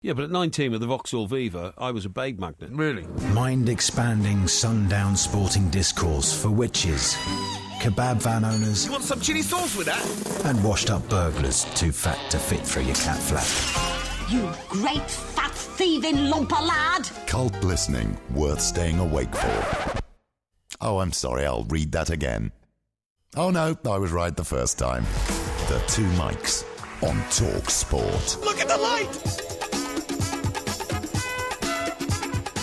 Yeah, but at 19 with the Vauxhall Viva, I was a babe magnet. Really? Mind-expanding sundown sporting discourse for witches, kebab van owners... You want some chilli sauce with that? ...and washed-up burglars too fat to fit through your cat flap. You great fat thieving lumper lad! Cult listening worth staying awake for. Oh, I'm sorry, I'll read that again. Oh no, I was right the first time. The two mics on Talk Sport. Look at the light!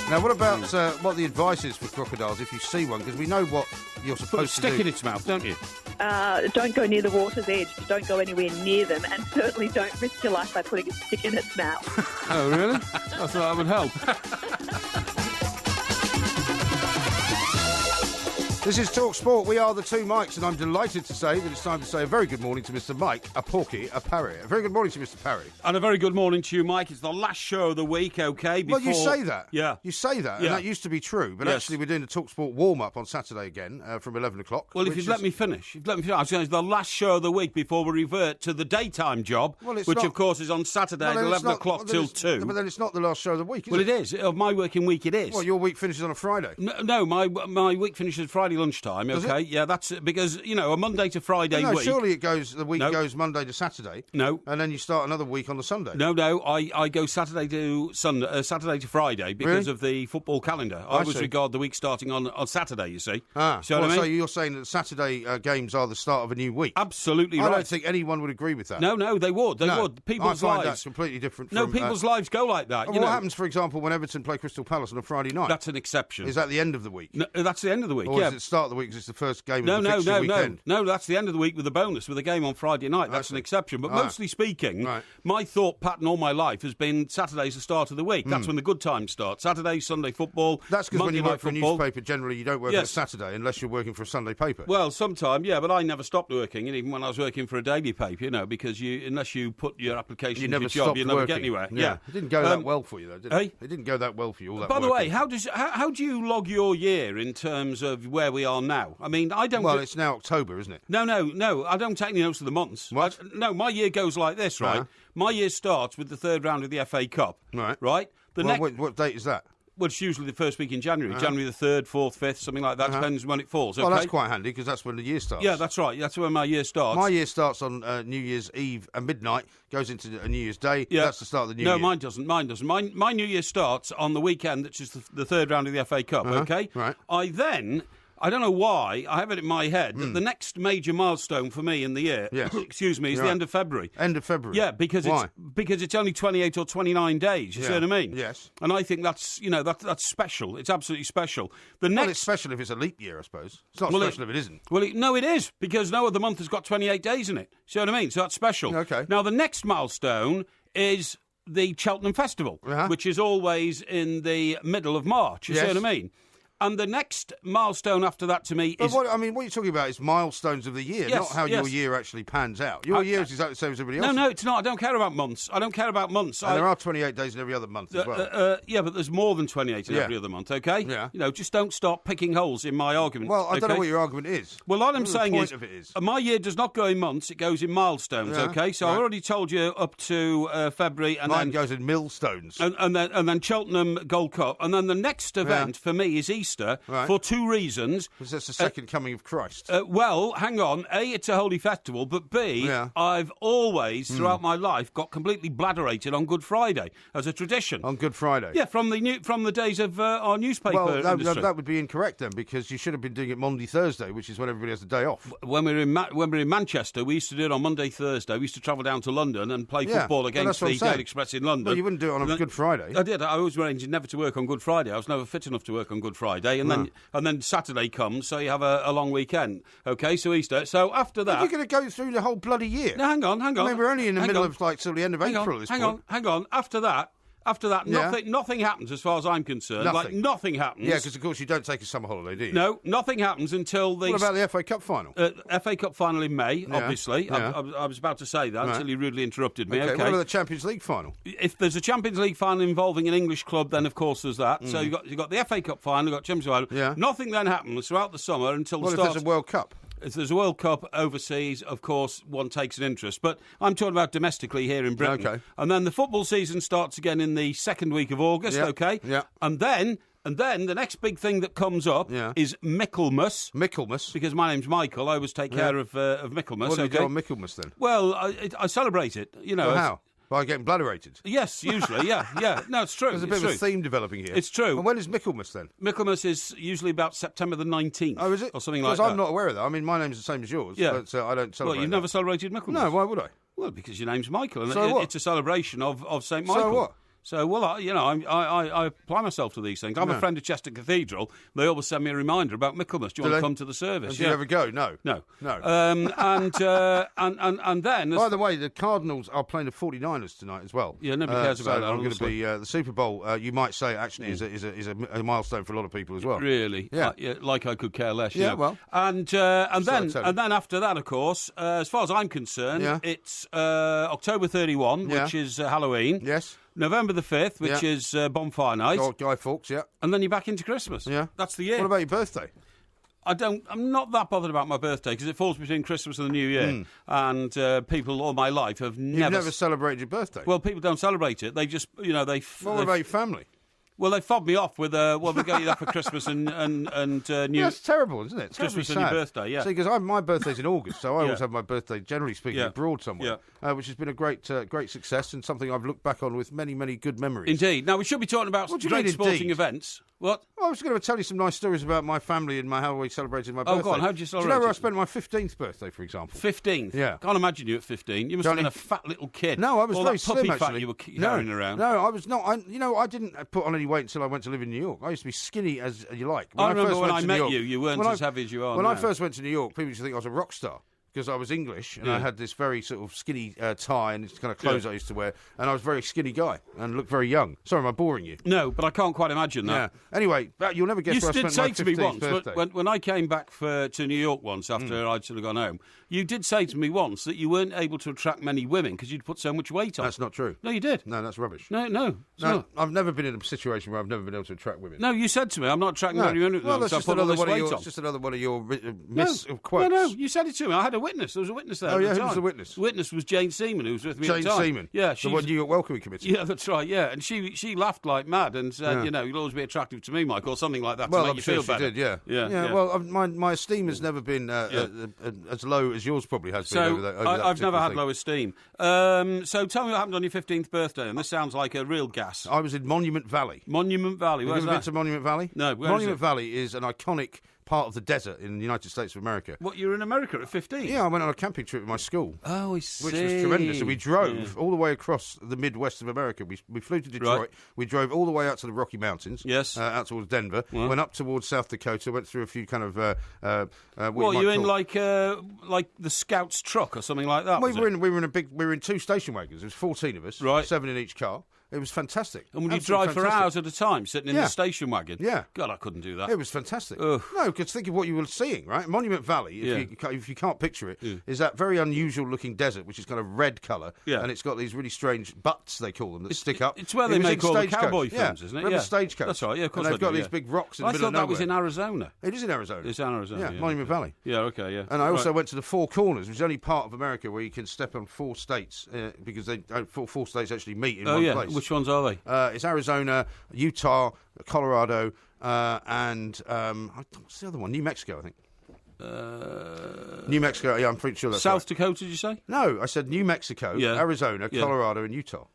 Now, what about what the advice is for crocodiles if you see one? Because we know what you're supposed to do. Put a stick in its mouth, don't you? Don't go near the water's edge. Don't go anywhere near them, and certainly don't risk your life by putting a stick in its mouth. Oh, really? I thought that would help. This is Talk Sport. We are the two mics, and I'm delighted to say that it's time to say a very good morning to Mr. Mike, a Porky, a Parry. A very good morning to Mr. Parry. And a very good morning to you, Mike. It's the last show of the week, OK? Well, you say that. Yeah. You say that, and that used to be true. But actually, we're doing the Talk Sport warm-up on Saturday again from 11 o'clock. Well, if you'd let me finish. I was saying it's the last show of the week before we revert to the daytime job, which, of course, is on Saturday at 11 o'clock till 2. But then it's not the last show of the week, is it? Well, it is. Of my working week, it is. Well, your week finishes on a Friday. No, my week finishes Friday lunchtime, OK? Yeah, that's because, a Monday to Friday week... surely the week goes Monday to Saturday. No. And then you start another week on the Sunday. No, I go Saturday to Saturday to Friday because of the football calendar. I always regard the week starting on Saturday, you see. So you're saying that Saturday games are the start of a new week? Absolutely right. I don't think anyone would agree with that. No, they would. They would. People's I find lives... that's completely different from... No, people's lives go like that. What happens, for example, when Everton play Crystal Palace on a Friday night? That's an exception. Is that the end of the week? No, that's the end of the week, Or is it the start of the week because it's the first game of the fixture weekend? No, that's the end of the week with a bonus, with a game on Friday night. That's an exception. But mostly speaking, my thought pattern all my life has been Saturday's the start of the week. That's when the good times start. Saturday, Sunday football. That's because when you work for football. a newspaper, generally you don't work on a Saturday unless you're working for a Sunday paper. Well, sometime, but I never stopped working, and even when I was working for a daily paper, because unless you put your application in your job, you never get anywhere. Yeah. It didn't go that well for you, though, did it? It didn't go that well for you, all that By the way, working. how do you log your year in terms of where we are now? I mean, I don't... Well, it's now October, isn't it? No, I don't take any notes of the months. What? No, my year goes like this, right? My year starts with the third round of the FA Cup. Right? What date is that? Well, it's usually the first week in January. January the 3rd, 4th, 5th, something like that. Depends when it falls. Well, that's quite handy because that's when the year starts. Yeah, that's right. That's when my year starts. My year starts on New Year's Eve at midnight, goes into a New Year's Day. Yeah. That's the start of the new year. No, mine doesn't. My New Year starts on the weekend, which is the third round of the FA Cup, OK? Right. I don't know why, I have it in my head that the next major milestone for me in the year, is the end of February. End of February? Yeah, because it's only 28 or 29 days, you see what I mean? Yes. And I think that's special. It's absolutely special. It's special if it's a leap year, I suppose. It's not special if it isn't. Well, no, it is, because no other month has got 28 days in it. See what I mean? So that's special. Okay. Now, the next milestone is the Cheltenham Festival, which is always in the middle of March, you see what I mean? And the next milestone after that to me is... what you're talking about is milestones of the year, not how your year actually pans out. Your year is exactly the same as everybody else. No, it's not. I don't care about months. And there are 28 days in every other month as well. Yeah, but there's more than 28 in every other month, OK? Yeah. Just don't start picking holes in my argument. Well, I don't know what your argument is. Well, what I'm saying is my year does not go in months, it goes in milestones, OK? So I already told you up to February. And mine goes in millstones. And then Cheltenham Gold Cup. And then the next event for me is Easter for 2 reasons. Because that's the second coming of Christ. Well, hang on. A, it's a holy festival, but B, I've always, throughout my life, got completely bladderated on Good Friday as a tradition. On Good Friday? Yeah, from the days of our newspaper industry. That would be incorrect then, because you should have been doing it Monday, Thursday, which is when everybody has the day off. When we were in Manchester, we used to do it on Monday, Thursday. We used to travel down to London and play football against the Daily Express in London. Well, you wouldn't do it on a Good Friday. I did. I always arranged never to work on Good Friday. I was never fit enough to work on Good Friday, and then Saturday comes, so you have a long weekend. OK, so Easter. So after that... You're going to go through the whole bloody year. No, hang on. I mean, we're only in the middle of, till the end of April at this point. Hang on. After that, nothing happens as far as I'm concerned. Nothing happens. Yeah, because, of course, you don't take a summer holiday, do you? No, nothing happens until the... What about the FA Cup final? FA Cup final in May, obviously. Yeah. I was about to say that until you rudely interrupted me. Okay, what about the Champions League final? If there's a Champions League final involving an English club, then, of course, there's that. So you've got the FA Cup final, you've got Champions League final. Yeah. Nothing then happens throughout the summer until the start... If there's a World Cup? If there's a World Cup overseas, of course, one takes an interest. But I'm talking about domestically here in Britain. Okay. And then the football season starts again in the second week of August, okay? Yeah. And then the next big thing that comes up is Michaelmas. Michaelmas? Because my name's Michael, I always take care of Michaelmas. What do you do on Michaelmas then? Well, I celebrate it, Well, how? By getting bladderated? Yes, usually, yeah. No, it's true. There's a bit of a theme developing here. It's true. And when is Michaelmas then? Michaelmas is usually about September the 19th. Oh, is it? Or something like that. Because I'm not aware of that. I mean, my name's the same as yours, but I don't celebrate Well, you've never celebrated Michaelmas? No, why would I? Well, because your name's Michael, and So what? it's a celebration of St. Michael. So what? So, well, I apply myself to these things. I'm a friend of Chester Cathedral. They always send me a reminder about Michaelmas. Do you want to come to the service? And do you ever go? No. No. No. And then... By the way, the Cardinals are playing the 49ers tonight as well. Yeah, nobody cares about that, I'm going to honestly. be... the Super Bowl, you might say, actually, is a milestone for a lot of people as well. Really? Yeah. Like I could care less. Yeah, you know. well. And then after that, of course, as far as I'm concerned, it's October 31, which is Halloween. Yes. November the 5th, which is Bonfire Night. Guy Fawkes, yeah. And then you're back into Christmas. Yeah. That's the year. What about your birthday? I'm not that bothered about my birthday because it falls between Christmas and the New Year. And people all my life have You've never celebrated your birthday? Well, people don't celebrate it. They just, what about your family? Well, they fobbed me off with, we got you that for Christmas and New... That's terrible, isn't it? It's Christmas and your birthday, yeah. See, because my birthday's in August, so I always have my birthday, generally speaking, abroad somewhere, which has been a great success and something I've looked back on with many, many good memories. Indeed. Now, we should be talking about great sporting events. What? Well, I was going to tell you some nice stories about my family and how we celebrated my birthday. Oh, go on. How did you celebrate? Do you know where I spent my 15th birthday, for example? 15th? Yeah. Can't imagine you at 15. You must have been a fat little kid. No, I was all very that puppy slim, fat actually. you were carrying around. No, I was not. I didn't put on any weight until I went to live in New York. I used to be skinny as you like. I remember when I met you, you weren't as heavy as you are now. When I first went to New York, people used to think I was a rock star. Because I was English and I had this very sort of skinny tie and this kind of clothes I used to wear, and I was a very skinny guy and looked very young. Sorry, am I boring you? No, but I can't quite imagine that. Yeah. Anyway, you'll never guess where I spent my 15th birthday. You did say to me once, when I came back to New York once after I'd sort of gone home, you did say to me once that you weren't able to attract many women because you'd put so much weight on. That's not true. No, you did. No, that's rubbish. No. I've never been in a situation where I've never been able to attract women. No, you said to me, I'm not attracting many women. Well, that's so just another one of your quotes. No, you said it to me. I had a witness. There was a witness there. Oh, yeah, at the who was time. the witness? The witness was Jane Seaman, who was with me at the time. Jane Seaman? Yeah. The one New York Welcoming Committee? Yeah, that's right, yeah. And she laughed like mad and said, you'll always be attractive to me, Mike, or something like that Well, to make I'm you sure feel she better. did, yeah. Well, my esteem has never been as low as yours probably has been over that I've never had thing. low esteem. So tell me what happened on your 15th birthday, and this sounds like a real gas. I was in Monument Valley. Monument Valley, where's Have you ever that? been to Monument Valley? No, where Monument is it? Valley is an iconic part of the desert in the United States of America. What, you were in America at 15? Yeah, I went on a camping trip with my school. Oh, I see. Which was tremendous. And we drove all the way across the Midwest of America. We flew to Detroit. Right. We drove all the way out to the Rocky Mountains. Yes. Out towards Denver. Well. Went up towards South Dakota. Went through a few kind of... What, you in like the Scout's truck or something like that? We were in two station wagons. There was 14 of us. Right. 7 in each car. It was fantastic. And would you Absolutely drive for fantastic. hours at a time, sitting in the station wagon? Yeah. God, I couldn't do that. It was fantastic. Ugh. No, because think of what you were seeing, right? Monument Valley, if you can't picture it, is that very unusual-looking desert, which is kind of red colour, and it's got these really strange butts, they call them, that stick up. It's where they make all the cowboy films, isn't it? Remember Stagecoach? That's right, yeah, of course and they've they got do, these big rocks in the I middle of thought nowhere. that was in Arizona. It is in Arizona. It's in Arizona, yeah. Monument Valley. Yeah, okay, yeah. And I also went to the Four Corners, which is the only part of America where you can step on 4 states, because four states actually meet in one place. Which ones are they? It's Arizona, Utah, Colorado, and what's the other one? New Mexico, I think. New Mexico, yeah, I'm pretty sure that's South right. Dakota, did you say? No, I said New Mexico, Arizona, Colorado, and Utah.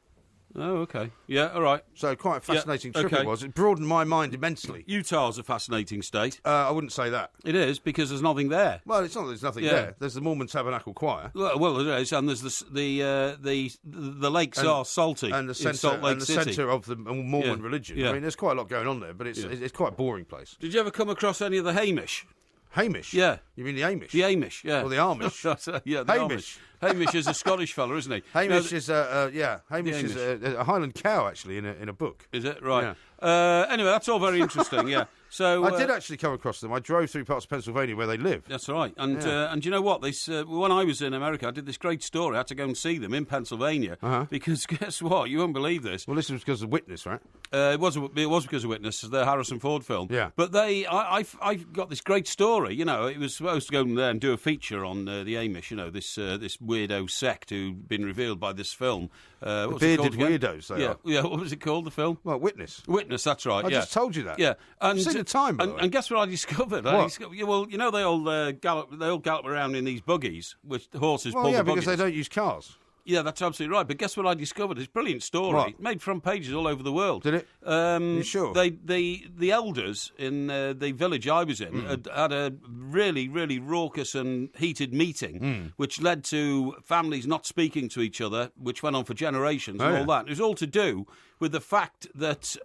Oh, okay. Yeah, all right. So quite a fascinating trip it was. It broadened my mind immensely. Utah's a fascinating state. I wouldn't say that. It is, because there's nothing there. Well, it's not that there's nothing there. There's the Mormon Tabernacle Choir. Well, there is, and there's the lakes are salty and the in Salt Lake City. centre of the Mormon religion. Yeah. I mean, there's quite a lot going on there, but it's quite a boring place. Did you ever come across any of the Hamish? Hamish? Yeah. You mean the Amish? The Amish, yeah. Or the Amish? Yeah, the Hamish. Hamish is a Scottish fella, isn't he? Hamish is Hamish is a Highland cow, actually, in a book. Is it? Right. Yeah. Anyway, that's all very interesting, yeah. So I did actually come across them. I drove through parts of Pennsylvania where they live. That's right. And you know what? When I was in America, I did this great story. I had to go and see them in Pennsylvania because guess what? You won't believe this. Well, this was because of Witness, right? It was because of Witness, the Harrison Ford film. Yeah. But I got this great story. You know, it was supposed to go there and do a feature on the Amish. You know, this weirdo sect who'd been revealed by this film. The bearded weirdos. They are. Yeah. What was it called? The film? Well, Witness. Witness. That's right. I just told you that. Yeah. And You've seen the time, by the way. And guess what I discovered? Well, you know they all gallop around in these buggies with horses. Well, pull yeah, the because buggies. they don't use cars. Yeah, that's absolutely right. But guess what I discovered? It's a brilliant story. What? Made front pages all over the world. Did it? You sure? The elders in the village I was in had a really, really raucous and heated meeting, which led to families not speaking to each other, which went on for generations and all that. It was all to do with the fact that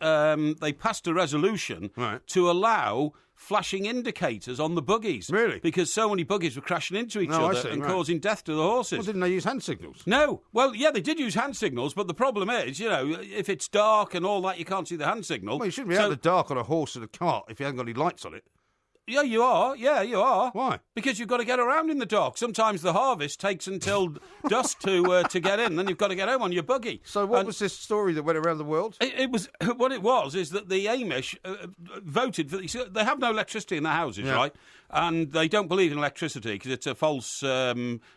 they passed a resolution to allow flashing indicators on the buggies. Really? Because so many buggies were crashing into each other and causing death to the horses. Well, didn't they use hand signals? No. Well, yeah, they did use hand signals, but the problem is, you know, if it's dark and all that, you can't see the hand signal. Well, you shouldn't be out in the dark on a horse and a cart if you haven't got any lights on it. Yeah, you are. Yeah, you are. Why? Because you've got to get around in the dark. Sometimes the harvest takes until dusk to get in, then you've got to get home on your buggy. So what was this story that went around the world? It was what it was is that the Amish voted for. They have no electricity in their houses, right? And they don't believe in electricity because it's a false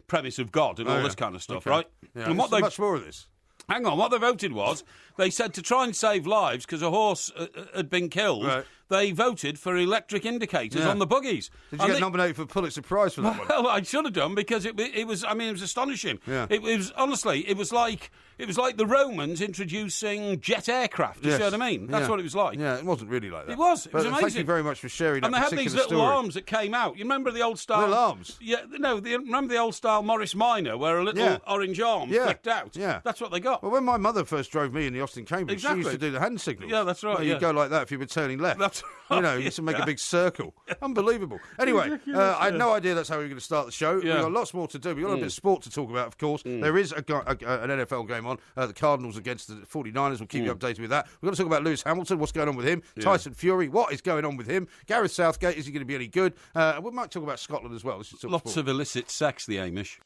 premise of God and all this kind of stuff, right? Yeah. And what much more of this. Hang on, what they voted was they said to try and save lives because a horse had been killed. Right. They voted for electric indicators on the buggies. Did you get nominated for a Pulitzer Prize for that one? Well, I should have done because it was. I mean, it was astonishing. Yeah. It was honestly. It was like the Romans introducing jet aircraft. You see what I mean? That's what it was like. Yeah, it wasn't really like that. It was. It was amazing. Thank you very much for sharing that particular story. And they had these little arms that came out. You remember the old style? Little arms? Yeah. No. Remember the old style Morris Minor where a little orange arm flicked out? Yeah. That's what they got. Well, when my mother first drove me in the Austin Cambridge, she used to do the hand signals. Yeah, that's right. Well, you'd go like that if you were turning left. That's right. You know, you used to make a big circle. Unbelievable. Anyway, I had no idea that's how we were going to start the show. Yeah. We've got lots more to do. We've got a bit of sport to talk about, of course. There is an NFL game on. The Cardinals against the 49ers. We'll keep you updated with that. We've got to talk about Lewis Hamilton, what's going on with him. Tyson Fury, what is going on with him. Gareth Southgate, is he going to be any good? We might talk about Scotland as well. This is lots of illicit sex, the Amish.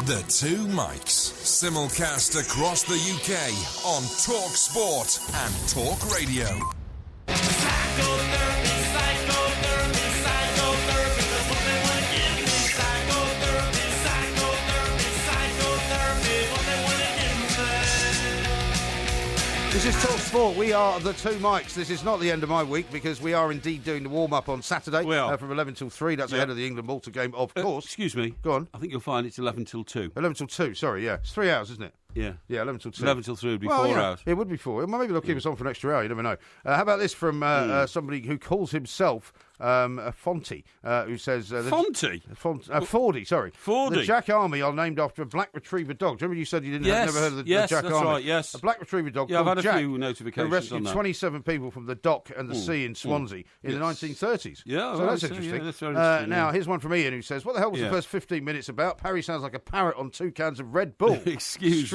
The Two Mics. Simulcast across the UK on Talk Sport and Talk Radio. This is Talk Sport. We are the Two Mics. This is not the end of my week because we are indeed doing the warm-up on Saturday from 11 till 3. That's ahead of the England-Malta game, of course. Excuse me. Go on. I think you'll find it's 11 till 2. 11 till 2, sorry, yeah. It's 3 hours, isn't it? Yeah. Yeah, 11 till 2. 11 till 3 would be 4 hours. It would be 4. Maybe they'll keep us on for an extra hour, you never know. How about this from somebody who calls himself Fonty, who says... Fonty? Fordy, sorry. Fordy. The Jack Army are named after a black retriever dog. Do you remember you said you never heard of the Jack Army? Yes, that's right, yes. A black retriever dog called called I've had Jack, a few notifications who rescued on that. 27 people from the dock and the sea in Swansea in the 1930s. Yeah, so that's interesting. Yeah, that's very interesting. Now, here's one from Ian who says, what the hell was the first 15 minutes about? Parry sounds like a parrot on 2 cans of Red Bull. Excuse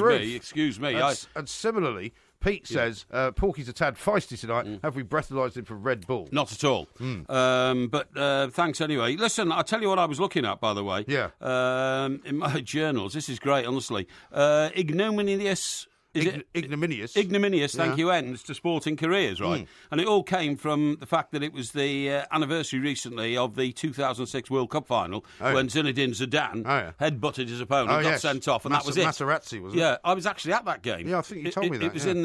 me. And similarly, Pete says, Porky's a tad feisty tonight. Have we breathalyzed him for Red Bull? Not at all. But thanks anyway. Listen, I'll tell you what I was looking at, by the way. Yeah. In my journals. This is great, honestly. Ignominious... Ignominious. Ignominious, thank you, ends to sporting careers, right? And it all came from the fact that it was the anniversary recently of the 2006 World Cup final when Zinedine Zidane headbutted his opponent, got sent off, and that was it. Materazzi, wasn't it? Yeah, I was actually at that game. Yeah, I think you told me that. It was in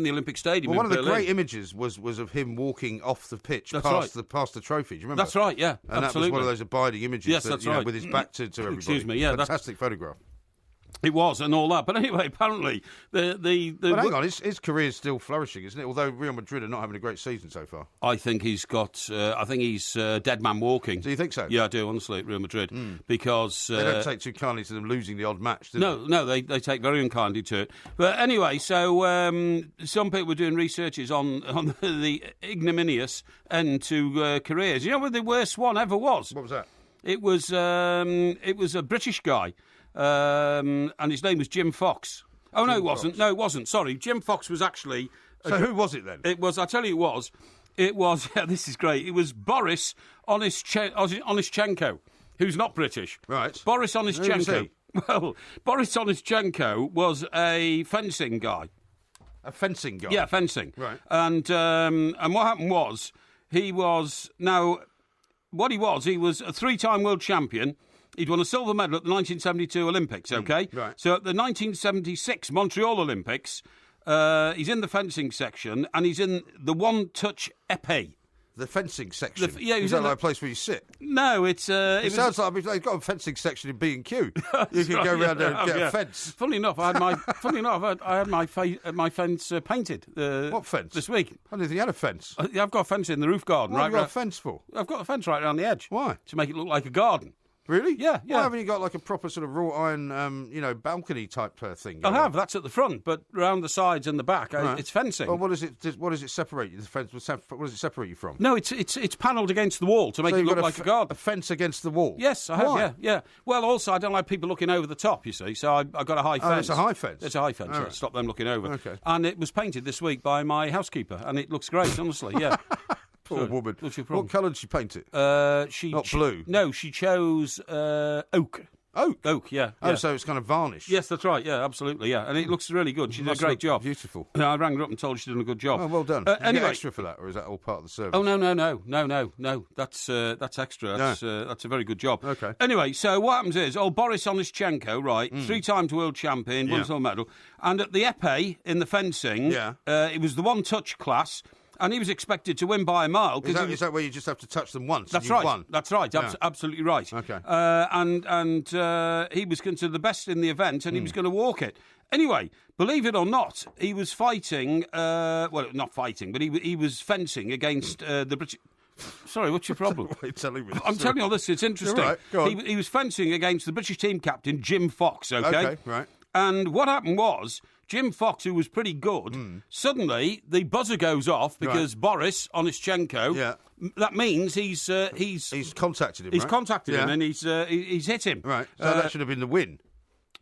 the Olympic Stadium. Well, one in of the great images was of him walking off the pitch past the trophy. Do you remember? That's right, yeah, and absolutely. that was one of those abiding images. Yes, that's right. With his back to everybody. Excuse me, yeah, fantastic photograph. It was, and all that. But anyway, apparently, But hang on, his career's still flourishing, isn't it? Although Real Madrid are not having a great season so far. I think he's got... I think he's dead man walking. Do you think so? Yeah, I do, honestly, at Real Madrid. Because... they don't take too kindly to them losing the odd match, do they? No, they take very unkindly to it. But anyway, so some people were doing researches on the ignominious end to careers. You know what the worst one ever was? What was that? It was a British guy. And his name was Jim Fox. Oh, no, it wasn't. No, it wasn't. Sorry, Jim Fox was actually... So who was it then? It was, I tell you, It was, this is great, it was Boris Onyszchenko, who's not British. Right. Boris Who was Onyszchenko. he? Well, Boris Onyszchenko was a fencing guy. A fencing guy? Yeah, fencing. Right. And what happened was, he was a three-time world champion. He'd won a silver medal at the 1972 Olympics, okay? Right. So at the 1976 Montreal Olympics, he's in the fencing section, and he's in the one-touch épée. The fencing section? He's is that in like a place where you sit? No, it sounds like they've got a fencing section in B&Q. You can go around there and get a fence. Funnily enough, I had my fence painted. What fence? This week. I didn't think you had a fence. I've got a fence in the roof garden. What have you got a fence for? I've got a fence right around the edge. Why? To make it look like a garden. Really? Yeah. Why haven't you got like a proper sort of wrought iron, balcony type thing? I have. That's at the front, but around the sides and the back, it's fencing. Well, what does it separate you? The fence. What does it separate you from? No, it's panelled against the wall to make it look like a garden. A fence against the wall. Yes, I have. Yeah. Well, also I don't like people looking over the top. You see, so I got a high fence. Oh, it's a high fence. It's a high fence. All To right. stop them looking over. Okay. And it was painted this week by my housekeeper, and it looks great. Honestly, yeah. Poor woman. What's your problem? What colour did she paint it? Not blue? No, she chose oak. Oak, yeah. Oh, so it's kind of varnished. Yes, that's right. Yeah, absolutely. Yeah, and it looks really good. She did a great job. Beautiful. I rang her up and told her she did a good job. Oh, well done. Anyway, you get extra for that, or is that all part of the service? Oh no. That's extra. That's a very good job. Okay. Anyway, so what happens is, Boris Onyszchenko, right, 3-time world champion, won a silver medal, and at the épée in the fencing, it was the one-touch class. And he was expected to win by a mile. Is that where you just have to touch them once? That's and right. Won? That's right. Yeah. Absolutely right. Okay. And he was considered the best in the event, and he was going to walk it. Anyway, believe it or not, he was fighting. Not fighting, but he was fencing against the British. Sorry, what's your problem? I'm telling you all this. It's interesting. Right. Go on. He was fencing against the British team captain Jim Fox. Okay. Right. And what happened was, Jim Fox, who was pretty good, suddenly the buzzer goes off because Boris Onyszchenko, that means he's contacted him. He's contacted him and he's hit him. Right. So that should have been the win.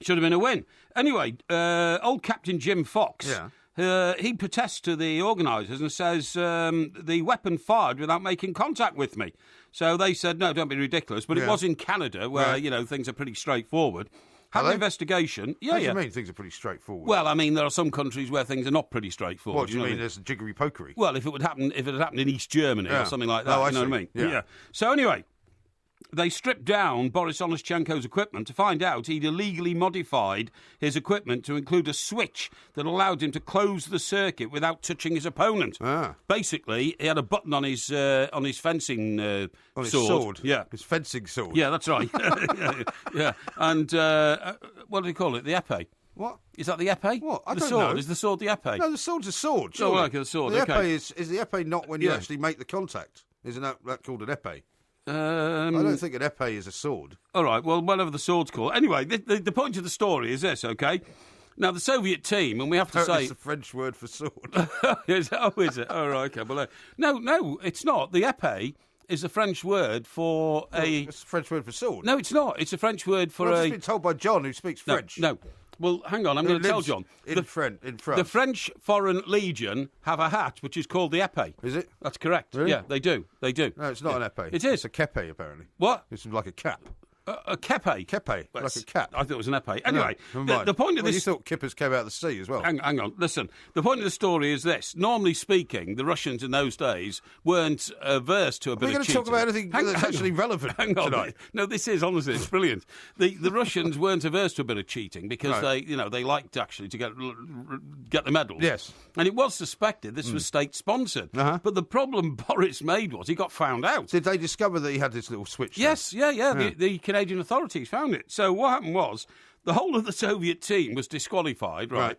Should have been a win. Anyway, old Captain Jim Fox, he protests to the organisers and says the weapon fired without making contact with me. So they said, no, don't be ridiculous. But it was in Canada where, things are pretty straightfortable. Had an investigation. What do you mean things are pretty straightforward? Well, I mean, there are some countries where things are not pretty straightforward. What do you mean? There's jiggery pokery. Well, if it had happened in East Germany or something like that, I you know see. what I mean? Yeah. So anyway, they stripped down Boris Onyszchenko's equipment to find out he'd illegally modified his equipment to include a switch that allowed him to close the circuit without touching his opponent. Basically, he had a button on his fencing on his sword. Yeah. His fencing sword. Yeah, that's right. yeah. And what do they call it? The épée. What? Is that the épée? What? I the don't sword. know. Is the sword the épée? No, the sword's a sword. Oh, like a sword. The okay. épée is the épée not when you actually make the contact? Isn't that called an épée? I don't think an épée is a sword. All right, well, whatever the sword's called. Anyway, the point of the story is this, okay? Now, the Soviet team, and we have to say... It's a French word for sword. Is it? Oh, right, okay. Well, no, it's not. The épée is a French word for a... It's a French word for sword. No, it's not. It's a French word for I've just been told by John, who speaks French. No. Well, hang on, I'm going to tell John. In France. The French Foreign Legion have a hat which is called the épée. Is it? That's correct. Really? Yeah, they do. No, it's not an épée. It is. It's a kepe, apparently. What? It's like a cap. A kepe. Kepe, like a cap. I thought it was an épée. Anyway, No, the point of this... you thought kippers came out of the sea as well. Hang on, listen. The point of the story is this. Normally speaking, the Russians in those days weren't averse to a bit of cheating. We're going to talk about anything that's actually relevant tonight. No, this is, honestly, it's brilliant. The Russians weren't averse to a bit of cheating because they liked actually to get the medals. Yes. And it was suspected this was state-sponsored. But the problem Boris made was he got found out. Did they discover that he had this little switch? Yes, yeah. The Canadian authorities found it. So what happened was the whole of the Soviet team was disqualified, right?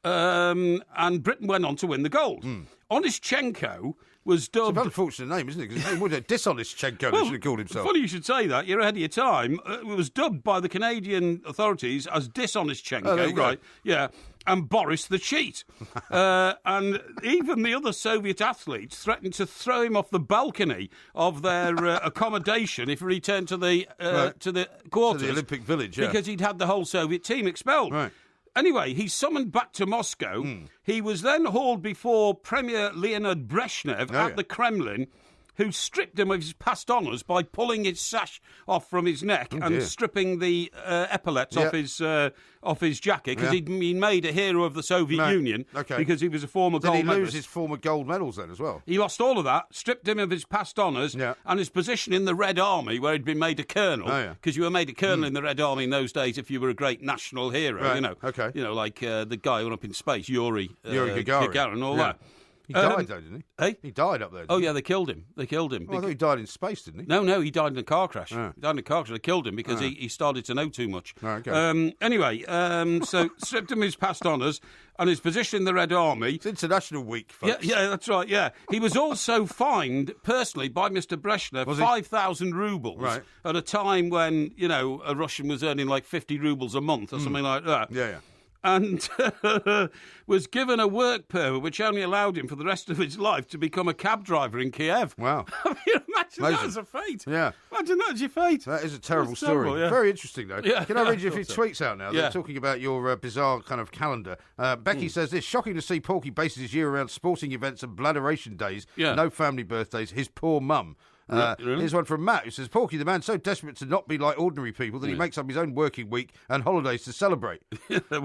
And Britain went on to win the gold. Onyszchenko was dubbed... It's an unfortunate name, isn't it? Because his name was Dishoneszchenko, they should have called himself. Funny you should say that. You're ahead of your time. It was dubbed by the Canadian authorities as Dishoneszchenko, right? Yeah. And Boris the Cheat. And even the other Soviet athletes threatened to throw him off the balcony of their accommodation if he returned to the quarters. To the Olympic Village, yeah. Because he'd had the whole Soviet team expelled. Right. anyway, he's summoned back to Moscow. He was then hauled before Premier Leonid Brezhnev at the Kremlin, who stripped him of his past honours by pulling his sash off from his neck and stripping the epaulets off his jacket, because he'd been made a hero of the Soviet Union because he was a former gold medalist. Did he lose his former gold medals then as well? He lost all of that, stripped him of his past honours and his position in the Red Army, where he'd been made a colonel, because you were made a colonel in the Red Army in those days if you were a great national hero, you know. You know, like the guy who went up in space, Yuri Gagarin, all that. He died, though, didn't he? Hey? He died up there. Oh, yeah, they killed him. Oh, I thought he died in space, didn't he? No, he died in a car crash. He died in a car crash. They killed him because he started to know too much. Anyway, so stripped him his past honours and his position in the Red Army. It's International Week, folks. Yeah, that's right, yeah. He was also fined, personally, by Mr. Brezhnev, 5,000 rubles at a time when, you know, a Russian was earning like 50 rubles a month or something like that. Yeah. And was given a work permit which only allowed him for the rest of his life to become a cab driver in Kiev. Wow. I mean, imagine that as a fate. Yeah. Imagine that as your fate. That is a terrible story. Terrible, yeah. Very interesting, though. Yeah, Can I read you a few tweets out now? Yeah. They're talking about your bizarre kind of calendar. Becky says this: shocking to see Porky bases his year around sporting events and bladderation days. No family birthdays. His poor mum. Really? Here's one from Matt, who says, Porky, the man's so desperate to not be like ordinary people that he makes up his own working week and holidays to celebrate.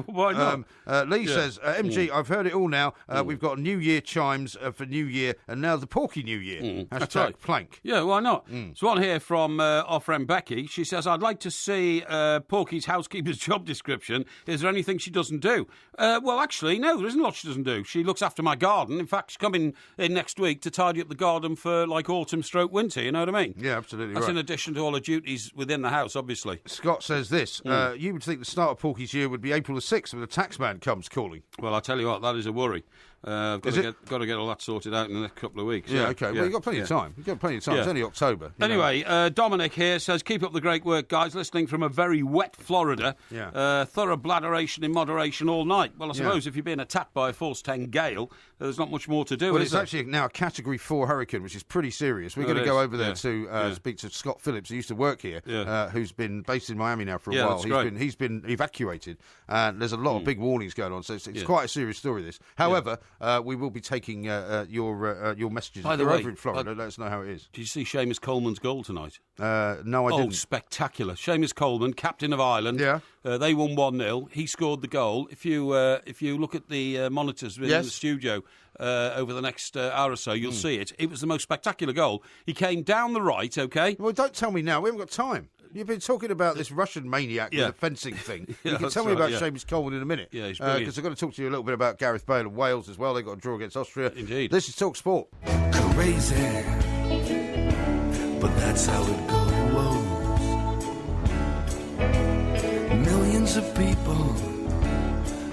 Why not? Lee says, MG, I've heard it all now. We've got New Year chimes for New Year, and now the Porky New Year. Hashtag plank. Yeah, why not? There's one here from our friend Becky. She says, I'd like to see Porky's housekeeper's job description. Is there anything she doesn't do? Well, actually, no, there isn't a lot she doesn't do. She looks after my garden. In fact, she's coming in next week to tidy up the garden for, like, autumn/winter. You know what I mean? Yeah, absolutely. That's in addition to all her duties within the house, obviously. Scott says this: you would think the start of Porky's year would be April the 6th when the taxman comes calling. Well, I tell you what, that is a worry. Got to get all that sorted out in the next couple of weeks. Yeah, okay. Well, you've got plenty of time. You've got plenty of time. It's only October. Anyway, Dominic here says, keep up the great work, guys. Listening from a very wet Florida. Thorough bladderation in moderation all night. Well, I suppose if you're being attacked by a force 10 gale, there's not much more to do. Well, it's actually now a Category 4 hurricane, which is pretty serious. We're going to go over there to speak to Scott Phillips, who used to work here, who's been based in Miami now for a while. He's been evacuated, and there's a lot of big warnings going on. So it's quite a serious story, this. However, we will be taking your messages. By the way, over in Florida, let us know how it is. Did you see Seamus Coleman's goal tonight? No, I didn't. Oh, spectacular. Seamus Coleman, captain of Ireland. Yeah. They won 1-0. He scored the goal. If you look at the monitors in the studio over the next hour or so, you'll see it. It was the most spectacular goal. He came down the right, OK? Well, don't tell me now. We haven't got time. You've been talking about this Russian maniac with the fencing thing. You can tell me about Seamus Coleman in a minute. Yeah, he's brilliant. Because I've got to talk to you a little bit about Gareth Bale and Wales as well. They got a draw against Austria. Indeed. This is Talk Sport. Crazy, but that's how it goes. Millions of people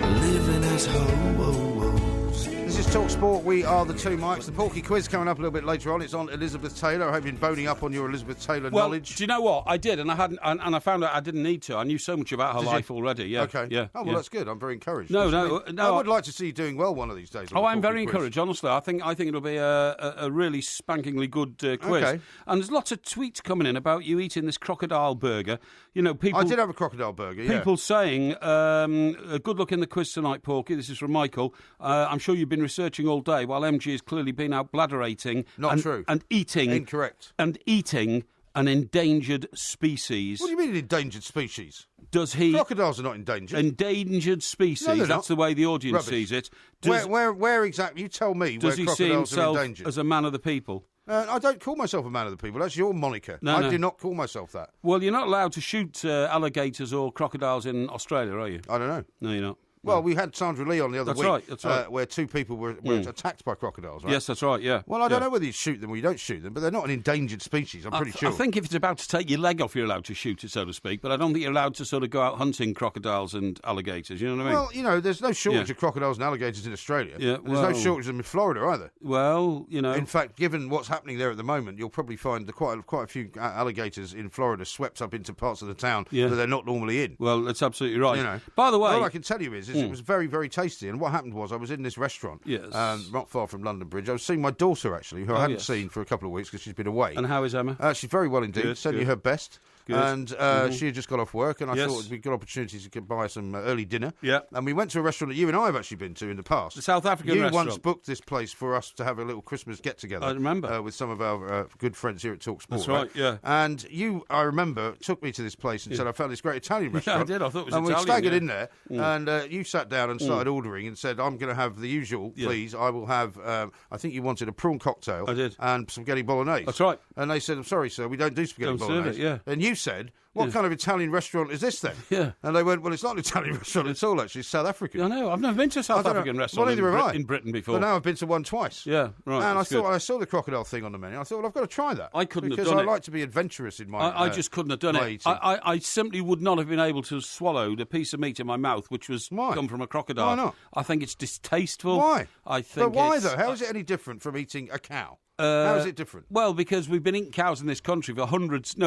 living as ho-ho-hos. This is Talk Sport. We are the two Mikes. The Porky Quiz coming up a little bit later on. It's on Elizabeth Taylor. I hope you've been boning up on your Elizabeth Taylor knowledge. Do you know what? I did, and I hadn't, and I found out I didn't need to. I knew so much about her life already. Yeah. Okay. Yeah. Oh, well, that's good. I'm very encouraged. No. I would like to see you doing well one of these days. I'm very encouraged, honestly. I think it'll be a really spankingly good quiz. Okay. And there's lots of tweets coming in about you eating this crocodile burger. You know, people. I did have a crocodile burger. Yeah. People saying, "Good luck in the quiz tonight, Porky." This is from Michael. I'm sure you've been researching all day, while MG has clearly been out bladderating. Not true. And eating. Incorrect. And eating an endangered species. What do you mean an endangered species? Does he? Crocodiles are not endangered. Endangered species. No, that's the way the audience sees it. Where exactly? You tell me. Does where he see crocodiles are himself endangered. as a man of the people? I don't call myself a man of the people. That's your moniker. I do not call myself that. Well, you're not allowed to shoot alligators or crocodiles in Australia, are you? I don't know. No, you're not. Well, we had Sandra Lee on the other week. That's right. Where two people were attacked by crocodiles, right? Yes, that's right, yeah. Well, I don't know whether you shoot them or you don't shoot them, but they're not an endangered species, I'm pretty sure. I think if it's about to take your leg off, you're allowed to shoot it, so to speak, but I don't think you're allowed to sort of go out hunting crocodiles and alligators, you know what I mean? Well, you know, there's no shortage of crocodiles and alligators in Australia. Yeah, there's no shortage of them in Florida either. Well, you know... In fact, given what's happening there at the moment, you'll probably find quite a few alligators in Florida swept up into parts of the town that they're not normally in. Well, that's absolutely right. You know. By the way... All I can tell you is it was very, very tasty. And what happened was I was in this restaurant, not far from London Bridge. I was seeing my daughter, actually, who I hadn't seen for a couple of weeks because she's been away. And how is Emma? She's very well indeed. Send you her best. Good. And she had just got off work, and I thought it'd be a good opportunity to buy some early dinner. Yeah. And we went to a restaurant that you and I have actually been to in the past. The South African restaurant. You once booked this place for us to have a little Christmas get-together. I remember. With some of our good friends here at Talk Sport. That's right, yeah. And you, I remember, took me to this place and said, I found this great Italian restaurant. Yeah, I did. I thought it was and Italian. And we staggered in there, and you sat down and started ordering and said, I'm going to have the usual, please. I will have, I think you wanted a prawn cocktail. I did. And spaghetti bolognese. That's right. And they said, I'm sorry, sir, we don't do spaghetti bolognese. Serve it, And you said, what kind of Italian restaurant is this then? Yeah. And they went, well, it's not an Italian restaurant at all, actually. It's South African. I know. I've never been to a South African restaurant in Britain before. But now I've been to one twice. Yeah, right. And I saw the crocodile thing on the menu. I thought, well, I've got to try that. I couldn't have done it. Because I like to be adventurous in my I just couldn't have done it. I simply would not have been able to swallow a piece of meat in my mouth which was come from a crocodile. Why not? I think it's distasteful. Why? But why, though? How is it any different from eating a cow? How is it different? Well, because we've been eating cows in this country for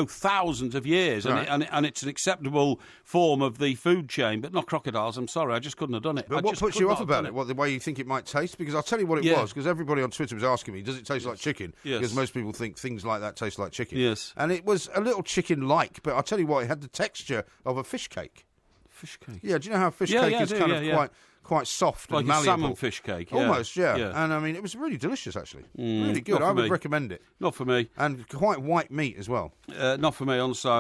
thousands of years, Right. and it's an acceptable form of the food chain, but not crocodiles. I'm sorry, I just couldn't have done it. But what puts you off about it? What, the way you think it might taste? Because I'll tell you what it was, because everybody on Twitter was asking me, does it taste like chicken? Yes. Because most people think things like that taste like chicken. Yes. And it was a little chicken-like, but I'll tell you what, it had the texture of a fish cake. Fish cake? Yeah, do you know how fish cake is kind of quite soft like and malleable? Like a salmon fish cake, Almost, yeah. And, I mean, it was really delicious, actually. Really good. I would recommend it. Not for me. And quite white meat as well. Not for me, honestly.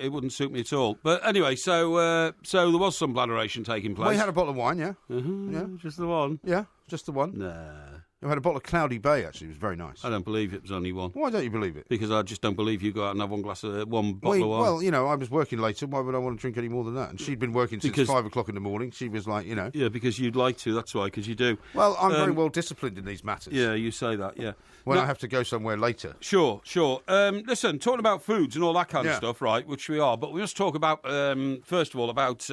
It wouldn't suit me at all. But anyway, so there was some bladderation taking place. We had a bottle of wine, yeah. Yeah. Just the one? Yeah, just the one. Nah. We had a bottle of Cloudy Bay, actually. It was very nice. I don't believe it was only one. Why don't you believe it? Because I just don't believe you go out and have one bottle of wine. Well, you know, I was working later. Why would I want to drink any more than that? And she'd been working since 5 o'clock in the morning. She was like, you know. Yeah, because you'd like to. That's why, because you do. Well, I'm very well disciplined in these matters. Yeah, you say that, yeah. When I have to go somewhere later. Sure. Listen, talking about foods and all that kind of stuff, right, which we are, but we must talk about, first of all, about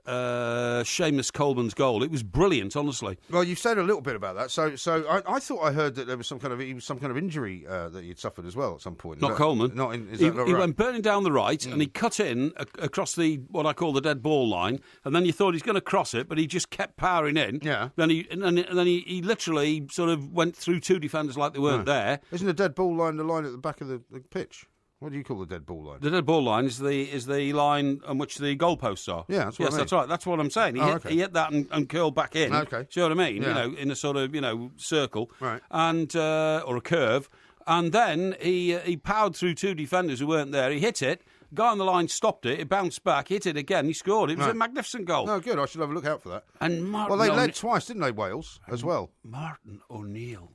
Seamus Coleman's goal. It was brilliant, honestly. Well, you've said a little bit about that. So I thought I heard that there was some kind of injury that he'd suffered as well at some point. Not Coleman. He went burning down the right, and he cut in across what I call the dead ball line, and then you thought he's going to cross it, but he just kept powering in. Yeah. Then he literally sort of went through two defenders like they weren't there. Isn't the dead ball line the line at the back of the pitch? What do you call the dead ball line? The dead ball line is the line on which the goalposts are. Yeah, that's what I mean. That's right. That's what I'm saying. He hit that and curled back in. Okay. See what I mean? Yeah. You know, in a sort of circle, right? And or a curve, and then he powered through two defenders who weren't there. He hit it. Guy on the line stopped it. It bounced back. Hit it again. He scored. It was a magnificent goal. No, good. I should have a look out for that. And they led twice, didn't they? Wales as well. Martin O'Neill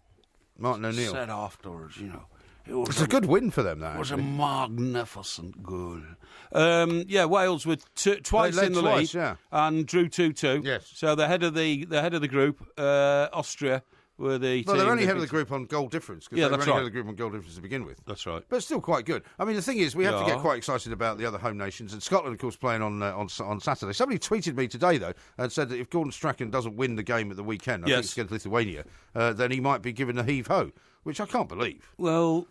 said afterwards, It's a good win for them, that. It was a magnificent goal. Wales were twice in the lead and drew 2-2. Yes. So the head of the group, Austria, were the team. Well, they're only ahead of the group on goal difference. Yeah, that's right. Ahead of the group on goal difference to begin with. That's right. But still quite good. I mean, the thing is, we have to get quite excited about the other home nations. And Scotland, of course, playing on Saturday. Somebody tweeted me today, though, and said that if Gordon Strachan doesn't win the game at the weekend, I think it's against Lithuania, then he might be given a heave-ho, which I can't believe. Well,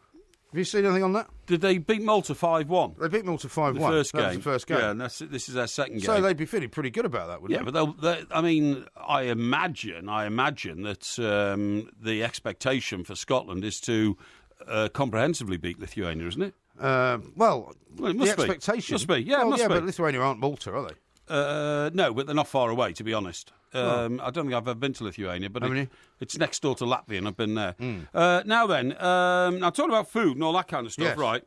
have you seen anything on that? Did they beat Malta 5-1? They beat Malta 5-1. The first game. That was the first game. Yeah, and this is their second game. So they'd be feeling pretty good about that, wouldn't they? Yeah, but I mean, I imagine that the expectation for Scotland is to comprehensively beat Lithuania, isn't it? Well, it must the expectation must be. Yeah, it must be. But Lithuania aren't Malta, are they? No, but they're not far away, to be honest. I don't think I've ever been to Lithuania, but it's next door to Latvia, and I've been there. Now talking about food and all that kind of stuff, right?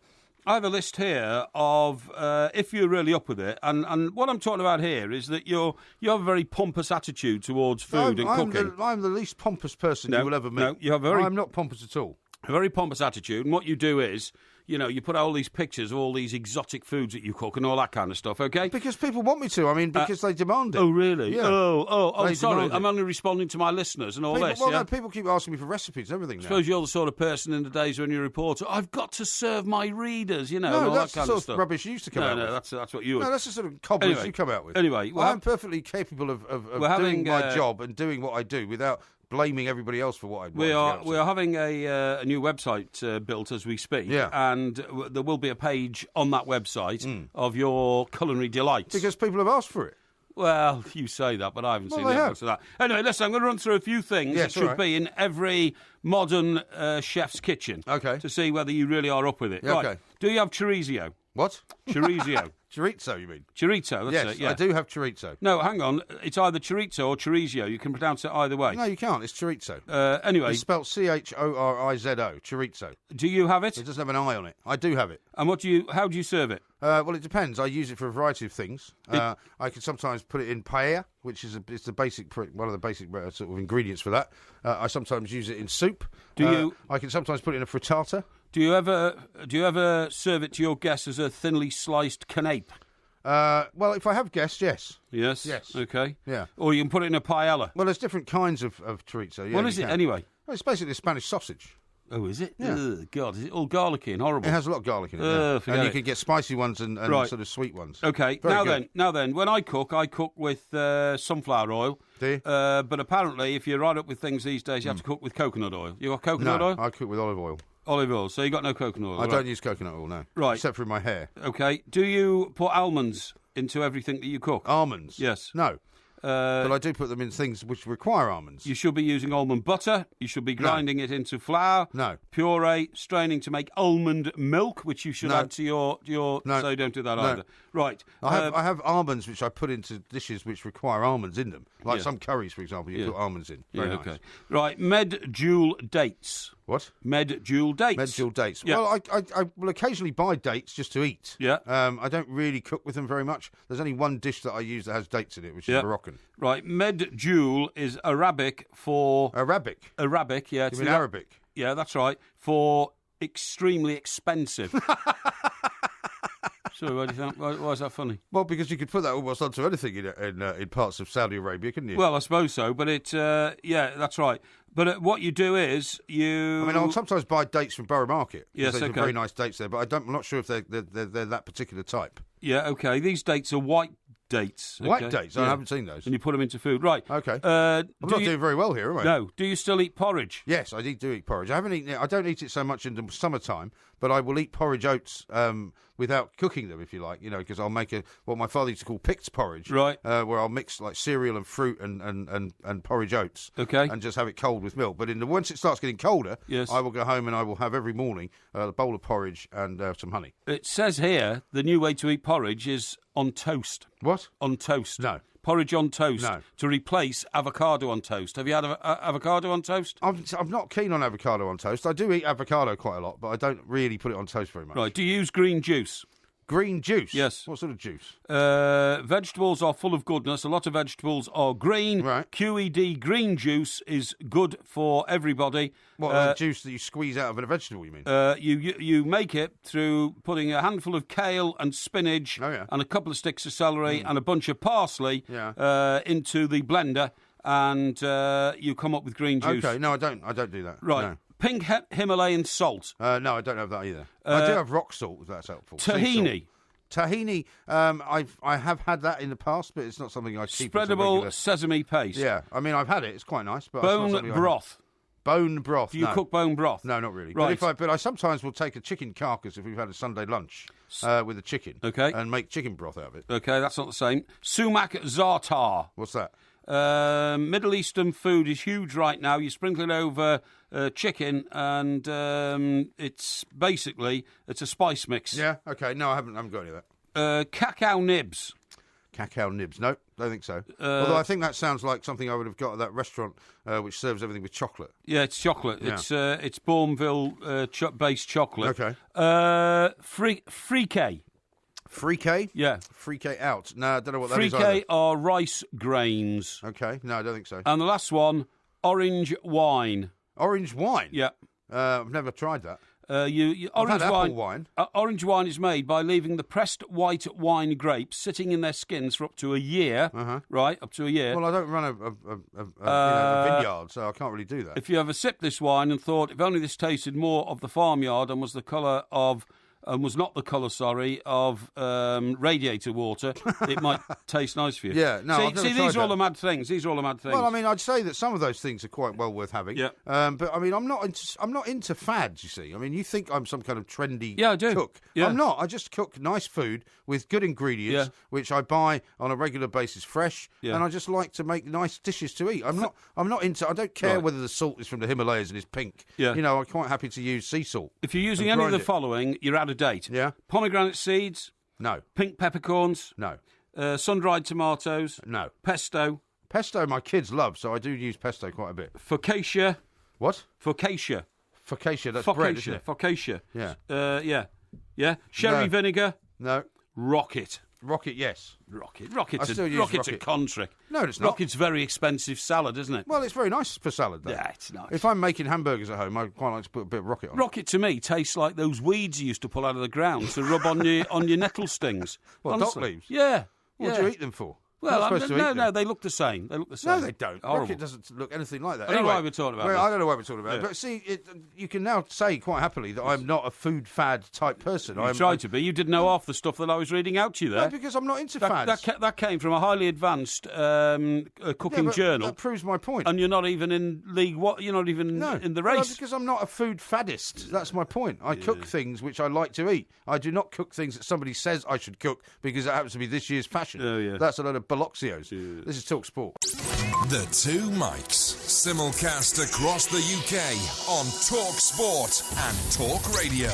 I have a list here of if you're really up with it, and what I'm talking about here is that you have a very pompous attitude towards food and cooking. I'm the least pompous person you will ever meet. No, you have I'm not pompous at all. A very pompous attitude, and what you do is, you put out all these pictures of all these exotic foods that you cook and all that kind of stuff, okay? Because people want me to. I mean, because they demand it. Oh, really? Yeah. Oh, sorry. I'm only responding to my listeners and all this. Well, no, people keep asking me for recipes and everything now. I suppose you're the sort of person in the days when you're a reporter, I've got to serve my readers, and all that's that kind the of sort of rubbish you used to come out with. No, that's what you would. No, that's the sort of cobblers you come out with. Anyway. I'm perfectly capable of doing my job and doing what I do without blaming everybody else for what I do. We are having a new website built as we speak, and there will be a page on that website of your culinary delights. Because people have asked for it. Well, you say that, but I haven't seen the evidence of that. Anyway, listen, I'm going to run through a few things that should be in every modern chef's kitchen. Okay. To see whether you really are up with it. Yeah, right. okay. Do you have chorizo? What? Chorizo. Chorizo, you mean? Chorizo, that's it, yeah. I do have chorizo. No, hang on. It's either chorizo or chorizo. You can pronounce it either way. No, you can't. It's chorizo. Anyway. It's spelled Chorizo, chorizo. Do you have it? It doesn't have an I on it. I do have it. And how do you serve it? Well, it depends. I use it for a variety of things. I can sometimes put it in paella, which is one of the basic sort of ingredients for that. I sometimes use it in soup. I can sometimes put it in a frittata. Do you ever serve it to your guests as a thinly sliced canape? Well, if I have guests, yes. Yes. Okay. Yeah. Or you can put it in a paella. Well, there's different kinds of chorizo. Yeah, what is it anyway? Well, it's basically a Spanish sausage. Oh, is it? Yeah. Ugh, God, is it all garlicky and horrible? It has a lot of garlic in it. Yeah. And you it. can get spicy ones and right. sort of sweet ones. Okay. Now then, when I cook with sunflower oil. Do you? But apparently, if you're right up with things these days, you have to cook with coconut oil. You got coconut oil? No, I cook with olive oil. Olive oil. So you got no coconut oil. I don't use coconut oil, no. Right. Except for in my hair. Okay. Do you put almonds into everything that you cook? Almonds? Yes. No. But I do put them in things which require almonds. You should be using almond butter. You should be grinding it into flour. No. Puree, straining to make almond milk, which you should add to your. No. So don't do that either. Right. I have almonds which I put into dishes which require almonds in them. Like some curries, for example, you put almonds in. Very nice. Okay. Right. Med-jool dates. What? Med-jool dates. Med-jool dates. Yeah. Well, I will occasionally buy dates just to eat. Yeah. I don't really cook with them very much. There's only one dish that I use that has dates in it, which is Moroccan. Right. Med-jool is Arabic for... Arabic? Arabic, yeah. You mean Arabic? Yeah, that's right. For extremely expensive. Sorry, why do you think? Why is that funny? Well, because you could put that almost onto anything in parts of Saudi Arabia, couldn't you? Well, I suppose so, but yeah, that's right. But what you do is you... I mean, I'll sometimes buy dates from Borough Market. Yes, There's okay. very nice dates there, but I'm not sure if they're that particular type. Yeah, okay. These dates are white dates. White okay? dates? I haven't seen those. And you put them into food. Right. Okay. I'm not doing very well here, am I? No. Do you still eat porridge? Yes, I do eat porridge. I haven't eaten it. I don't eat it so much in the summertime, but I will eat porridge oats without cooking them, if you like, because I'll make what my father used to call picked porridge. Right. Where I'll mix like cereal and fruit and porridge oats. Okay. And just have it cold with milk. But once it starts getting colder, yes. I will go home and I will have every morning a bowl of porridge and some honey. It says here the new way to eat porridge is on toast. What? On toast. No. Porridge on toast. No. To replace avocado on toast. Have you had avocado on toast? I'm not keen on avocado on toast. I do eat avocado quite a lot, but I don't really put it on toast very much. Right. Do you use green juice? Green juice? Yes. What sort of juice? Vegetables are full of goodness. A lot of vegetables are green. Right. QED green juice is good for everybody. What, like juice that you squeeze out of a vegetable, you mean? You make it through putting a handful of kale and spinach and a couple of sticks of celery and a bunch of parsley into the blender, and you come up with green juice. Okay, no, I don't do that. Right. No. Pink Himalayan salt. No, I don't have that either. I do have rock salt, if that's helpful. Tahini. Tahini, I have had that in the past, but it's not something I keep. Spreadable sesame paste. Yeah, I mean, I've had it. It's quite nice. But bone broth. Bone broth. Do you cook bone broth? No, not really. Right. But I sometimes will take a chicken carcass if we've had a Sunday lunch with a chicken. Okay. And make chicken broth out of it. Okay, that's not the same. Sumac za'atar. What's that? Middle Eastern food is huge right now. You sprinkle it over chicken, and it's a spice mix. Yeah. Okay. No, I haven't got any of that. Cacao nibs. Cacao nibs? No, don't think so. Although I think that sounds like something I would have got at that restaurant which serves everything with chocolate. Yeah, it's chocolate. Yeah. It's Bourneville based chocolate. Okay. Frique. Frique? Yeah. Frique out. No, I don't know what that is either. Frique are rice grains. Okay. No, I don't think so. And the last one, orange wine. Orange wine? Yeah. I've never tried that. Orange I've had apple wine. Orange wine is made by leaving the pressed white wine grapes sitting in their skins for up to a year. Right, up to a year. Well, I don't run a vineyard, so I can't really do that. If you ever sipped this wine and thought, if only this tasted more of the farmyard and was the colour of... was not the colour, of radiator water, it might taste nice for you. Yeah, no, I've never see, these are all the mad things. These are all the mad things. Well, I mean, I'd say that some of those things are quite well worth having. Yeah. But I mean, I'm not into fads. You see, I mean, you think I'm some kind of trendy cook? Yeah. I'm not. I just cook nice food with good ingredients, which I buy on a regular basis, fresh, and I just like to make nice dishes to eat. I'm not into. I don't care whether the salt is from the Himalayas and is pink. Yeah. I'm quite happy to use sea salt. If you're using any of the following, you're out of date. Yeah. Pomegranate seeds. No. Pink peppercorns. No. Sun-dried tomatoes. No. Pesto. Pesto my kids love, so I do use pesto quite a bit. Focaccia. What? Focaccia. Focaccia, that's bread, isn't it? Focaccia. Yeah. Yeah. Sherry No. vinegar. No. Rocket. Rocket, yes. Rocket's I still use Rocket's a rocket. con trick. No, it's not. Rocket's very expensive salad, isn't it? Well, it's very nice for salad, though. Yeah, it's nice. If I'm making hamburgers at home, I quite like to put a bit of rocket on. Rocket to me tastes like those weeds you used to pull out of the ground to rub on your nettle stings. What, dock leaves? Yeah. What do you eat them for? Well, You're not supposed to eat them. no, they look the same. No, they don't. Horrible. Rocket doesn't look anything like that. I don't know why we're talking about well, this. I don't know why we're talking about it. Yeah. But see, you can now say quite happily that I'm not a food fad type person. You tried to be. You didn't know half the stuff that I was reading out to you there. No, because I'm not into fads. That came from a highly advanced cooking but journal. That proves my point. And you're not even in league. What? You're not even in the race. Well, because I'm not a food faddist. That's my point. I cook things which I like to eat. I do not cook things that somebody says I should cook because it happens to be this year's fashion. Oh, yeah. That's a load of Biloxios. Yeah. This is Talk Sport. The Two Mics, simulcast across the UK on Talk Sport and Talk Radio.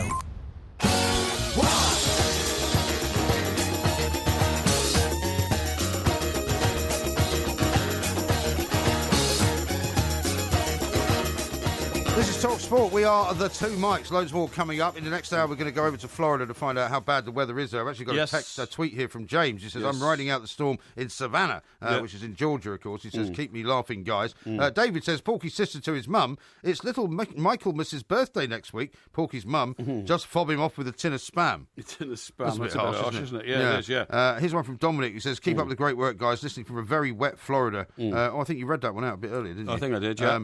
This is Talk Sport. We are the Two Mics. Loads more coming up. In the next hour, we're going to go over to Florida to find out how bad the weather is there. I've actually got a tweet here from James. He says, I'm riding out the storm in Savannah, which is in Georgia, of course. He says, keep me laughing, guys. David says, Porky's sister to his mum, it's little Michael Miss's birthday next week. Porky's mum, just fob him off with a tin of Spam. A tin of Spam. That's a bit harsh, isn't it? Yeah, it is, yeah. Here's one from Dominic. He says, keep up the great work, guys. Listening from a very wet Florida. I think you read that one out a bit earlier, didn't you? I think I did, yeah.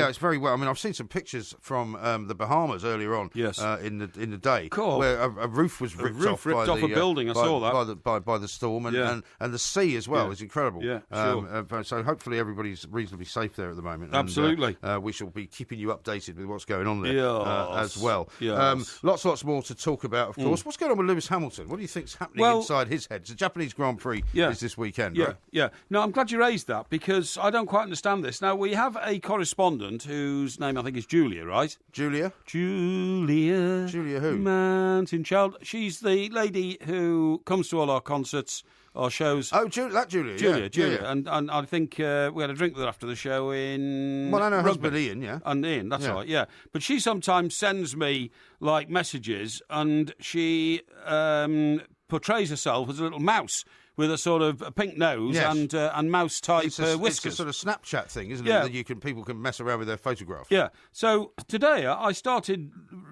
It's very wet. I mean, I've seen some pictures from the Bahamas earlier on in the day, cool. where a roof was ripped off by a building. I saw that by the storm, and the sea as well is incredible. Yeah, sure. So hopefully everybody's reasonably safe there at the moment. Absolutely. And, we shall be keeping you updated with what's going on there as well. Yes. Lots more to talk about, of course. What's going on with Lewis Hamilton? What do you think's happening inside his head? The Japanese Grand Prix is this weekend, right? Yeah. No, I'm glad you raised that because I don't quite understand this. Now, we have a correspondent whose name I think is Julia, right? Julia who? Mountain Child. She's the lady who comes to all our concerts, our shows. Oh, Julia. Julia. Yeah. And I think we had a drink with her after the show in. Well, I know her Rugby. husband Ian, yeah. And Ian, that's right, yeah. But she sometimes sends me like messages, and she portrays herself as a little mouse with a sort of a pink nose and mouse type whiskers. It's a sort of Snapchat thing, isn't it? That people can mess around with their photographs. Yeah. So today I started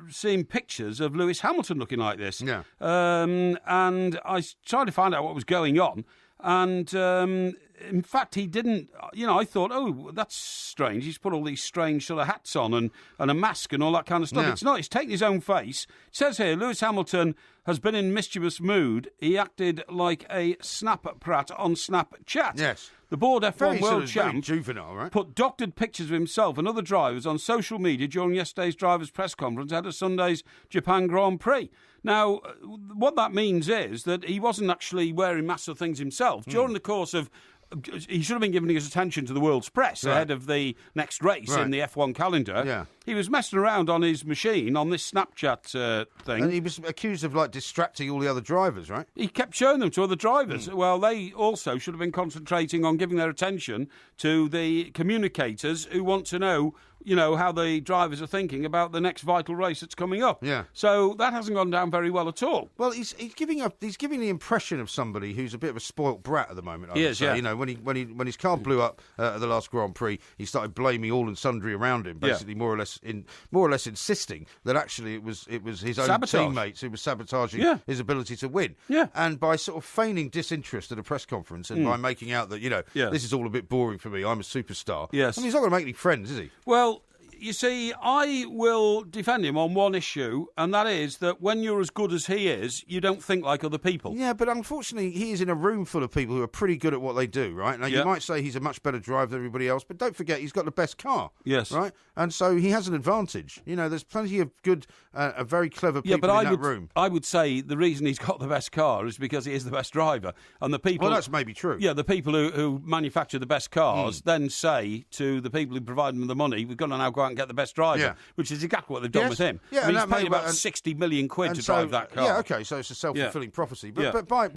seeing pictures of Lewis Hamilton looking like this. Yeah. And I tried to find out what was going on. And in fact, he didn't. I thought, oh, that's strange. He's put all these strange sort of hats on and a mask and all that kind of stuff. Yeah. It's not. He's taken his own face. It says here, Lewis Hamilton has been in mischievous mood. He acted like a snap prat on Snapchat. Yes. The board F1 Very world sort of champ very juvenile, right? put doctored pictures of himself and other drivers on social media during yesterday's drivers' press conference ahead of Sunday's Japan Grand Prix. Now, what that means is that he wasn't actually wearing massive things himself. During the course of... He should have been giving his attention to the world's press ahead of the next race in the F1 calendar. Yeah. He was messing around on his machine on this Snapchat thing. And he was accused of distracting all the other drivers, right? He kept showing them to other drivers. Well, they also should have been concentrating on giving their attention to the communicators who want to know, how the drivers are thinking about the next vital race that's coming up. Yeah. So that hasn't gone down very well at all. Well, he's giving the impression of somebody who's a bit of a spoilt brat at the moment. I would say. Yeah. When his car blew up at the last Grand Prix, he started blaming all and sundry around him, basically more or less insisting that actually it was his own teammates who were sabotaging his ability to win. Yeah. And by sort of feigning disinterest at a press conference and by making out that this is all a bit boring for me, I'm a superstar. Yes. I mean, he's not going to make any friends, is he? Well, you see, I will defend him on one issue, and that is that when you're as good as he is, you don't think like other people. Yeah, but unfortunately, he is in a room full of people who are pretty good at what they do, right? Now, you might say he's a much better driver than everybody else, but don't forget, he's got the best car. Yes. Right? And so he has an advantage. There's plenty of good, very clever people in that room. I would say the reason he's got the best car is because he is the best driver. And the people... Well, that's maybe true. Yeah, the people who manufacture the best cars then say to the people who provide them the money, we've got to now go out and get the best driver, which is exactly what they've done with him. Yeah, I mean, he's paid about 60 million quid to drive that car. Yeah, okay, so it's a self-fulfilling prophecy. But by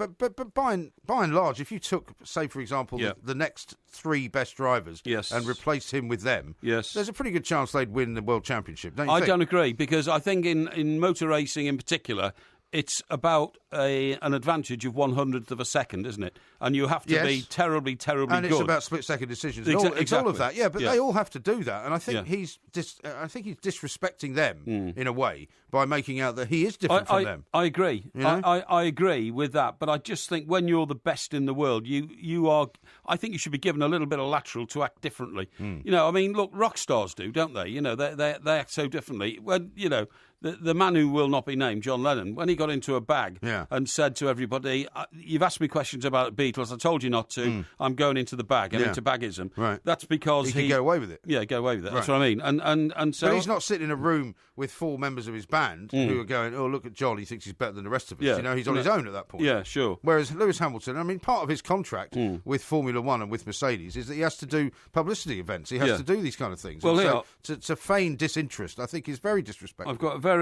and large, if you took, say, for example, the next 3 best drivers and replaced him with them, there's a pretty good chance they'd win the World Championship, don't you think? I don't agree, because I think in motor racing in particular, it's about an advantage of 1/100th of a second, isn't it? And you have to be terribly, terribly good. And it's about split-second decisions. It's all of that. Yeah, but they all have to do that. And I think he's disrespecting them in a way by making out that he is different from them. I agree. You know? I agree with that. But I just think when you're the best in the world, you are. I think you should be given a little bit of lateral to act differently. You know, I mean, look, rock stars do, don't they? You know, they act so differently. When you know. The man who will not be named, John Lennon, when he got into a bag and said to everybody, you've asked me questions about the Beatles, I told you not to, I'm going into the bag, I'm into bagism. Right. That's because he can get away with it. Yeah, get away with it. That's what I mean. And so, but he's not sitting in a room with 4 members of his band who are going, oh, look at John, he thinks he's better than the rest of us. You know, he's on his own at that point. Yeah, sure. Whereas Lewis Hamilton, I mean, part of his contract with Formula One and with Mercedes is that he has to do publicity events. He has to do these kind of things. Well, so to feign disinterest, I think, is very disrespectful. I've got a very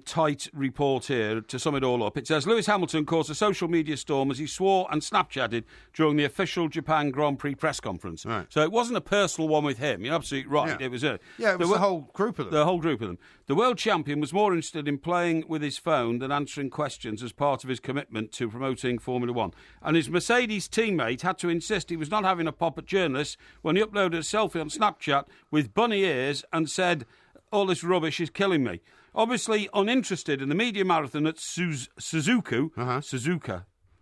tight report here to sum it all up. It says Lewis Hamilton caused a social media storm as he swore and Snapchatted during the official Japan Grand Prix press conference. Right. So it wasn't a personal one with him. You're absolutely right. Yeah. It was it was the whole group of them. The whole group of them. The world champion was more interested in playing with his phone than answering questions as part of his commitment to promoting Formula One. And his Mercedes teammate had to insist he was not having a pop at journalists when he uploaded a selfie on Snapchat with bunny ears and said, all this rubbish is killing me. Obviously uninterested in the media marathon at Suzuka,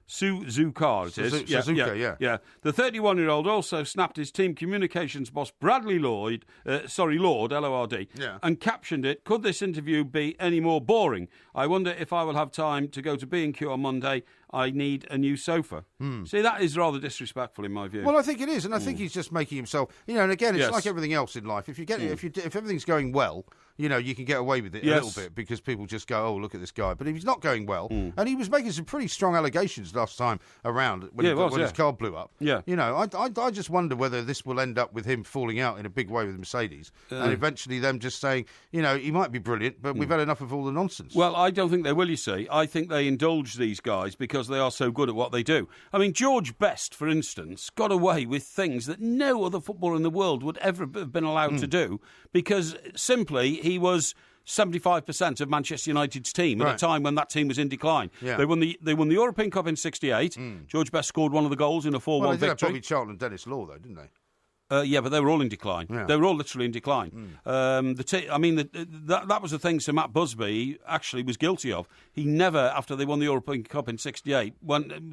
it is. Suzuka. Yeah. The 31-year-old also snapped his team communications boss Bradley Lord, L-O-R-D, and captioned it, could this interview be any more boring? I wonder if I will have time to go to B&Q on Monday. I need a new sofa. See, that is rather disrespectful in my view. Well, I think it is, and I think he's just making himself, and again, it's like everything else in life. If everything's going well, you can get away with it a little bit because people just go, oh, look at this guy. But if he's not going well, and he was making some pretty strong allegations last time around when his car blew up. Yeah. I just wonder whether this will end up with him falling out in a big way with Mercedes and eventually them just saying, he might be brilliant, but we've had enough of all the nonsense. Well, I don't think they will, you see. I think they indulge these guys because they are so good at what they do. I mean, George Best, for instance, got away with things that no other footballer in the world would ever have been allowed to do because simply he was 75% of Manchester United's team at a time when that team was in decline. Yeah. They won the European Cup in *68. George Best scored one of the goals in a 4-1 they victory. did have Bobby Charlton and Dennis Law, though, didn't they? Yeah, but they were all in decline. Yeah. They were all literally in decline. That was the thing Sir Matt Busby actually was guilty of. He never, after they won the European Cup in '68,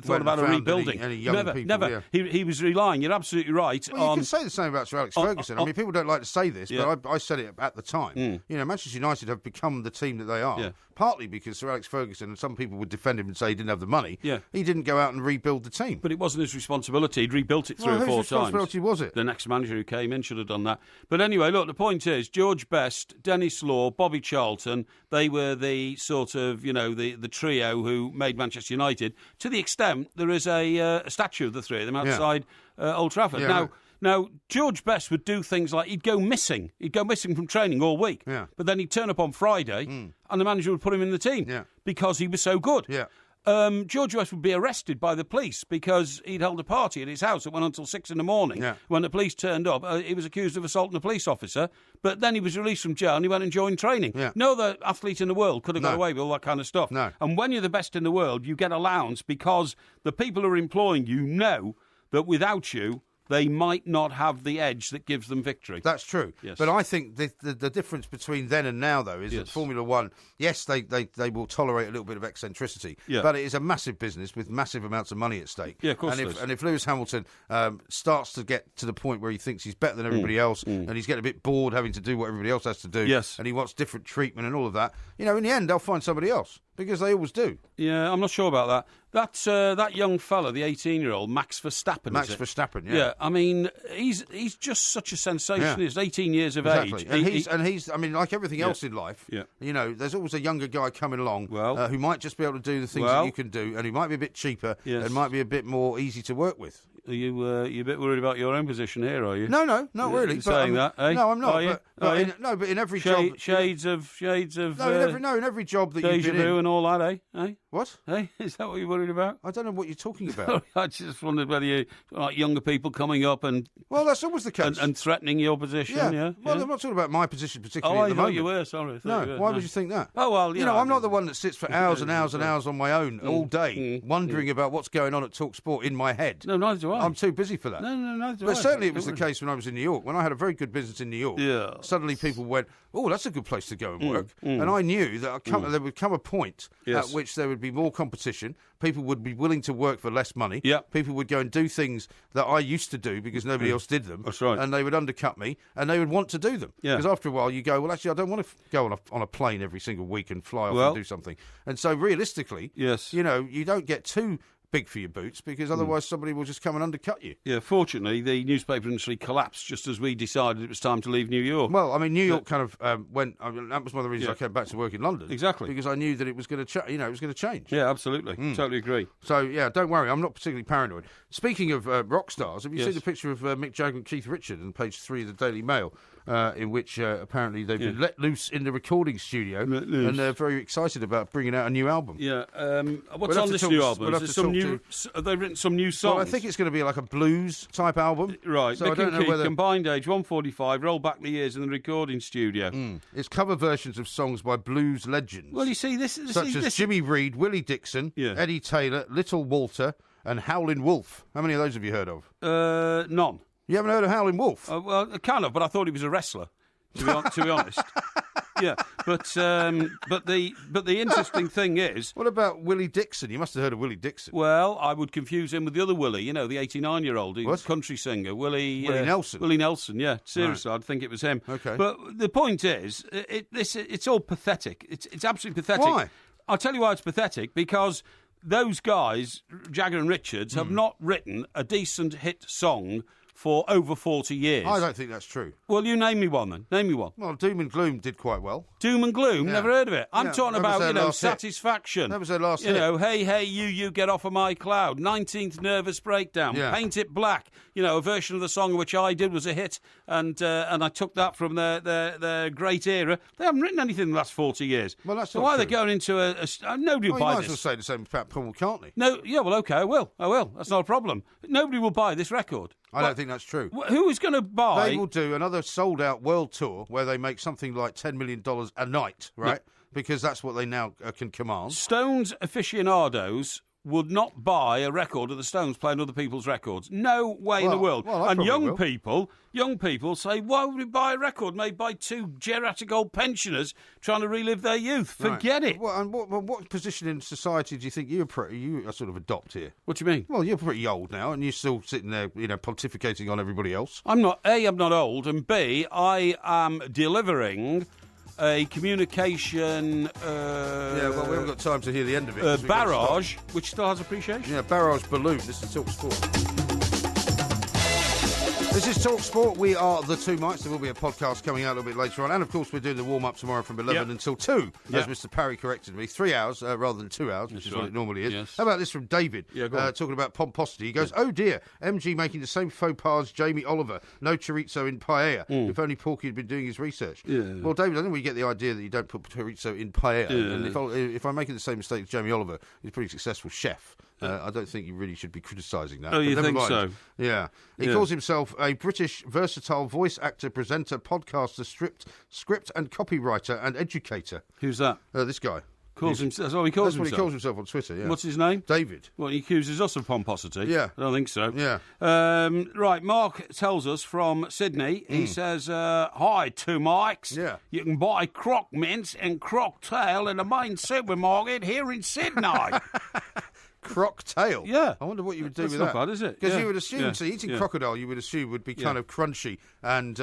thought about a rebuilding. Any young people, never. Yeah. He was relying. You're absolutely right. Well, you can say the same about Sir Alex Ferguson. I mean, people don't like to say this, but I said it at the time. Manchester United have become the team that they are, partly because Sir Alex Ferguson, and some people would defend him and say he didn't have the money. Yeah. He didn't go out and rebuild the team. But it wasn't his responsibility. He'd rebuilt it 3 or 4 times. Whose responsibility was it? The next manager who came in should have done that. But anyway, look, the point is, George Best, Dennis Law, Bobby Charlton, they were the sort of, the trio who made Manchester United, to the extent there is a statue of the three of them outside Old Trafford. Yeah, Now, George Best would do things like he'd go missing. He'd go missing from training all week. Yeah. But then he'd turn up on Friday and the manager would put him in the team because he was so good. Yeah. George West would be arrested by the police because he'd held a party at his house that went until 6 a.m. Yeah. When the police turned up, he was accused of assaulting a police officer, but then he was released from jail and he went and joined training. Yeah. No other athlete in the world could have got away with all that kind of stuff. No. And when you're the best in the world, you get allowance because the people who are employing you know that without you, they might not have the edge that gives them victory. That's true. Yes. But I think the difference between then and now, though, is that Formula One, yes, they will tolerate a little bit of eccentricity, but it is a massive business with massive amounts of money at stake. Yeah, of course and if Lewis Hamilton starts to get to the point where he thinks he's better than everybody else and he's getting a bit bored having to do what everybody else has to do, and he wants different treatment and all of that, in the end, they'll find somebody else. Because they always do. Yeah, I'm not sure about that. That's that young fella, the 18-year-old, Max Verstappen. Max Verstappen, yeah. I mean, he's just such a sensation. He's 18 years of age. And he's I mean, like everything else in life, there's always a younger guy coming along who might just be able to do the things that you can do, and who might be a bit cheaper and might be a bit more easy to work with. Are you a bit worried about your own position here, are you? No, not really. You're saying that, eh? No, I'm not. Are you? But in every job... Shades of... in every job that you've deja been vu in... and all that, eh? What? Hey, is that what you're worried about? I don't know what you're talking about. I just wondered whether you like younger people coming up and well, that's always the case and threatening your position. Yeah. Well, I'm not talking about my position particularly. Oh, at the moment. You were. Sorry. No. Why would you think that? Oh well, you know, I'm not the one that sits for hours and hours and hours on my own all day, wondering about what's going on at Talk Sport in my head. No, neither do I. I'm too busy for that. No, neither do I. But certainly it was the case when I was in New York. When I had a very good business in New York, suddenly people went, "Oh, that's a good place to go and work." And I knew that there would come a point at which there would be more competition. People would be willing to work for less money. People would go and do things that I used to do because nobody else did them. That's right. And they would undercut me, and they would want to do them. Because after a while, you go, well, actually, I don't want to go on a plane every single week and fly off and do something. And so, realistically, you know, you don't get too big for your boots because otherwise somebody will just come and undercut you. Yeah, fortunately, the newspaper industry collapsed just as we decided it was time to leave New York. Well, I mean, New York kind of went. I mean, that was one of the reasons I came back to work in London. Exactly, because I knew that it was going to, it was going to change. Yeah, absolutely, totally agree. So yeah, don't worry, I'm not particularly paranoid. Speaking of rock stars, have you seen the picture of Mick Jagger and Keith Richards on page 3 of the Daily Mail? In which apparently they've been let loose in the recording studio and they're very excited about bringing out a new album. Yeah, what's on this new album? Have they written some new songs? Well, I think it's going to be like a blues type album. Right, so Mick I don't and know Keith, whether... combined age 145, roll back the years in the recording studio. It's cover versions of songs by blues legends. Well, you see, such as Jimmy Reed, Willie Dixon, Eddie Taylor, Little Walter and Howlin' Wolf. How many of those have you heard of? None. You haven't heard of Howlin' Wolf? Well, kind of, but I thought he was a wrestler, to be honest. Yeah, but the interesting thing is... What about Willie Dixon? You must have heard of Willie Dixon. Well, I would confuse him with the other Willie, the 89-year-old country singer. Willie Nelson. Willie Nelson, yeah. Seriously, I'd think it was him. Okay. But the point is, it's all pathetic. It's absolutely pathetic. Why? I'll tell you why it's pathetic, because... Those guys, Jagger and Richards, have not written a decent hit song for over 40 years. I don't think that's true. Well, you name me one then. Name me one. Well, Doom and Gloom did quite well. Doom and Gloom? Never heard of it. I'm talking about, Satisfaction. That was their last hit. Hey, you get off of my cloud. 19th Nervous Breakdown. Yeah. Paint It Black. A version of the song which I did was a hit, and I took that from their great era. They haven't written anything in the last 40 years. Well, that's so not why true. are they going into nobody will buy you might this. as well say the same about Paul McCartney. No, yeah, well, okay, I will. That's not a problem. Nobody will buy this record. I don't think that's true. Who is going to buy... They will do another sold-out world tour where they make something like $10 million a night, right? Yeah. Because that's what they now can command. Stones aficionados would not buy a record of the Stones playing other people's records. No way in the world. Well, and young people say, why would we buy a record made by two geriatric old pensioners trying to relive their youth? Forget it. Well, and what position in society do you think you sort of adopt here? What do you mean? Well, you're pretty old now, and you're still sitting there, pontificating on everybody else. I'm not. A, I'm not old, and B, I am delivering a communication... yeah, well, we haven't got time to hear the end of it. Barrage, which still has appreciation. Yeah, Barrage Balloon. This is Talk Sport. This is Talk Sport. We are the Two Mics. There will be a podcast coming out a little bit later on. And, of course, we're doing the warm-up tomorrow from 11 until 2, as Mr. Parry corrected me. 3 hours rather than 2 hours, which is what it normally is. Yes. How about this from David, talking about pomposity? He goes, oh, dear, MG making the same faux pas as Jamie Oliver. No chorizo in paella. If only Porky had been doing his research. Yeah. Well, David, I think we get the idea that you don't put chorizo in paella. Yeah. And if I'm making the same mistake as Jamie Oliver, he's a pretty successful chef. I don't think you really should be criticising that. Oh, you think so? Yeah. He calls himself a British versatile voice actor, presenter, podcaster, script and copywriter and educator. Who's that? This guy. Calls himself. That's what he calls himself. That's what he calls himself on Twitter, yeah. What's his name? David. Well, he accuses us of pomposity. Yeah. I don't think so. Yeah. Right, Mark tells us from Sydney, he says, hi, Two Mics. Yeah. You can buy croc mince and croc tail in the main supermarket here in Sydney. Croc tail? Yeah. I wonder what you would do with that. That's not bad, is it? Because you would assume, eating crocodile, you would assume would be kind of crunchy and,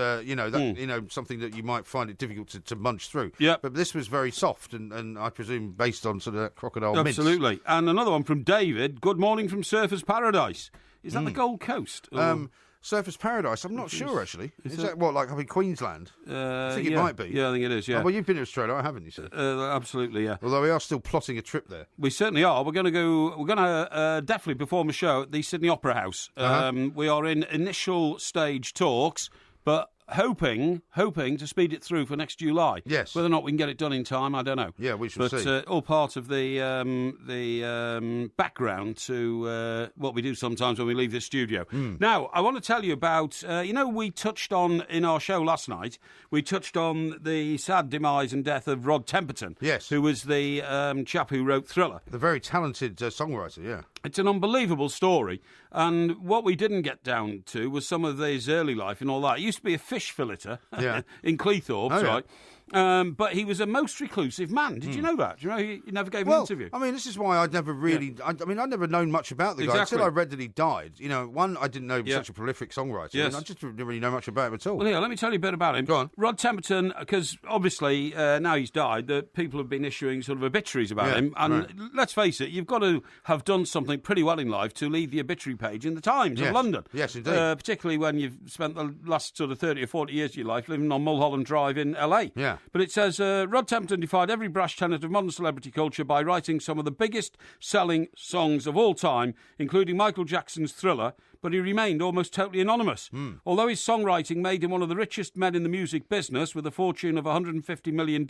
something that you might find it difficult to munch through. Yeah. But this was very soft and I presume based on sort of that crocodile mince. Absolutely. And another one from David. Good morning from Surfers Paradise. Is that the Gold Coast? Surfers Paradise? I'm not sure, actually. Is that what, like up in Queensland? I think it might be. Yeah, I think it is, yeah. Oh, well, you've been to Australia, haven't you, sir? Absolutely, yeah. Although we are still plotting a trip there. We certainly are. We're going to definitely perform a show at the Sydney Opera House. We are in initial stage talks, but hoping to speed it through for next July. Yes. Whether or not we can get it done in time, I don't know. Yeah, we shall see. But all part of the background to what we do sometimes when we leave the studio. Now, I want to tell you about, we touched on, in our show last night, we touched on the sad demise and death of Rod Temperton. Yes. Who was the chap who wrote Thriller. The very talented songwriter, yeah. It's an unbelievable story, and what we didn't get down to was some of his early life and all that. He used to be a fish filleter in Cleethorpes, right? But he was a most reclusive man. Did you know that? Do you know he never gave an interview? I mean, this is why I'd never really... Yeah. I'd never known much about the guy until I read that he died. You know, I didn't know he was such a prolific songwriter. Yes. I just didn't really know much about him at all. Well, here, let me tell you a bit about him. Go on. Rod Temperton, because obviously now he's died, the people have been issuing sort of obituaries about him. And let's face it, you've got to have done something pretty well in life to leave the obituary page in the Times of London. Yes, indeed. Particularly when you've spent the last sort of 30 or 40 years of your life living on Mulholland Drive in LA. Yeah. But it says... Rod Temperton defied every brash tenet of modern celebrity culture by writing some of the biggest selling songs of all time, including Michael Jackson's Thriller, but he remained almost totally anonymous. Although his songwriting made him one of the richest men in the music business, with a fortune of $150 million,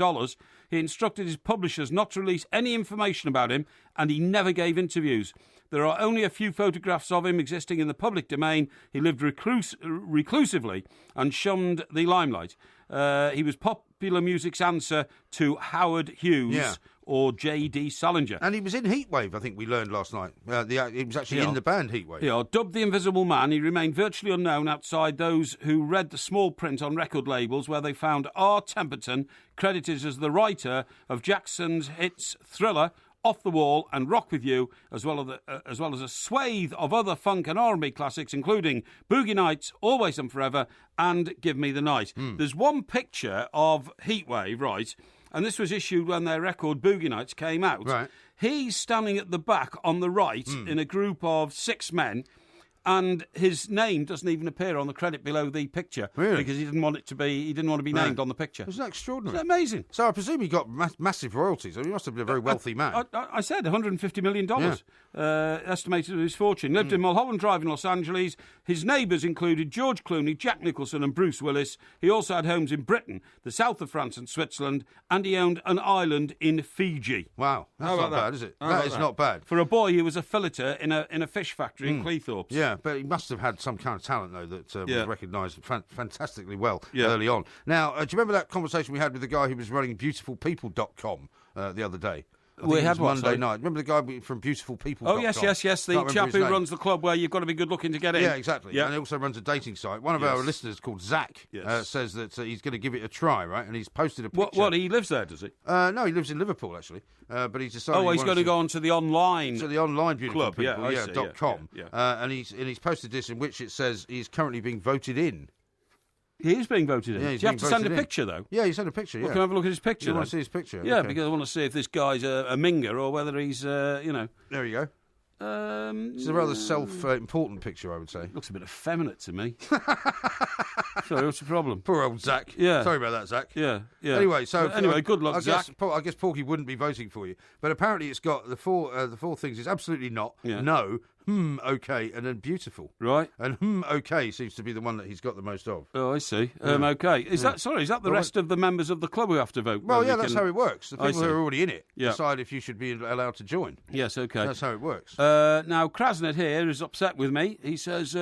he instructed his publishers not to release any information about him, and he never gave interviews. There are only a few photographs of him existing in the public domain. He lived reclusively and shunned the limelight. He was popular music's answer to Howard Hughes or J.D. Salinger. And he was in Heatwave, I think we learned last night. He was actually in the band Heatwave. Yeah, dubbed the Invisible Man, he remained virtually unknown outside those who read the small print on record labels, where they found R. Temperton credited as the writer of Jackson's hits Thriller, Off the Wall and Rock With You, as well as a swathe of other funk and R&B classics, including Boogie Nights, Always and Forever, and Give Me the Night. There's one picture of Heatwave, right, and this was issued when their record Boogie Nights came out. Right. He's standing at the back on the right in a group of 6 men, and his name doesn't even appear on the credit below the picture. Really? Because he didn't want it to be. He didn't want to be named on the picture. Isn't that extraordinary? Isn't that amazing? So I presume he got massive royalties. I mean, he must have been a very wealthy man. I said $150 million, estimated his fortune. Lived in Mulholland Drive in Los Angeles. His neighbours included George Clooney, Jack Nicholson and Bruce Willis. He also had homes in Britain, the south of France and Switzerland, and he owned an island in Fiji. Wow, that's not bad, is it? That is not bad. For a boy who was a filleter in a fish factory in Cleethorpes. Yeah, but he must have had some kind of talent, though, that was recognised fantastically well early on. Now, do you remember that conversation we had with the guy who was running beautifulpeople.com the other day? We had one Monday night. Remember the guy from beautifulpeople.com? Oh, yes. The chap who runs the club where you've got to be good looking to get in. Yeah, exactly. Yeah. And he also runs a dating site. One of our listeners called Zach says that he's going to give it a try, right? And he's posted a picture. What, he lives there, does he? No, he lives in Liverpool, actually. But he's decided... he's going to go on to the online... To the online club, beautifulpeople.com. And he's posted this in which it says he's currently being voted in. He is being voted in. Yeah, Do you have to send a picture, though? Yeah, you send a picture, Well, can I have a look at his picture, You want to see his picture? Yeah, okay. because I want to see if this guy's a minger or whether he's, There you go. It's a rather self-important picture, I would say. Looks a bit effeminate to me. Sorry, what's the problem? Poor old Zach. Yeah. Sorry about that, Zach. Yeah. Anyway, good luck, Zach. I guess Porky wouldn't be voting for you, but apparently it's got the four things. It's absolutely not, no, okay, and then beautiful. Right. And okay seems to be the one that he's got the most of. Oh, I see. Okay. Is that the rest of the members of the club who have to vote? Well, yeah, that's how it works. The people who are already in it decide if you should be allowed to join. Yes, okay. That's how it works. Now, Krasnet here is upset with me. He says,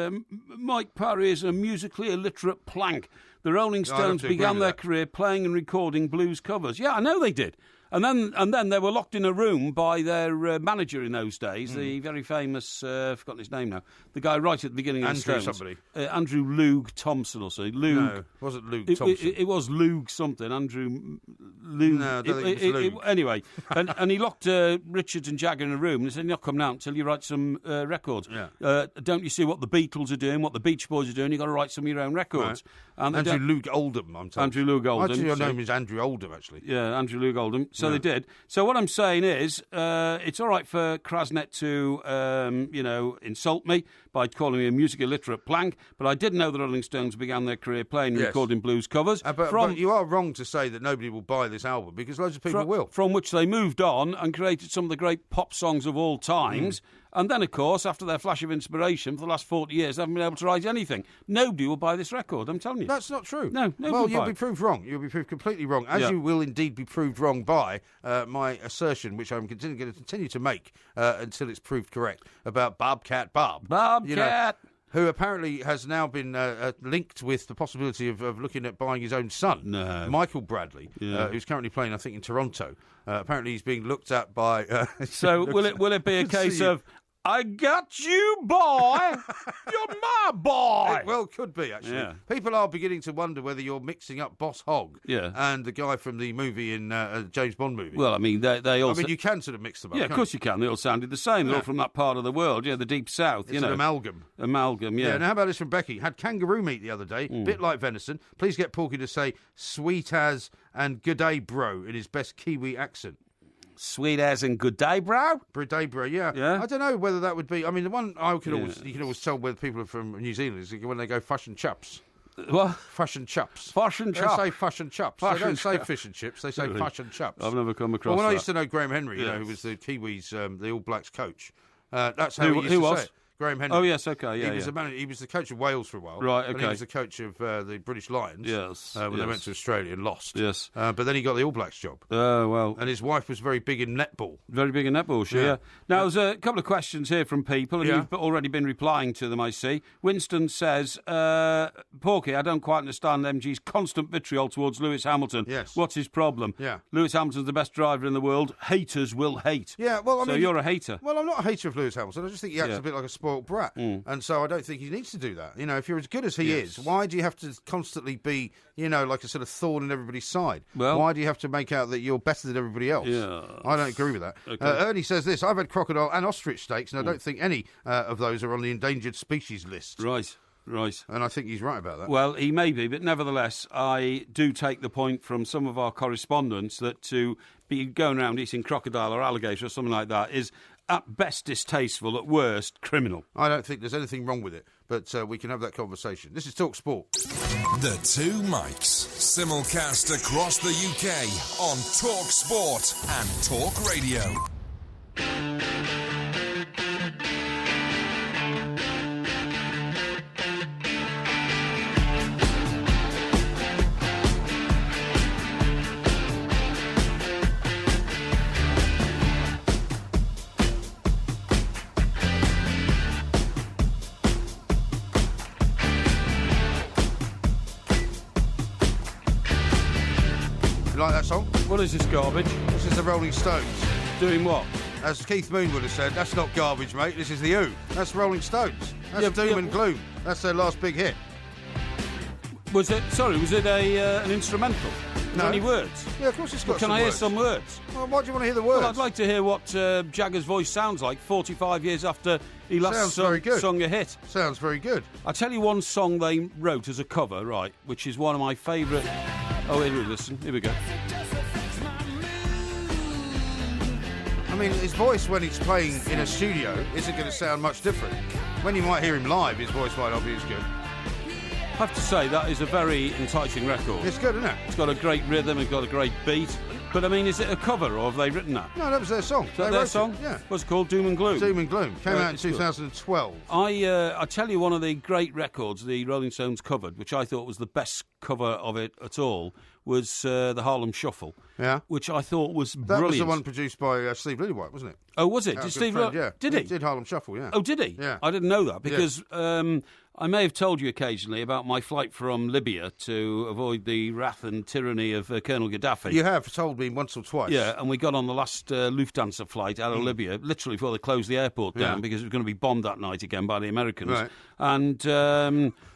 Mike Parry is a musically illiterate plank. The Rolling Stones began their career playing and recording blues covers. Yeah, I know they did. And then they were locked in a room by their manager in those days, the very famous, I've forgotten his name now, the guy right at the beginning of the Stones. Andrew Loog Thompson or something. No, it wasn't Loog Thompson. It was Loog something, Andrew Loog. No, I don't think it was Loog. Anyway, and he locked Richards and Jagger in a room and said, you're not coming out until you write some records. Yeah. Don't you see what the Beatles are doing, what the Beach Boys are doing? You've got to write some of your own records. Right. And Andrew Luke Oldham, I'm told. Andrew Luke Oldham. Actually, your name is Andrew Oldham, actually. Yeah, Andrew Luke Oldham. So they did. So what I'm saying is, it's all right for Krasnet to, insult me by calling me a music illiterate plank, but I did know the Rolling Stones began their career playing and recording blues covers. But you are wrong to say that nobody will buy this album, because loads of people will. From which they moved on and created some of the great pop songs of all times. And then, of course, after their flash of inspiration for the last 40 years, they haven't been able to write anything. Nobody will buy this record, I'm telling you. That's not true. No, nobody Well, will you'll buy be it. proved wrong. You'll be proved completely wrong, as you will indeed be proved wrong by my assertion, which I'm going to continue to make until it's proved correct, about Bobcat Bob. Bobcat! Who apparently has now been linked with the possibility of looking at buying his own son, Michael Bradley, who's currently playing, I think, in Toronto. Apparently he's being looked at by... So will it be a case of, I got you, boy. You're my boy. It well could be, actually. Yeah. People are beginning to wonder whether you're mixing up Boss Hogg and the guy from the movie in James Bond movie. Well, I mean, they all... I mean, you can sort of mix them up. Yeah, of course you can. They all sounded the same. They're all from that part of the world. Yeah, the Deep South. It's an amalgam. Amalgam, yeah. Now, how about this from Becky? Had kangaroo meat the other day, bit like venison. Please get Porky to say sweet as and good day, bro, in his best Kiwi accent. Sweet as and good day, bro? Good day, bro, yeah. I don't know whether that would be... I mean, the one you can always tell whether people are from New Zealand is when they go fish and chops. What? Fish and chops. Fish and chops. They say fish and chops. They don't say fish and chips. They say fish and chops. I've never come across that. Well, when I used to know Graham Henry, who was the Kiwis, the All Blacks coach, that's how he used to say it. Graham Henry. Oh, yes, okay, yeah. He was the manager. He was the coach of Wales for a while. Right, okay. And he was the coach of the British Lions. Yes. When they went to Australia and lost. Yes. But then he got the All Blacks job. Oh, well. And his wife was very big in netball. Very big in netball, sure, yeah. Now, there's a couple of questions here from people, and you've already been replying to them, I see. Winston says, Porky, I don't quite understand MG's constant vitriol towards Lewis Hamilton. Yes. What's his problem? Yeah. Lewis Hamilton's the best driver in the world. Haters will hate. Yeah, well, I mean... So you're a hater. Well, I'm not a hater of Lewis Hamilton. I just think he acts a bit like a spoilt brat. And so I don't think he needs to do that. You know, if you're as good as he is, why do you have to constantly be, like a sort of thorn in everybody's side? Well, why do you have to make out that you're better than everybody else? Yeah. I don't agree with that. Okay. Ernie says this, I've had crocodile and ostrich steaks, and I don't think any of those are on the endangered species list. Right. And I think he's right about that. Well, he may be, but nevertheless, I do take the point from some of our correspondents that to be going around eating crocodile or alligator or something like that is at best distasteful, at worst criminal. I don't think there's anything wrong with it, but we can have that conversation. This is Talk Sport. The Two Mics, simulcast across the UK on Talk Sport and Talk Radio. You like that song? What is this garbage? This is the Rolling Stones. Doing what? As Keith Moon would have said, that's not garbage, mate. This is the Who. That's Rolling Stones. That's Doom and Gloom. That's their last big hit. Was it an instrumental? No. Any words? Yeah, of course it's got Can some I hear words. some words? Well, why do you want to hear the words? Well, I'd like to hear what Jagger's voice sounds like 45 years after he last sung a hit. Sounds very good. I'll tell you one song they wrote as a cover, right, which is one of my favourite... Oh, here we listen. Here we go. I mean, his voice when he's playing in a studio isn't going to sound much different. When you might hear him live, his voice might not be as good. I have to say, that is a very enticing record. It's good, isn't it? It's got a great rhythm, it's got a great beat. But, I mean, is it a cover, or have they written that? No, that was their song. Is that their song? Yeah. What's it called? Doom and Gloom? Doom and Gloom. Came out in 2012. I tell you, one of the great records the Rolling Stones covered, which I thought was the best cover of it at all, was the Harlem Shuffle. Yeah. Which I thought was That brilliant. was the one produced by Steve Lillywhite, wasn't it? Oh, was it? Our Did good Steve friend, yeah. Did he? He did Harlem Shuffle, yeah. Oh, did he? Yeah. I didn't know that because I may have told you occasionally about my flight from Libya to avoid the wrath and tyranny of Colonel Gaddafi. You have told me once or twice. Yeah, and we got on the last Lufthansa flight out of Libya, literally before they closed the airport down because it was going to be bombed that night again by the Americans. Right.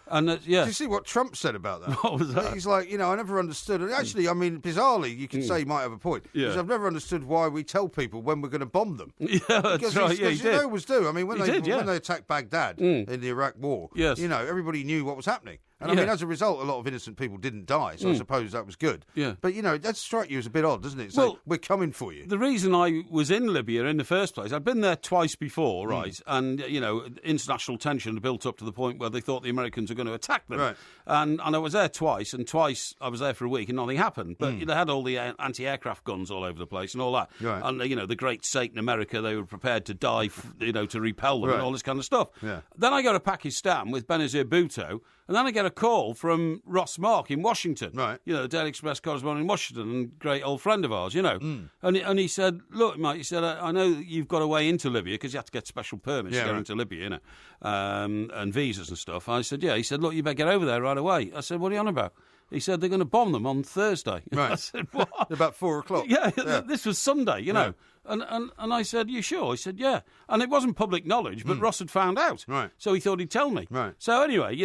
And yeah. Did you see what Trump said about that? What was that? He's like, I never understood. And actually, I mean, bizarrely, you could say he might have a point. Yeah. Because I've never understood why we tell people when we're going to bomb them. Yeah, that's Because right. Yeah, he you did. always do. I mean, when He they did, yeah. when they attacked Baghdad in the Iraq War, Yes. everybody knew what was happening. And I mean, as a result, a lot of innocent people didn't die, so I suppose that was good. Yeah. But, that strikes you as a bit odd, doesn't it? It's like, we're coming for you. The reason I was in Libya in the first place, I'd been there twice before, right? And, international tension had built up to the point where they thought the Americans were going to attack them. Right. And I was there twice, and twice I was there for a week and nothing happened. But they had all the anti-aircraft guns all over the place and all that. Right. And, the great Satan America, they were prepared to die, to repel them and all this kind of stuff. Yeah. Then I go to Pakistan with Benazir Bhutto, and then I get a call from Ross Mark in Washington. Right. The Daily Express correspondent in Washington, and great old friend of ours, And he said, look, mate, he said, I know you've got a way into Libya because you have to get special permits to get into Libya, and visas and stuff. I said, yeah. He said, look, you better get over there right away. I said, what are you on about? He said, they're going to bomb them on Thursday. Right. I said, what? About 4 o'clock. Yeah, this was Sunday, know. And I said, you sure? He said, yeah. And it wasn't public knowledge, but Ross had found out. Right. So he thought he'd tell me. Right. So anyway,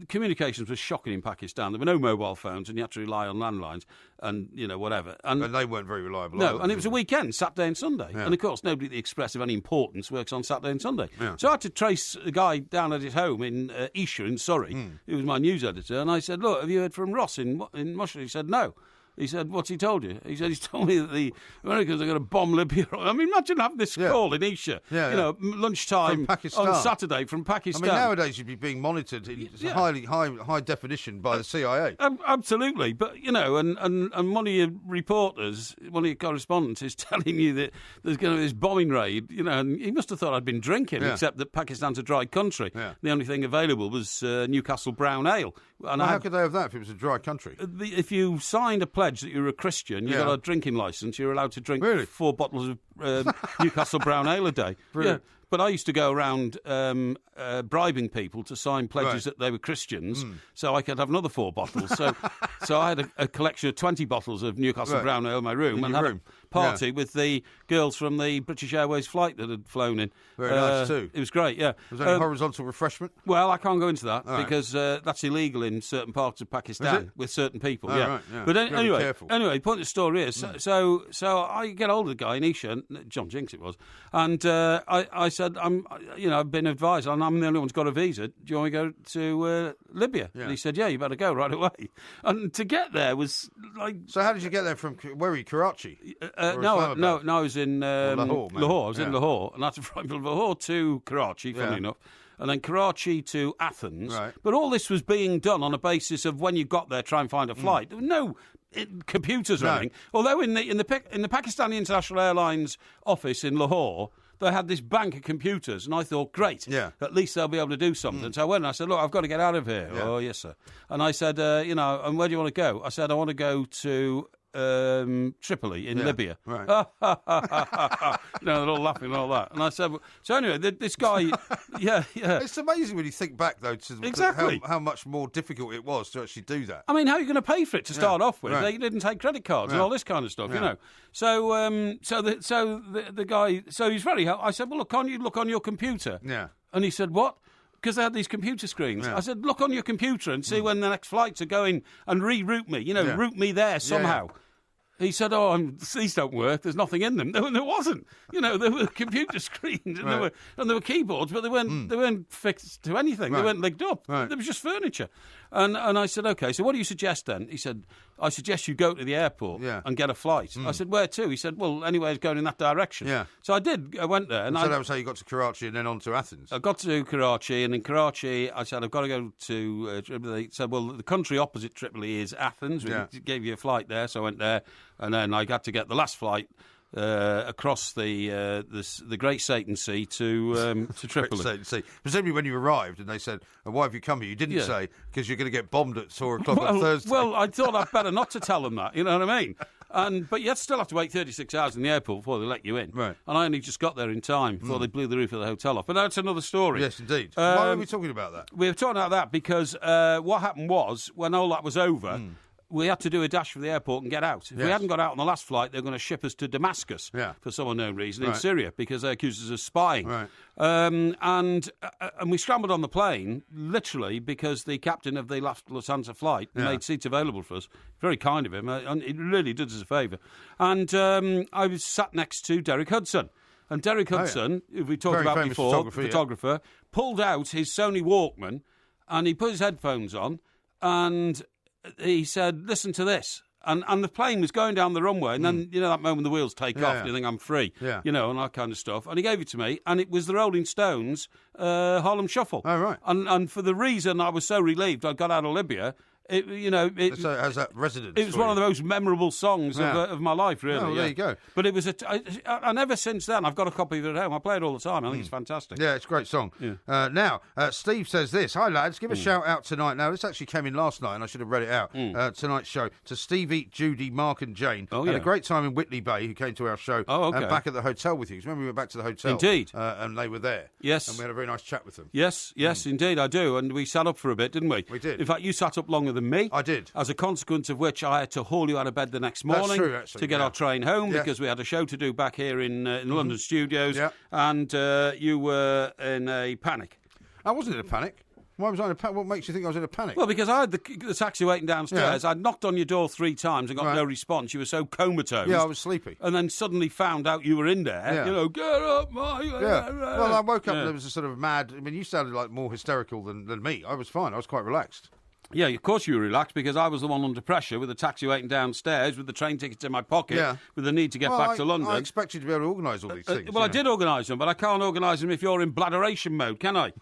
communications was shocking in Pakistan. There were no mobile phones, and you had to rely on landlines and, whatever. And they weren't very reliable. No, either, and it was a weekend, Saturday and Sunday. Yeah. And, of course, nobody at the Express of any importance works on Saturday and Sunday. Yeah. So I had to trace a guy down at his home in Esher in Surrey, who was my news editor, and I said, look, have you heard from Ross in Musher? He said, no. He said, what's he told you? He said, he's told me that the Americans are going to bomb Libya. I mean, imagine having this call in Esher, lunchtime on Saturday from Pakistan. I mean, nowadays you'd be being monitored in highly high definition by the CIA. Absolutely. But, and one of your reporters, one of your correspondents is telling you that there's going to be this bombing raid, and he must have thought I'd been drinking, except that Pakistan's a dry country. Yeah. The only thing available was Newcastle Brown Ale. And how could they have that if it was a dry country? If you signed a pledge that you were a Christian, you got a drinking licence, you're allowed to drink 4 bottles of Newcastle Brown Ale a day. Brilliant. Yeah. But I used to go around bribing people to sign pledges that they were Christians, so I could have another 4 bottles. So I had a collection of 20 bottles of Newcastle Brown Ale in my room, and had a party with the girls from the British Airways flight that had flown in. Very nice too. It was great, yeah. Was there any horizontal refreshment? Well, I can't go into that because that's illegal in certain parts of Pakistan with certain people. Right, yeah. But anyway, the point of the story is, so I get hold of the guy in Esher, John Jinks it was, and I said, I've been advised, and I'm the only one who's got a visa. Do you want to go to Libya? Yeah. And he said, yeah, you better go right away. And to get there was like... So how did you get there from, where were you, Karachi? No, I was in Lahore. I was in Lahore, and I had to fly from Lahore to Karachi, funnily enough, and then Karachi to Athens. Right. But all this was being done on a basis of when you got there, try and find a flight. There were no computers or anything. Although in the Pakistani International Airlines office in Lahore, they had this bank of computers, and I thought, great, at least they'll be able to do something. So I went and I said, look, I've got to get out of here. Yeah. Oh, yes, sir. And I said, and where do you want to go? I said, I want to go to Tripoli in Libya. Right. They're all laughing and all that. And I said, so anyway, this guy, It's amazing when you think back, though, to Exactly. how much more difficult it was to actually do that. I mean, how are you going to pay for it to start off with? Right. They didn't take credit cards and all this kind of stuff, So, the guy, so he's very helpful. I said, well, look, can't you look on your computer? Yeah. And he said, what? Because they had these computer screens. Yeah. I said, look on your computer and see when the next flights are going and reroute me, route me there somehow. He said, these don't work. There's nothing in them. There wasn't. There were computer screens and, there were keyboards, but they weren't fixed to anything. They weren't linked up. Right. There was just furniture. And I said, OK, so what do you suggest then? He said, I suggest you go to the airport and get a flight. I said, where to? He said, well, anywhere going in that direction. Yeah. So I did. I went there. So that was how you got to Karachi and then on to Athens. I got to Karachi, and in Karachi, I said, I've got to go to Tripoli. He said, well, the country opposite Tripoli is Athens. We gave you a flight there, so I went there. And then I got to get the last flight across the Great Satan Sea to Tripoli. Great Satan Sea. Presumably when you arrived and they said, why have you come here? You didn't say, because you're going to get bombed at 4 o'clock on Thursday. Well, I thought I'd better not to tell them that, you know what I mean? But you still have to wait 36 hours in the airport before they let you in. Right. And I only just got there in time before they blew the roof of the hotel off. But that's another story. Yes, indeed. Why are we talking about that? We were talking about that because what happened was, when all that was over, we had to do a dash from the airport and get out. If we hadn't got out on the last flight, they were going to ship us to Damascus for some unknown reason in Syria because they accused us of spying. Right. And we scrambled on the plane, literally, because the captain of the Lufthansa flight made seats available for us. Very kind of him. And it really did us a favour. And I was sat next to Derek Hudson. And Derek Hudson, who we talked about before, photographer, pulled out his Sony Walkman and he put his headphones on and he said, listen to this. And the plane was going down the runway, and then, that moment the wheels take off, and you think, I'm free, and that kind of stuff. And he gave it to me, and it was the Rolling Stones' Harlem Shuffle. Oh, right. And for the reason I was so relieved I got out of Libya, so has that resonance? It was one of the most memorable songs of my life, really. Oh, there you go. But it was and ever since then, I've got a copy of it at home. I play it all the time. I think it's fantastic. Yeah, it's a great song. Yeah. Now, Steve says this. Hi, lads. Give a shout out tonight. Now, this actually came in last night, and I should have read it out. Tonight's show to Stevie, Judy, Mark, and Jane. Oh, Had a great time in Whitley Bay, who came to our show. Oh, okay. And back at the hotel with you. 'Cause remember, we went back to the hotel. Indeed. And they were there. Yes. And we had a very nice chat with them. Yes, indeed, I do. And we sat up for a bit, didn't we? We did. In fact, you sat up longer than me. I did. As a consequence of which I had to haul you out of bed the next morning. That's true, actually, to get our train home Yeah. because we had a show to do back here in London studios. Yeah. And you were in a panic. I wasn't in a panic. Why was I in a panic? What makes you think I was in a panic? Well, because I had the taxi waiting downstairs. Yeah. I'd knocked on your door 3 times and got Right. no response. You were so comatose. Yeah, I was sleepy. And then suddenly found out you were in there. Yeah. Get up, my... Yeah. Well, I woke up and Yeah. there was a sort of mad... I mean, you sounded like more hysterical than me. I was fine. I was quite relaxed. Yeah, of course you were relaxed because I was the one under pressure with the taxi waiting downstairs, with the train tickets in my pocket, with the need to get back to London. I expect you to be able to organise all these things. Well, I did organise them, but I can't organise them if you're in bladderation mode, can I?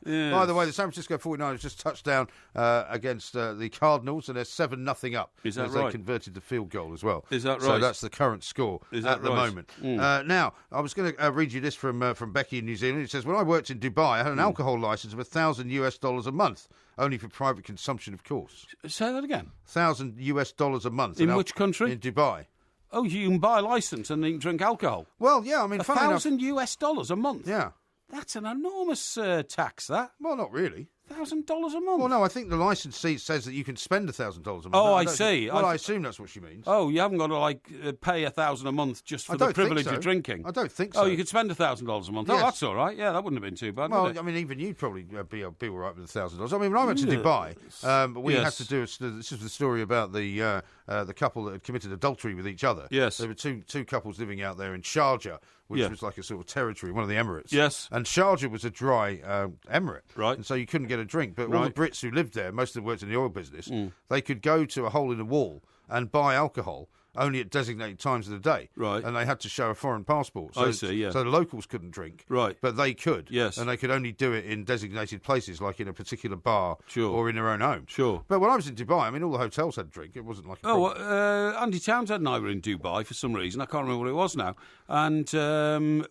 Yes. By the way, the San Francisco 49ers just touched down against the Cardinals, and they're 7-0 up. Is that as right? They converted the field goal as well. Is that right? So that's the current score at the moment. Now, I was going to read you this from Becky in New Zealand. It says, when I worked in Dubai, I had an alcohol licence of $1,000 a month, only for private consumption, of course. Say that again. $1,000 a month. In which country? In Dubai. Oh, you can buy a licence and then drink alcohol. Well, yeah, I mean, funny enough... $1,000 a month? Yeah. That's an enormous tax, that. Well, not really. $1,000 a month? Well, no, I think the licensee says that you can spend $1,000 a month. Oh, I see. Well, I assume that's what she means. Oh, you haven't got to pay $1,000 a month just for the privilege of drinking. I don't think so. Oh, you could spend $1,000 a month. Yes. Oh, that's all right. Yeah, that wouldn't have been too bad. Well, would it? I mean, even you'd probably be all right with $1,000. I mean, when I went to Dubai, we had to do. This is the story about the couple that had committed adultery with each other. Yes, there were two couples living out there in Sharjah, which was like a sort of territory, one of the Emirates. Yes, and Sharjah was a dry emirate, right? And so you couldn't get a drink. But all the Brits who lived there, most of them worked in the oil business, they could go to a hole in the wall and buy alcohol only at designated times of the day. Right. And they had to show a foreign passport. So, I see, yeah. So the locals couldn't drink. Right. But they could. Yes. And they could only do it in designated places, like in a particular bar or in their own home. Sure. But when I was in Dubai, I mean, all the hotels had a drink. It wasn't like a problem. Andy Townsend and I were in Dubai for some reason. I can't remember what it was now. And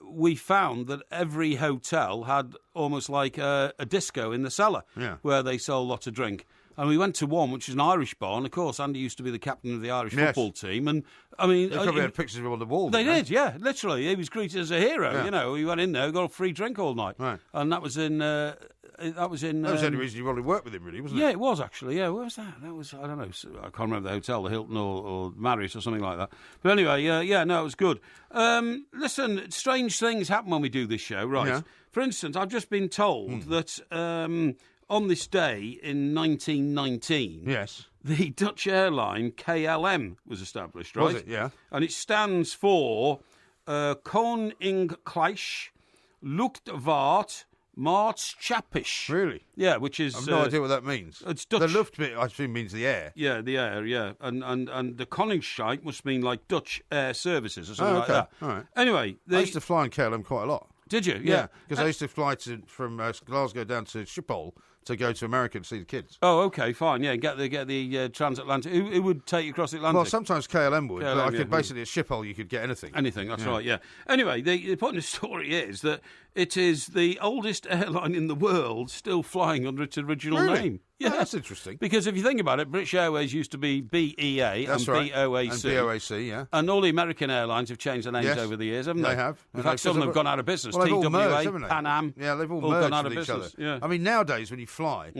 we found that every hotel had almost like a disco in the cellar where they sold lots of drink. And we went to one, which is an Irish bar, and of course, Andy used to be the captain of the Irish football team. And I mean, they probably had pictures of him on the wall. They did, yeah, literally. He was greeted as a hero. Yeah. You know, he went in there, got a free drink all night, right? And that was in. That was the only reason you probably worked with him, really, wasn't it? Yeah, it was actually. Yeah, where was that? That was, I don't know. I can't remember the hotel, the Hilton or Marriott or something like that. But anyway, no, it was good. Listen, strange things happen when we do this show, right? Yeah. For instance, I've just been told that. On this day in 1919, the Dutch airline KLM was established, right? Was it? Yeah. And it stands for Koninklijke Luchtvaart Maatschappij. Really? Yeah, which is... I have no idea what that means. It's Dutch. The Luft bit, I assume, means the air. Yeah, the air, yeah. And the Koningschijk must mean like Dutch air services or something like that. All right. Anyway... I used to fly in KLM quite a lot. Did you? Yeah, because I used to fly from Glasgow down to Schiphol to go to America to see the kids. Oh, okay, fine. Yeah, get the transatlantic. Who would take you across the Atlantic? Well, sometimes KLM would, but I could basically at Schiphol you could get anything. Anything, that's right. Yeah. Anyway, the point of the story is that it is the oldest airline in the world still flying under its original name. Yeah, that's interesting. Because if you think about it, British Airways used to be BEA that's and right. BOAC. And BOAC, yeah. And all the American airlines have changed their names over the years, haven't they? They have. In fact, some of them have gone out of business. Well, they've all TWA, merged, haven't they? Pan Am. Yeah, they've all gone merged out with of each business. other. Yeah. I mean, nowadays when you fly,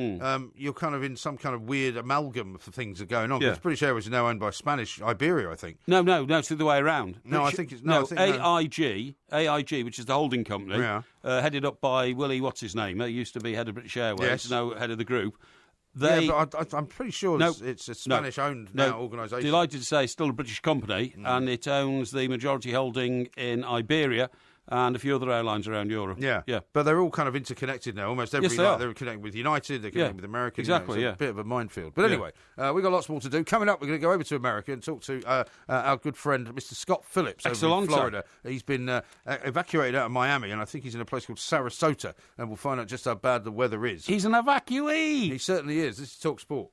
you're kind of in some kind of weird amalgam for things that are going on. Because British Airways are now owned by Spanish Iberia, I think. No, it's the other way around. No, I think it's... AIG, which is the holding company, headed up by Willie, what's his name? He used to be head of British Airways, now head of the group. But I'm pretty sure it's a Spanish-owned organisation. Delighted to say it's still a British company, and it owns the majority holding in Iberia, and a few other airlines around Europe. Yeah, yeah. But they're all kind of interconnected now. Almost every Yes, they are. they're connected with United, they're connected with American. Exactly, it's a bit of a minefield. But anyway, we've got lots more to do. Coming up, we're going to go over to America and talk to our good friend, Mr. Scott Phillips over in Florida. He's been evacuated out of Miami, and I think he's in a place called Sarasota, and we'll find out just how bad the weather is. He's an evacuee! He certainly is. This is Talk Sport.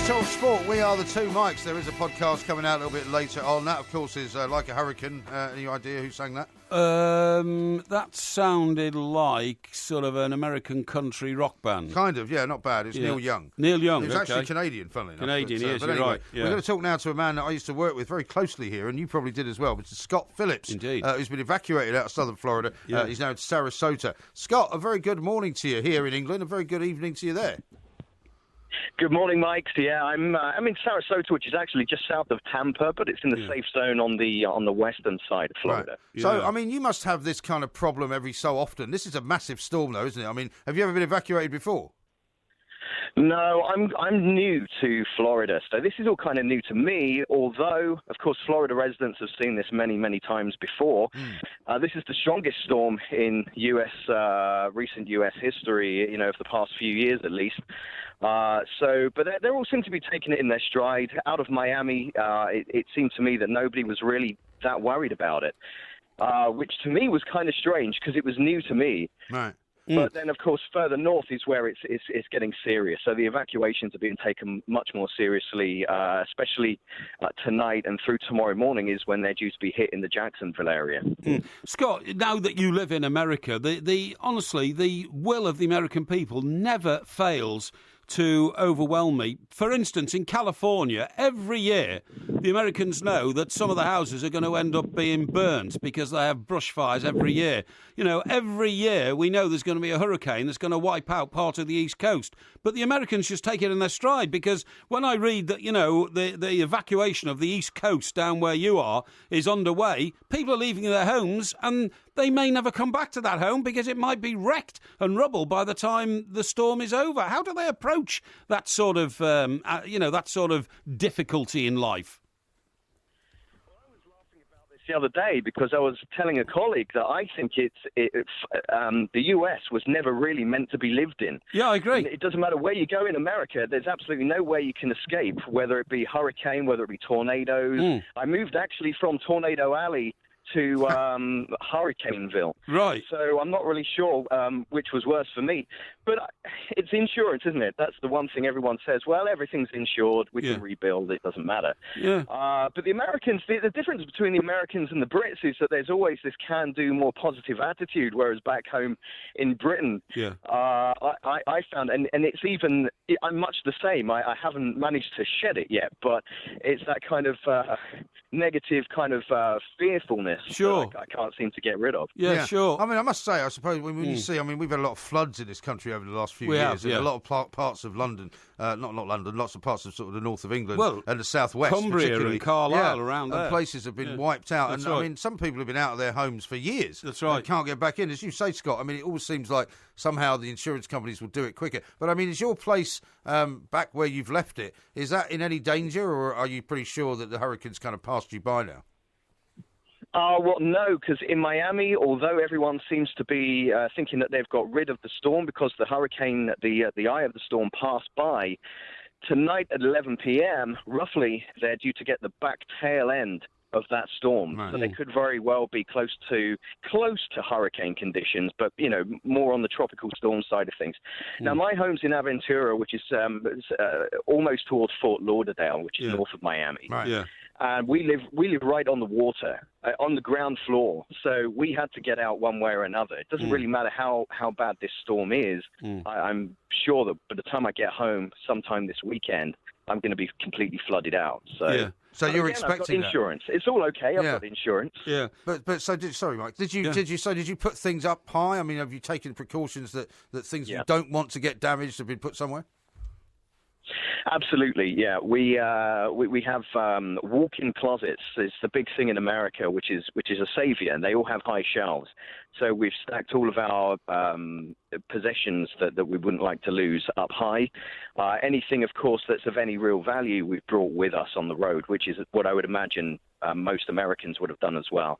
Talk Sport, we are the Two Mics. There is a podcast coming out a little bit later on. That, of course, is Like a Hurricane. Any idea who sang that? That sounded like sort of an American country rock band. Kind of, yeah, not bad. It's Neil Young. Neil Young, He was actually Canadian, funnily enough. Canadian, yes, but anyway, you're right. Yeah. We're going to talk now to a man that I used to work with very closely here, and you probably did as well, which is Scott Phillips. Indeed. Who's been evacuated out of southern Florida. Yeah. He's now in Sarasota. Scott, a very good morning to you here in England, a very good evening to you there. Good morning, Mike. Yeah, I'm in Sarasota, which is actually just south of Tampa, but it's in the safe zone on the western side of Florida. Right. So, I mean, you must have this kind of problem every so often. This is a massive storm, though, isn't it? I mean, have you ever been evacuated before? No, I'm new to Florida, so this is all kind of new to me, although, of course, Florida residents have seen this many, many times before. This is the strongest storm in recent U.S. history, for the past few years at least. But they all seem to be taking it in their stride. Out of Miami, it seemed to me that nobody was really that worried about it, which to me was kind of strange because it was new to me. Right. But then, of course, further north is where it's getting serious. So the evacuations are being taken much more seriously, especially tonight and through tomorrow morning is when they're due to be hit in the Jacksonville area. Scott, now that you live in America, honestly, the will of the American people never fails to overwhelm me. For instance, in California, every year, the Americans know that some of the houses are going to end up being burnt because they have brush fires every year. Every year we know there's going to be a hurricane that's going to wipe out part of the East Coast. But the Americans just take it in their stride because when I read that, the evacuation of the East Coast down where you are is underway, people are leaving their homes and they may never come back to that home because it might be wrecked and rubble by the time the storm is over. How do they approach that sort of, difficulty in life? Well, I was laughing about this the other day because I was telling a colleague that I think the U.S. was never really meant to be lived in. Yeah, I agree. It doesn't matter where you go in America. There's absolutely no way you can escape, whether it be hurricane, whether it be tornadoes. I moved actually from Tornado Alley to Hurricaneville. Right. So I'm not really sure which was worse for me. But it's insurance, isn't it? That's the one thing everyone says. Well, everything's insured. We can rebuild. It doesn't matter. Yeah. But the Americans, the difference between the Americans and the Brits is that there's always this can-do, more positive attitude, whereas back home in Britain, I found, and it's even, I'm much the same. I haven't managed to shed it yet, but it's that kind of negative kind of fearfulness that I can't seem to get rid of. Yeah, sure. I mean, I must say, I suppose, when you see, we've had a lot of floods in this country over the last few years. Yeah. A lot of parts of London, not London, lots of parts of sort of the north of England and the southwest, Cumbria particularly. and Carlisle around there. And places have been wiped out. That's and right. I mean, some people have been out of their homes for years. That's right. And can't get back in. As you say, Scott, I mean, it always seems like somehow the insurance companies will do it quicker. But I mean, is your place back where you've left it, is that in any danger, or are you pretty sure that the hurricane's kind of passed you by now? Well, no, because in Miami, although everyone seems to be thinking that they've got rid of the storm because the hurricane, the eye of the storm passed by, tonight at 11 p.m., roughly, they're due to get the back tail end of that storm. Right. So they could very well be close to hurricane conditions, but, more on the tropical storm side of things. Now, my home's in Aventura, which is almost towards Fort Lauderdale, which is north of Miami. Right. Yeah. And we live right on the water, on the ground floor. So we had to get out one way or another. It doesn't really matter how bad this storm is. I'm sure that by the time I get home sometime this weekend, I'm going to be completely flooded out. So, so you're expecting I've got insurance. It's all okay. I've got insurance. Yeah, but sorry, Mike. Did you put things up high? I mean, have you taken precautions that things you don't want to get damaged have been put somewhere? Absolutely, yeah. We have walk-in closets. It's the big thing in America, which is a savior, and they all have high shelves. So we've stacked all of our possessions that we wouldn't like to lose up high. Anything, of course, that's of any real value, we've brought with us on the road, which is what I would imagine most Americans would have done as well.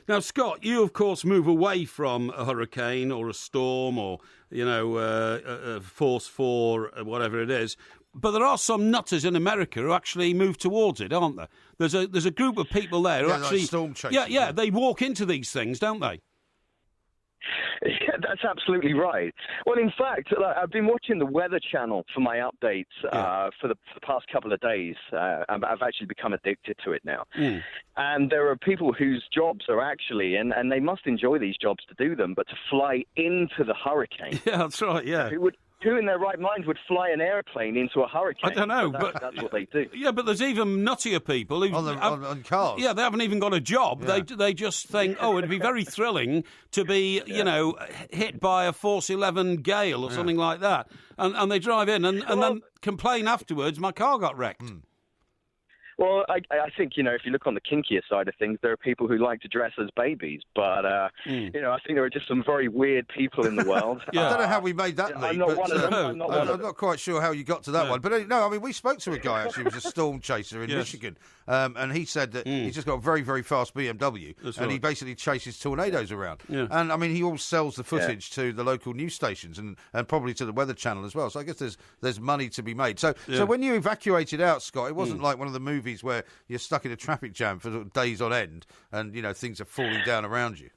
Now, Scott, you, of course, move away from a hurricane or a storm or, a force 4, whatever it is. But there are some nutters in America who actually move towards it, aren't there? There's a group of people there who actually... like storm chasers. Yeah, they walk into these things, don't they? Yeah, that's absolutely right. Well, in fact, I've been watching the Weather Channel for my updates for the past couple of days. I've actually become addicted to it now. And there are people whose jobs are actually, and they must enjoy these jobs to do them, but to fly into the hurricane. Yeah, that's right, yeah. Who in their right mind would fly an airplane into a hurricane? I don't know, but that's what they do. Yeah, but there's even nuttier people who on cars. Yeah, they haven't even got a job. Yeah. They just think, it'd be very thrilling to be, hit by a Force 11 gale or something like that, and they drive in and then complain afterwards. My car got wrecked. Well, I think, if you look on the kinkier side of things, there are people who like to dress as babies. But, I think there are just some very weird people in the world. I don't know how we made that leap. I'm not one of them. I'm not quite sure how you got to that one. But, we spoke to a guy, actually, who was a storm chaser in Michigan. And he said that he's just got a very, very fast BMW. He basically chases tornadoes around. Yeah. And, he all sells the footage to the local news stations and probably to the Weather Channel as well. So I guess there's money to be made. So when you evacuated out, Scott, it wasn't like one of the movies where you're stuck in a traffic jam for days on end and, things are falling down around you.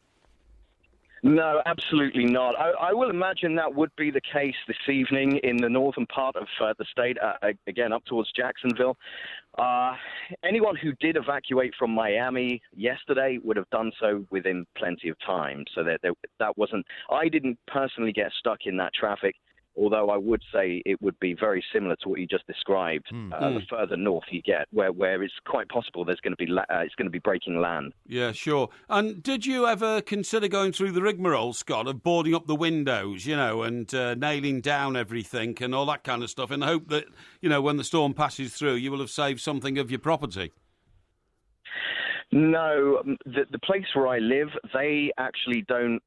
No, absolutely not. I will imagine that would be the case this evening in the northern part of the state, again, up towards Jacksonville. Anyone who did evacuate from Miami yesterday would have done so within plenty of time. So that wasn't... I didn't personally get stuck in that traffic, although I would say it would be very similar to what you just described. The further north you get, where it's quite possible there's going to be it's going to be breaking land. Yeah, sure. And did you ever consider going through the rigmarole, Scott, of boarding up the windows, and nailing down everything and all that kind of stuff, in the hope that when the storm passes through, you will have saved something of your property? No, the place where I live, they actually don't.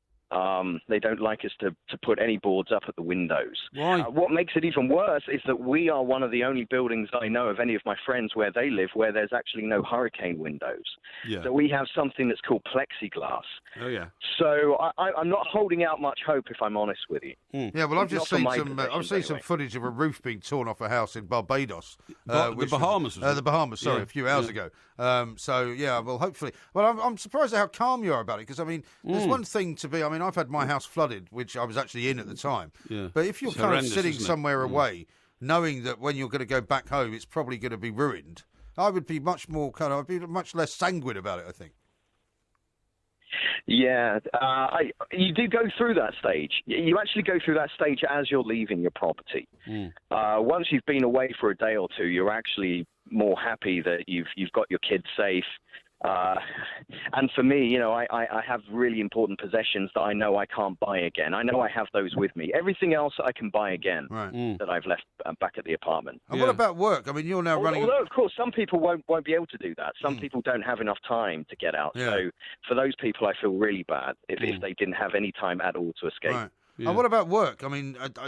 They don't like us to put any boards up at the windows. Why? What makes it even worse is that we are one of the only buildings I know of any of my friends where they live where there's actually no hurricane windows. Yeah. So we have something that's called plexiglass. Oh, yeah. So I'm not holding out much hope, if I'm honest with you. Yeah, well, I've just seen some footage of a roof being torn off a house in Barbados. The Bahamas. The Bahamas, sorry, a few hours ago. Well, hopefully. Well, I'm surprised at how calm you are about it, because, there's one thing to be... I've had my house flooded, which I was actually in at the time. Yeah. But if you're kind of sitting somewhere away, knowing that when you're going to go back home, it's probably going to be ruined, I would be much less sanguine about it, I think. Yeah, you do go through that stage. You actually go through that stage as you're leaving your property. Once you've been away for a day or two, you're actually more happy that you've got your kids safe. And for me, I have really important possessions that I know I can't buy again. I know I have those with me. Everything else I can buy again that I've left back at the apartment. And what about work? You're now running... Although, of course, some people won't be able to do that. Some people don't have enough time to get out. Yeah. So for those people, I feel really bad if they didn't have any time at all to escape. Right. Yeah. And what about work?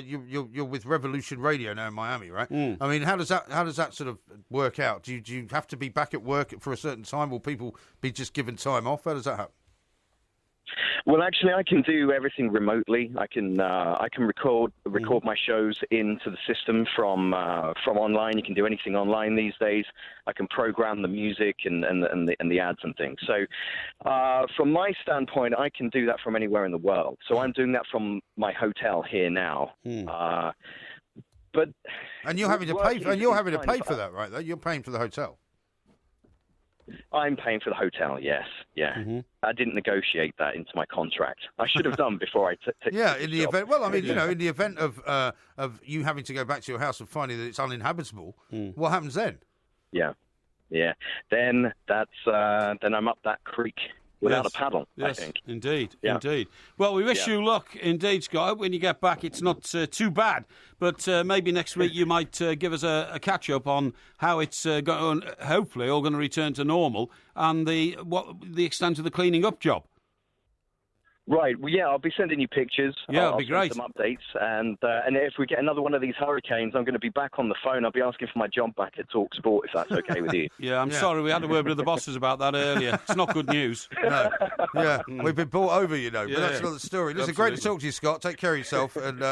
You're with Revolution Radio now in Miami, right? How does that sort of work out? Do you have to be back at work for a certain time? Will people be just given time off? How does that happen? Well, actually, I can do everything remotely. I can record my shows into the system from online. You can do anything online these days. I can program the music and the ads and things. So, from my standpoint, I can do that from anywhere in the world. So I'm doing that from my hotel here now. But you're having to pay for that, right? You're paying for the hotel. I'm paying for the hotel, yes. Yeah. I didn't negotiate that into my contract. I should have done before I took in the event. Well, in the event of you having to go back to your house and finding that it's uninhabitable, what happens then? Yeah. Then I'm up that creek. without a paddle, yes, I think. Indeed. Well, we wish you luck, indeed, Scott. When you get back, it's not too bad. But maybe next week you might give us a catch-up on how it's going, hopefully all going to return to normal, and the extent of the cleaning up job. Right. Well, yeah, I'll be sending you pictures. Yeah, it'll I'll be great. Some updates, and if we get another one of these hurricanes, I'm going to be back on the phone. I'll be asking for my job back at Talk Sport, if that's okay with you. Yeah, I'm sorry. We had a word with the bosses about that earlier. It's not good news. No. Yeah, we've been bought over, but that's another story. Listen, great to talk to you, Scott. Take care of yourself, and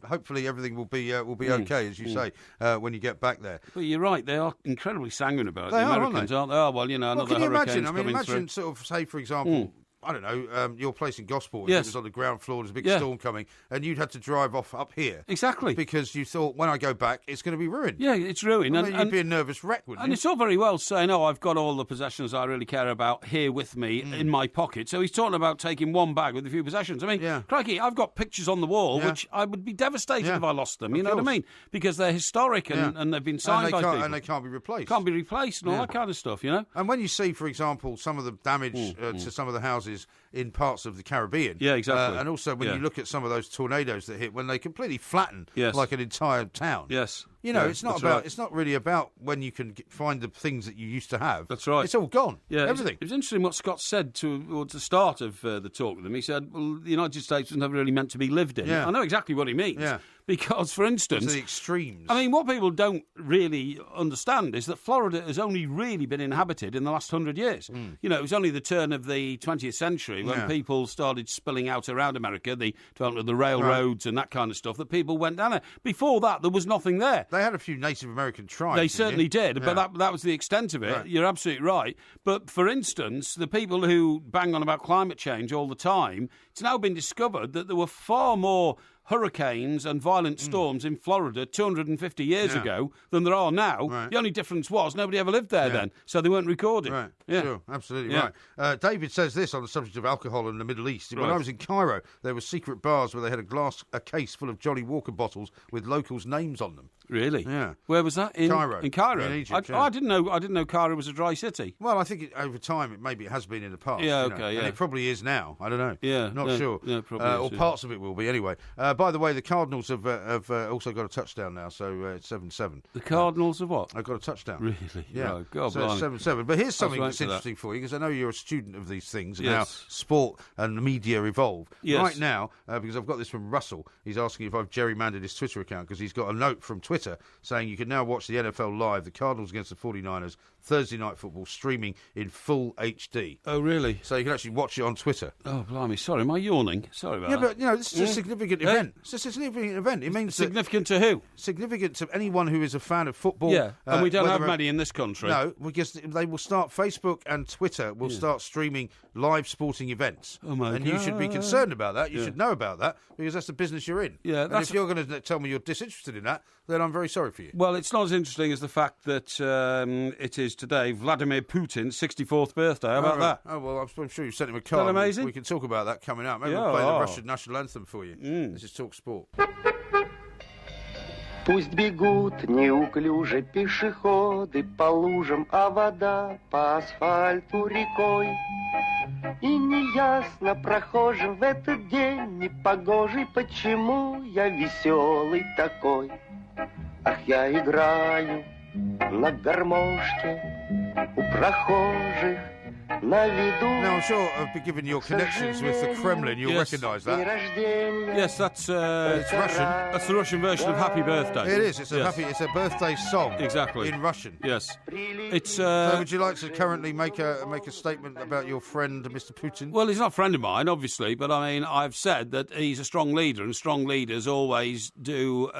hopefully everything will be okay, as you say, when you get back there. But you're right. They are incredibly sanguine about it. They the are, Americans, aren't they? Oh, well, another can you hurricane's imagine? coming through. Sort of, say, for example... I don't know, your place in Gosport, yes. It was on the ground floor, there's a big storm coming, and you'd had to drive off up here. Exactly. Because you thought, when I go back, it's going to be ruined. Yeah, it's ruined. Well, and you'd be a nervous wreck, wouldn't you? And it's all very well saying, I've got all the possessions I really care about here with me in my pocket. So he's talking about taking one bag with a few possessions. I mean, crikey, I've got pictures on the wall, which I would be devastated if I lost them, you know what I mean? Because they're historic and they've been signed by people. And they can't be replaced. Can't be replaced and all that kind of stuff, you know? And when you see, for example, some of the damage to some of the houses in parts of the Caribbean. Yeah, exactly. And also when you look at some of those tornadoes that hit, when they completely flatten like an entire town. Yes. You know, it's not about. It's not really about when you can find the things that you used to have. That's right. It's all gone. Yeah, everything. It was interesting what Scott said towards the start of the talk with him. He said, "Well, the United States was never really meant to be lived in." Yeah. I know exactly what he means. Yeah. Because, for instance... It's the extremes. I mean, what people don't really understand is that Florida has only really been inhabited in the last 100 years. You know, it was only the turn of the 20th century when people started spilling out around America, the development of the railroads and that kind of stuff, that people went down there. Before that, there was nothing there. They had a few Native American tribes. They certainly did, but that was the extent of it. Right. You're absolutely right. But, for instance, the people who bang on about climate change all the time, it's now been discovered that there were far more hurricanes and violent storms in Florida 250 years ago than there are now. Right. The only difference was nobody ever lived there then, so they weren't recorded. Right, sure, absolutely right. David says this on the subject of alcohol in the Middle East. When I was in Cairo, there were secret bars where they had a case full of Johnny Walker bottles with locals' names on them. Really? Yeah. Where was that? In Cairo. In Cairo. In Egypt. I didn't know Cairo was a dry city. Well, I think over time maybe it has been in the past. Yeah, okay, and it probably is now. I don't know. Yeah, not sure. Yeah, probably or parts of it will be anyway. By the way, the Cardinals have also got a touchdown now, so it's 7-7. The Cardinals have what? I've got a touchdown. Really? Yeah. Oh, God, so it's 7-7. But here's something that's right interesting for you, because I know you're a student of these things and how sport and the media evolve. Yes. Right now, because I've got this from Russell, he's asking if I've gerrymandered his Twitter account, because he's got a note from Twitter saying you can now watch the NFL live, the Cardinals against the 49ers, Thursday Night Football, streaming in full HD. Oh, really? So you can actually watch it on Twitter. Oh, blimey. Sorry, am I yawning? Sorry about that. Yeah, but, this is a significant event. It's a significant event. It means significant to who? Significant to anyone who is a fan of football. Yeah, and we don't have many in this country. No, because they will start, Facebook and Twitter will start streaming live sporting events. Oh, my God. And you should be concerned about that. You should know about that, because that's the business you're in. Yeah, and if you're going to tell me you're disinterested in that, then I'm very sorry for you. Well, it's not as interesting as the fact that it is today Vladimir Putin's 64th birthday. How about that? Oh, well, I'm sure you've sent him a card. Isn't that amazing? We can talk about that coming up. Maybe we'll play the Russian national anthem for you. This is Talk Sport. Пусть бегут неуклюже пешеходы по лужам, а вода по асфальту рекой. И неясно прохожим в этот день непогожий, почему я веселый такой. Ах, я играю на гармошке у прохожих. Now, I'm sure, given your connections with the Kremlin, you'll recognise that. Yes, that's it's Russian. That's the Russian version of Happy Birthday. It is. It's a birthday song. Exactly. In Russian. Yes. It's. So, would you like to currently make a statement about your friend, Mr. Putin? Well, he's not a friend of mine, obviously, but I mean, I've said that he's a strong leader, and strong leaders always do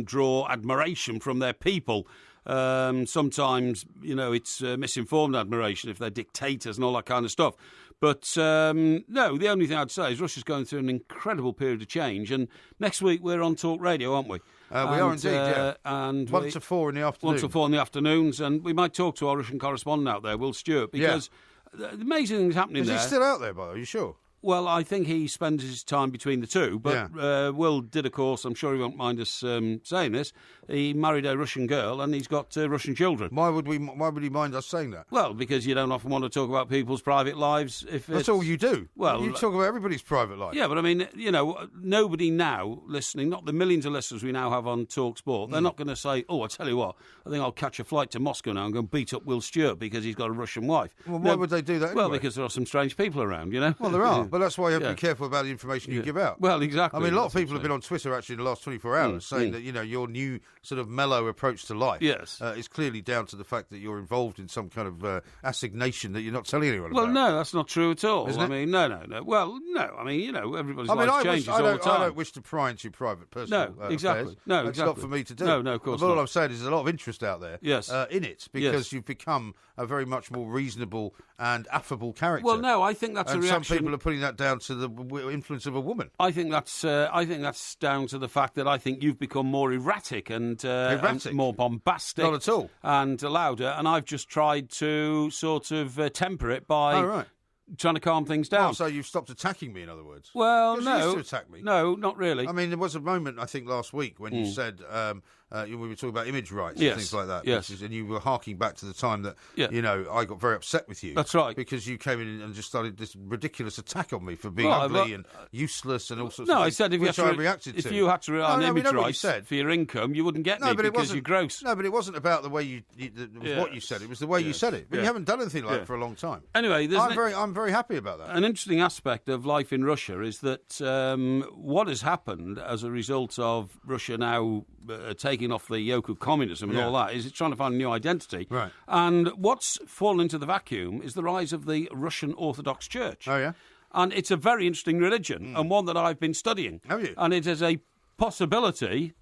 draw admiration from their people. Sometimes, it's misinformed admiration if they're dictators and all that kind of stuff. But, no, the only thing I'd say is Russia's going through an incredible period of change. And next week we're on Talk Radio, aren't we? We are indeed, yeah. And 1 to 4 in the afternoon. 1 to 4 in the afternoons. And we might talk to our Russian correspondent out there, Will Stewart, because the amazing thing's happening there. Is he still out there, by the way? Are you sure? Well, I think he spends his time between the two, but Will did, of course, I'm sure he won't mind us saying this, he married a Russian girl and he's got Russian children. Why would he mind us saying that? Well, because you don't often want to talk about people's private lives. That's all you do. Well, you talk about everybody's private life. Yeah, but I mean, nobody now listening, not the millions of listeners we now have on Talk Sport, they're not going to say, I tell you what, I think I'll catch a flight to Moscow now and go and beat up Will Stewart because he's got a Russian wife. Well, why would they do that anyway? Well, because there are some strange people around, Well, there are, but that's why you have to be careful about the information you give out. Well, exactly. I mean, a lot of people have been on Twitter actually in the last 24 hours saying that, your new sort of mellow approach to life is clearly down to the fact that you're involved in some kind of assignation that you're not telling anyone about. Well, no, that's not true at all. Isn't it? I mean, no. Well, no, I mean, everybody's life changes all the time. I don't wish to pry into your private personal exactly. affairs. No, It's exactly. not for me to do. No, of course but not. all I'm saying is there's a lot of interest out there in it because you've become a very much more reasonable and affable character. Well, no, I think that's a reaction. Some people are putting that down to the influence of a woman. I think that's down to the fact that I think you've become more erratic and more bombastic. Not at all. And louder, and I've just tried to sort of temper it by trying to calm things down. Oh, so you've stopped attacking me, in other words? Well, no. You used to attack me. No, not really. I mean, there was a moment, I think, last week when you said we were talking about image rights and things like that. Yes. And you were harking back to the time that, I got very upset with you. That's right. Because you came in and just started this ridiculous attack on me for being ugly and useless and all sorts of things. No, I said if you had to rely on image rights for your income, you wouldn't get me because you're gross. No, but it wasn't about the way what you said. It was the way you said it. But you haven't done anything like that for a long time. Anyway, I'm very happy about that. An interesting aspect of life in Russia is that what has happened as a result of Russia now taking off the yoke of communism and all that is it's trying to find a new identity. Right. And what's fallen into the vacuum is the rise of the Russian Orthodox Church. Oh, yeah? And it's a very interesting religion and one that I've been studying. Have you? And it is a possibility,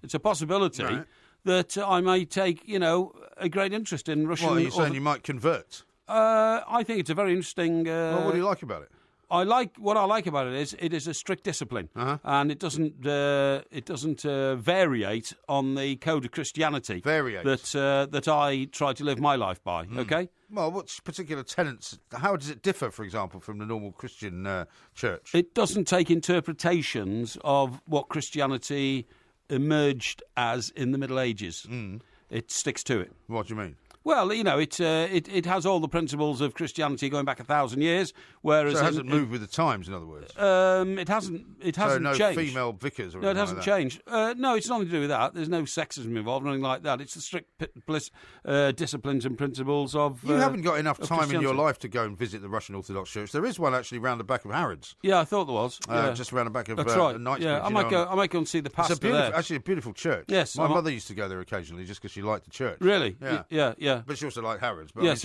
that I may take, a great interest in Russian... Well, are you saying you might convert? I think it's a very interesting... well, what do you like about it? What I like about it is a strict discipline, and it doesn't variate on the code of Christianity that I try to live my life by. Okay. Well, what particular tenets? How does it differ, for example, from the normal Christian church? It doesn't take interpretations of what Christianity emerged as in the Middle Ages. It sticks to it. What do you mean? Well, it has all the principles of Christianity going back 1,000 years, whereas so it hasn't moved with the times. In other words, it hasn't. It hasn't no changed. Female vicars. Or no, it hasn't like changed. No, it's nothing to do with that. There's no sexism involved, nothing like that. It's the strict disciplines and principles of. You haven't got enough time in your life to go and visit the Russian Orthodox Church. There is one actually round the back of Harrods. Yeah, I thought there was. Just round the back of That's right. Knightsbridge. Yeah, I might go and see the pastor there. Actually, a beautiful church. Yes, my mother used to go there occasionally just because she liked the church. Really? Yeah. But she also liked Harrods. But,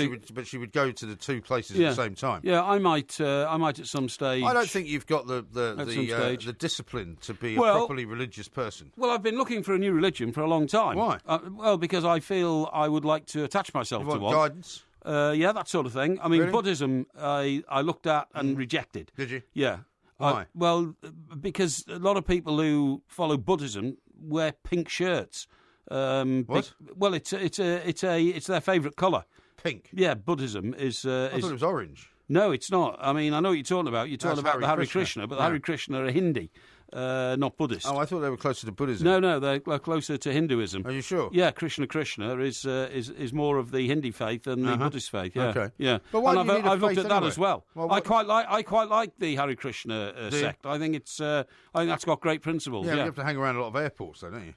she would go to the two places at the same time. Yeah, I might at some stage. I don't think you've got the discipline to be a properly religious person. Well, I've been looking for a new religion for a long time. Why? Well, because I feel I would like to attach myself to one. Guidance? Yeah, that sort of thing. I mean, really? Buddhism, I looked at and rejected. Did you? Yeah. Why? Well, because a lot of people who follow Buddhism wear pink shirts. What? Well, it's their favourite colour. Pink? Yeah, Buddhism is... I thought it was orange. No, it's not. I mean, I know what you're talking about. You're talking about the Hare Krishna, but the Hare Krishna are Hindi, not Buddhist. Oh, I thought they were closer to Buddhism. No, they're closer to Hinduism. Are you sure? Yeah, Krishna is more of the Hindi faith than the Buddhist faith. Yeah, okay. Yeah. But why and I've looked at that as well. I quite like the Hare Krishna sect. I think that's got great principles. Yeah, you have to hang around a lot of airports, though, don't you?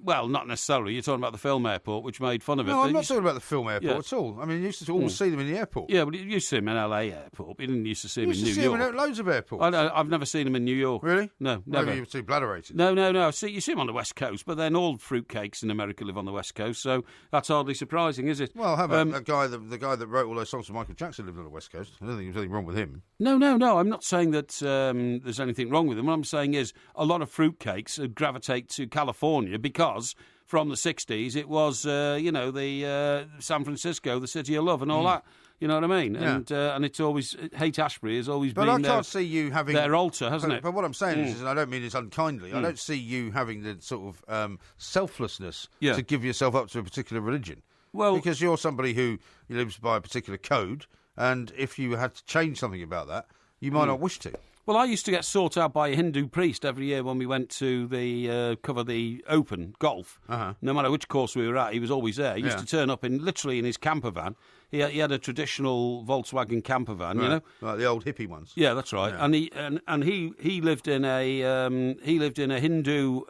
Well, not necessarily. You're talking about the film airport, which made fun of it. No, I'm not talking about the film airport at all. I mean, you used to always see them in the airport. Yeah, but you used to see them in LA airport. You didn't used to see them in New York. You used to see them in loads of airports. I've never seen them in New York. Really? No, never. Maybe you're too bladderated. No. You see them on the West Coast, but then all fruitcakes in America live on the West Coast, so that's hardly surprising, is it? Well, how about the guy that wrote all those songs for Michael Jackson lived on the West Coast? I don't think there's anything wrong with him. No. I'm not saying that there's anything wrong with him. What I'm saying is a lot of fruitcakes gravitate to California because from the 60s it was, the San Francisco, the city of love and all that. You know what I mean? Yeah. And it's always Haight-Ashbury has always been. But I can't see you having their altar, hasn't it? But what I'm saying is, and I don't mean this unkindly, I don't see you having the sort of selflessness to give yourself up to a particular religion. Well, because you're somebody who lives by a particular code, and if you had to change something about that, you might not wish to. Well, I used to get sought out by a Hindu priest every year when we went to cover the Open golf. No matter which course we were at, he was always there. He used to turn up literally in his camper van. He had a traditional Volkswagen camper van, you know, like the old hippie ones. Yeah, that's right. Yeah. And he lived in a Hindu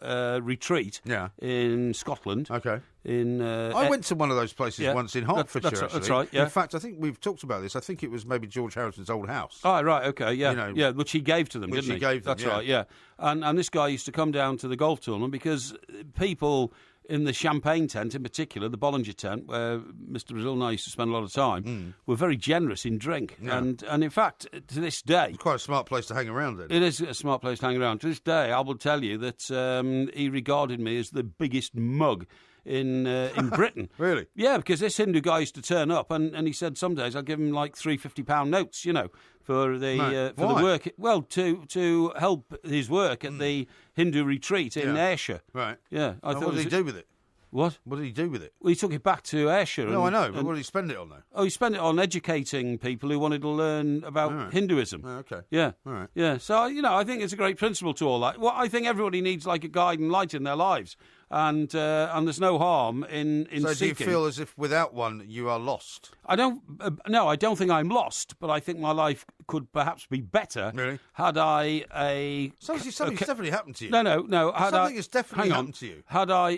retreat. In Scotland. Okay. I went to one of those places once in Hertfordshire. That's right. Yeah. In fact, I think we've talked about this. I think it was maybe George Harrison's old house. Oh, right. Okay. Yeah. Yeah. Which he gave to them, didn't he? Which he gave them. That's right. Yeah. And this guy used to come down to the golf tournament because people in the champagne tent, in particular, the Bollinger tent, where Mr. Brazil and I used to spend a lot of time, were very generous in drink. Yeah. And in fact, to this day... It's quite a smart place to hang around in. It is a smart place to hang around. To this day, I will tell you that he regarded me as the biggest mug in Britain. Really? Yeah, because this Hindu guy used to turn up and he said some days I'll give him like £350 notes, you know, for the work. Well, to help his work at the Hindu retreat in Ayrshire. Right. Yeah. What did he do with it? What? What did he do with it? Well, he took it back to Ayrshire. No, I know, but what did he spend it on, though? Oh, he spent it on educating people who wanted to learn about Hinduism. Oh, okay. Yeah. All right. Yeah, so, you know, I think it's a great principle to all that. Well, I think everybody needs, like, a guide and light in their lives. And there's no harm in so seeking. Do you feel as if without one you are lost? I don't. No, I don't think I'm lost, but I think my life could perhaps be better had I a. Something's definitely happened to you. No. Something has definitely happened to you.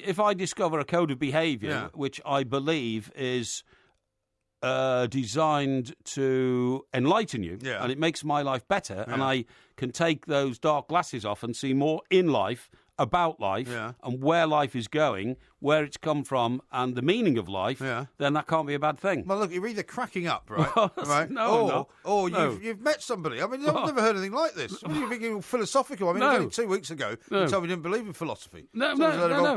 If I discover a code of behaviour which I believe is designed to enlighten you, and it makes my life better, and I can take those dark glasses off and see more in life, about life, and where life is going, where it's come from, and the meaning of life, then that can't be a bad thing. Well, look, you're either cracking up, right? right? No, or you've met somebody. I mean, I've never heard anything like this. What do you think you're philosophical? I mean, only 2 weeks ago you told me you didn't believe in philosophy. No.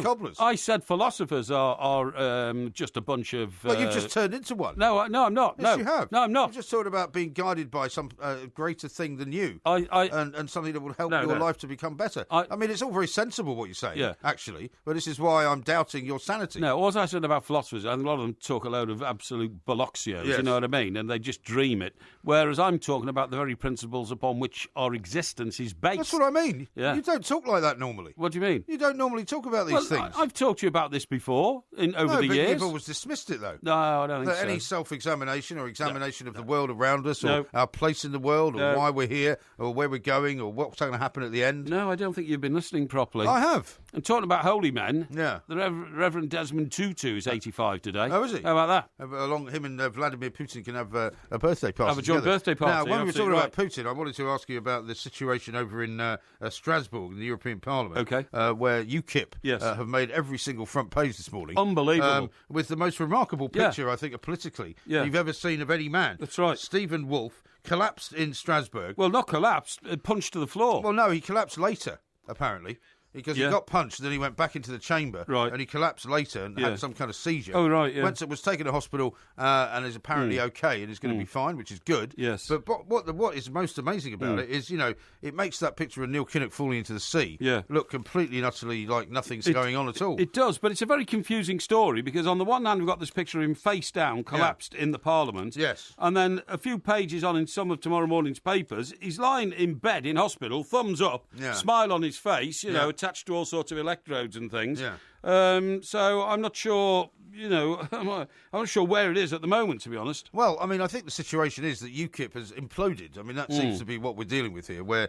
Cobblers. I said philosophers are just a bunch of... Well, you've just turned into one. No, I'm not. Yes, you have. No, I'm not. You just talked about being guided by some greater thing than you, and something that will help your life to become better. I mean, it's all very sensible what you say, actually, but this is why I'm doubting your sanity. No, all I said about philosophers, and a lot of them talk a load of absolute bolloxios, you know what I mean, and they just dream it, whereas I'm talking about the very principles upon which our existence is based. That's what I mean. Yeah. You don't talk like that normally. What do you mean? You don't normally talk about these things. I've talked to you about this before over the years. You've always dismissed it, though. No, I don't think so. Any self-examination or examination of the world around us, or our place in the world, or why we're here, or where we're going, or what's going to happen at the end? No, I don't think you've been listening properly. I have. And talking about holy men, the Reverend Desmond Tutu is 85 today. Oh, is he? How about that? Along him and Vladimir Putin can have a birthday party. Have a joint birthday party. Now, when we were talking about Putin, I wanted to ask you about the situation over in Strasbourg, in the European Parliament, where UKIP have made every single front page this morning. Unbelievable. With the most remarkable picture, I think, politically, you've ever seen of any man. That's right. Stephen Wolfe collapsed in Strasbourg. Well, not collapsed, punched to the floor. Well, no, he collapsed later, apparently. Because he got punched, and then he went back into the chamber, and he collapsed later and had some kind of seizure. Oh, right, yeah. Was taken to hospital and is apparently okay and is going to be fine, which is good. Yes. But what is most amazing about it is, it makes that picture of Neil Kinnock falling into the sea look completely and utterly like nothing's going on at all. It does, but it's a very confusing story because on the one hand, we've got this picture of him face down, collapsed in the Parliament. Yes. And then a few pages on in some of tomorrow morning's papers, he's lying in bed in hospital, thumbs up, smile on his face, you know, attached to all sorts of electrodes and things. So I'm not sure, I'm not sure where it is at the moment, to be honest. Well, I mean, I think the situation is that UKIP has imploded. I mean, that seems to be what we're dealing with here, where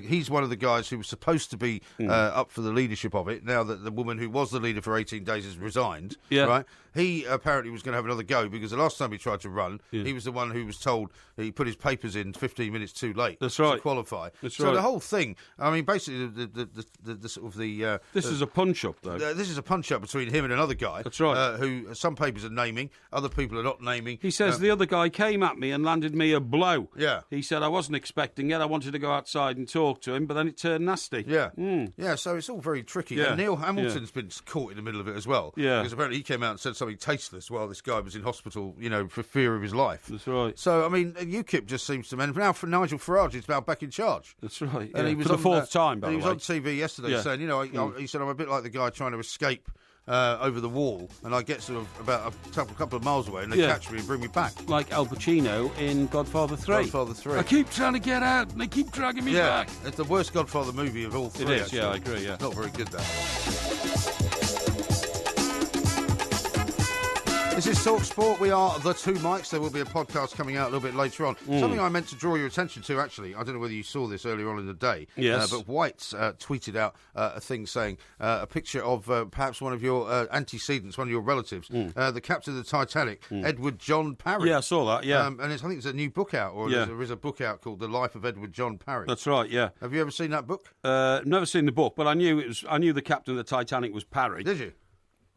he's one of the guys who was supposed to be up for the leadership of it, now that the woman who was the leader for 18 days has resigned, right? He apparently was going to have another go, because the last time he tried to run, he was the one who was told he put his papers in 15 minutes too late to qualify. So the whole thing, I mean, basically, the sort of the... this is a punch-up, though. This is a punch-up between him and another guy. That's right. Who some papers are naming, other people are not naming. He says the other guy came at me and landed me a blow. Yeah. He said I wasn't expecting it. I wanted to go outside and talk to him, but then it turned nasty. Yeah. Yeah, so it's all very tricky. Yeah. And Neil Hamilton's been caught in the middle of it as well. Yeah. Because apparently he came out and said something tasteless while this guy was in hospital, for fear of his life. That's right. So, I mean, UKIP just seems to... And now for Nigel Farage is now back in charge. That's right. And he was for the fourth time, by the way. He was on TV yesterday saying, he said, I'm a bit like the guy trying to escape over the wall, and I get sort of about a couple of miles away, and they catch me and bring me back. Like Al Pacino in Godfather 3. Godfather 3. I keep trying to get out, and they keep dragging me back. It's the worst Godfather movie of all three. It is, actually. I agree, It's not very good, that. This is Talk Sport. We are the Two Mics. There will be a podcast coming out a little bit later on. Something I meant to draw your attention to, actually. I don't know whether you saw this earlier on in the day. Yes. But White's tweeted out a thing saying a picture of perhaps one of your antecedents, one of your relatives, the captain of the Titanic, Edward John Parry. Yeah, I saw that, yeah. And I think there's a new book out, or there is a book out called The Life of Edward John Parry. That's right, yeah. Have you ever seen that book? Never seen the book, but I knew the captain of the Titanic was Parry. Did you?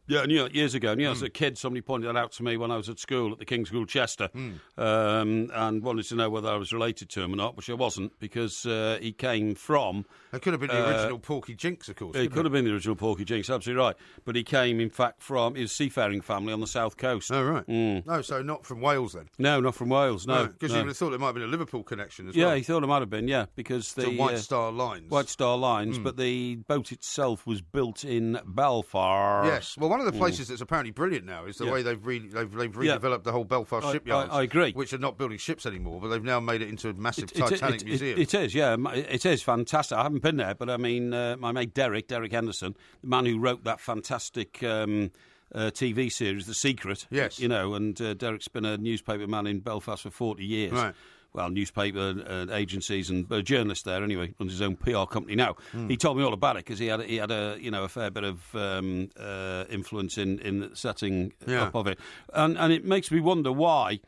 Yeah, I knew it years ago. As a kid, somebody pointed that out to me when I was at school at the King's School, Chester, and wanted to know whether I was related to him or not, which I wasn't, because he came from... It could have been the original Porky Jinks, of course. It could have been the original Porky Jinks, absolutely right. But he came, in fact, from his seafaring family on the south coast. Oh, right. No, so not from Wales, then? No, not from Wales, no. Because you would have thought there might have been a Liverpool connection as well. Yeah, he thought it might have been, because the... White Star Lines. White Star Lines, but the boat itself was built in Belfast. Yes. Well, one of the places that's apparently brilliant now is the way they've redeveloped the whole Belfast shipyards. I agree. Which are not building ships anymore, but they've now made it into a massive Titanic museum. It is, yeah. It is fantastic. I haven't been there, but I mean, my mate Derek Henderson, the man who wrote that fantastic TV series, The Secret. Yes. And Derek's been a newspaper man in Belfast for 40 years. Right. Well, newspaper agencies and a journalist there anyway, runs his own PR company now. He told me all about it because he had a fair bit of influence in the setting up of it, and it makes me wonder why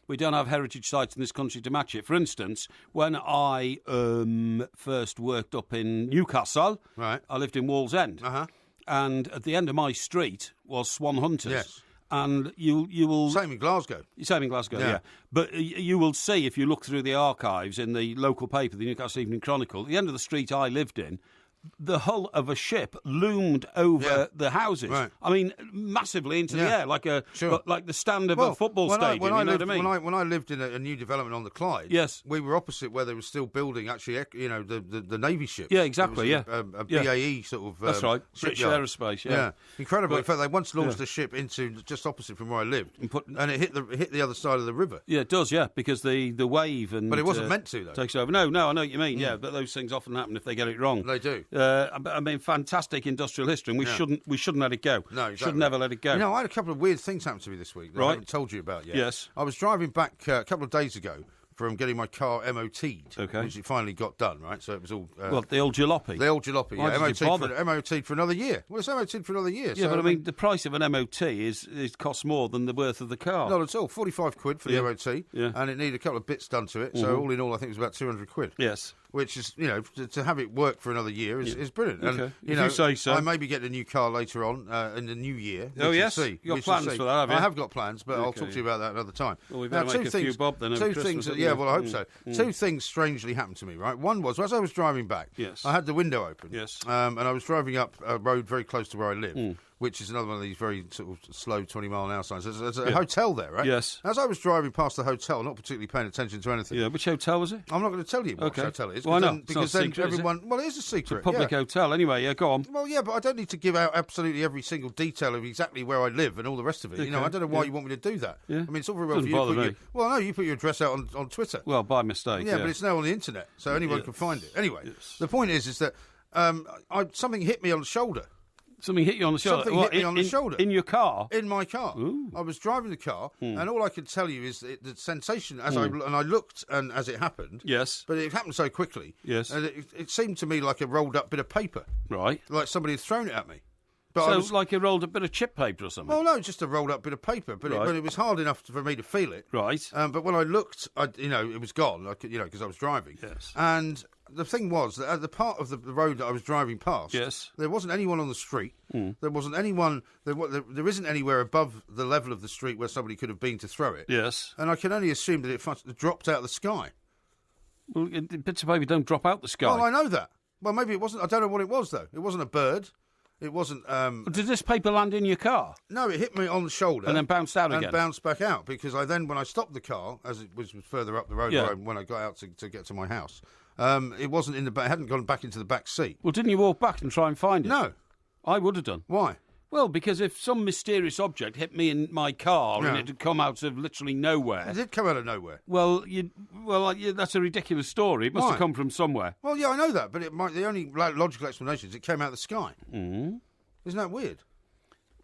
we don't have heritage sites in this country to match it. For instance, when I first worked up in Newcastle, right, I lived in Wallsend, and at the end of my street was Swan Hunters. Yes. And you will... Same in Glasgow. Same in Glasgow, yeah. But you will see, if you look through the archives in the local paper, the Newcastle Evening Chronicle, at the end of the street I lived in, the hull of a ship loomed over the houses. Right. I mean, massively into the air, like the stand of a football stadium. When I lived in a new development on the Clyde, we were opposite where they were still building, actually, the Navy ships. Yeah, exactly, a BAE sort of that's right, British Aerospace, yeah. Incredible. In fact, they once launched a ship into just opposite from where I lived, and it hit the other side of the river. Yeah, it does, because the wave and... But it wasn't meant to, though. Takes over. No, I know what you mean, but those things often happen if they get it wrong. They do. I mean, fantastic industrial history, and we shouldn't let it go. No, exactly. Should never let it go. I had a couple of weird things happen to me this week that I haven't told you about yet. Yes. I was driving back a couple of days ago from getting my car MOT'd, which it finally got done, right? So it was all... the old jalopy? The old jalopy, MOT'd for another year. Well, it's MOT'd for another year. Yeah, but I mean, the price of an MOT costs more than the worth of the car. Not at all. 45 quid for the MOT, and it needed a couple of bits done to it, so all in all, I think it was about 200 quid. Yes. Which is, to have it work for another year is brilliant. Okay. And, if you say so. I may be getting a new car later on in the new year. Oh, yes? You've got plans for that, have you? I have got plans, but I'll talk to you about that another time. Well, we better make a few bob then over Christmas. I hope so. Two things strangely happened to me, right? One was, as I was driving back, I had the window open. Yes. And I was driving up a road very close to where I live. Which is another one of these very sort of slow 20-mile-an-hour signs. There's a hotel there, right? Yes. As I was driving past the hotel, not particularly paying attention to anything. Yeah, which hotel was it? I'm not going to tell you what hotel it is. Why not? Because then everyone... Well, it is a secret. It's a public hotel anyway, go on. Well, yeah, but I don't need to give out absolutely every single detail of exactly where I live and all the rest of it. Okay. I don't know why you want me to do that. Yeah. I mean, it's all very well for you to put you put your address out on Twitter. Well, by mistake, yeah. But it's now on the internet, so anyone can find it. Anyway, the point is that something hit me on the shoulder. Something hit you on the shoulder? Something hit me on the shoulder. In your car? In my car. Ooh. I was driving the car, and all I could tell you is the sensation as I looked and as it happened. Yes. But it happened so quickly. Yes. And it seemed to me like a rolled up bit of paper. Right. Like somebody had thrown it at me. But like a rolled up bit of chip paper or something? Well, no, just a rolled up bit of paper. But it was hard enough for me to feel it. Right. But when I looked, it was gone. Because I was driving. Yes. And the thing was that at the part of the road that I was driving past, there wasn't anyone on the street. There wasn't anyone. There isn't anywhere above the level of the street where somebody could have been to throw it. Yes. And I can only assume that it dropped out of the sky. Well, bits of paper don't drop out the sky. Well, I know that. Well, maybe it wasn't. I don't know what it was though. It wasn't a bird. It wasn't... Did this paper land in your car? No, it hit me on the shoulder. And then bounced out again? And bounced back out, because when I stopped the car, as it was further up the road when I got out to get to my house, it wasn't in the back. It hadn't gone back into the back seat. Well, didn't you walk back and try and find it? No. I would have done. Why? Well, because if some mysterious object hit me in my car and it had come out of literally nowhere... It did come out of nowhere. Well, that's a ridiculous story. It must have come from somewhere. Well, yeah, I know that, but the only logical explanation is it came out of the sky. Mm. Isn't that weird?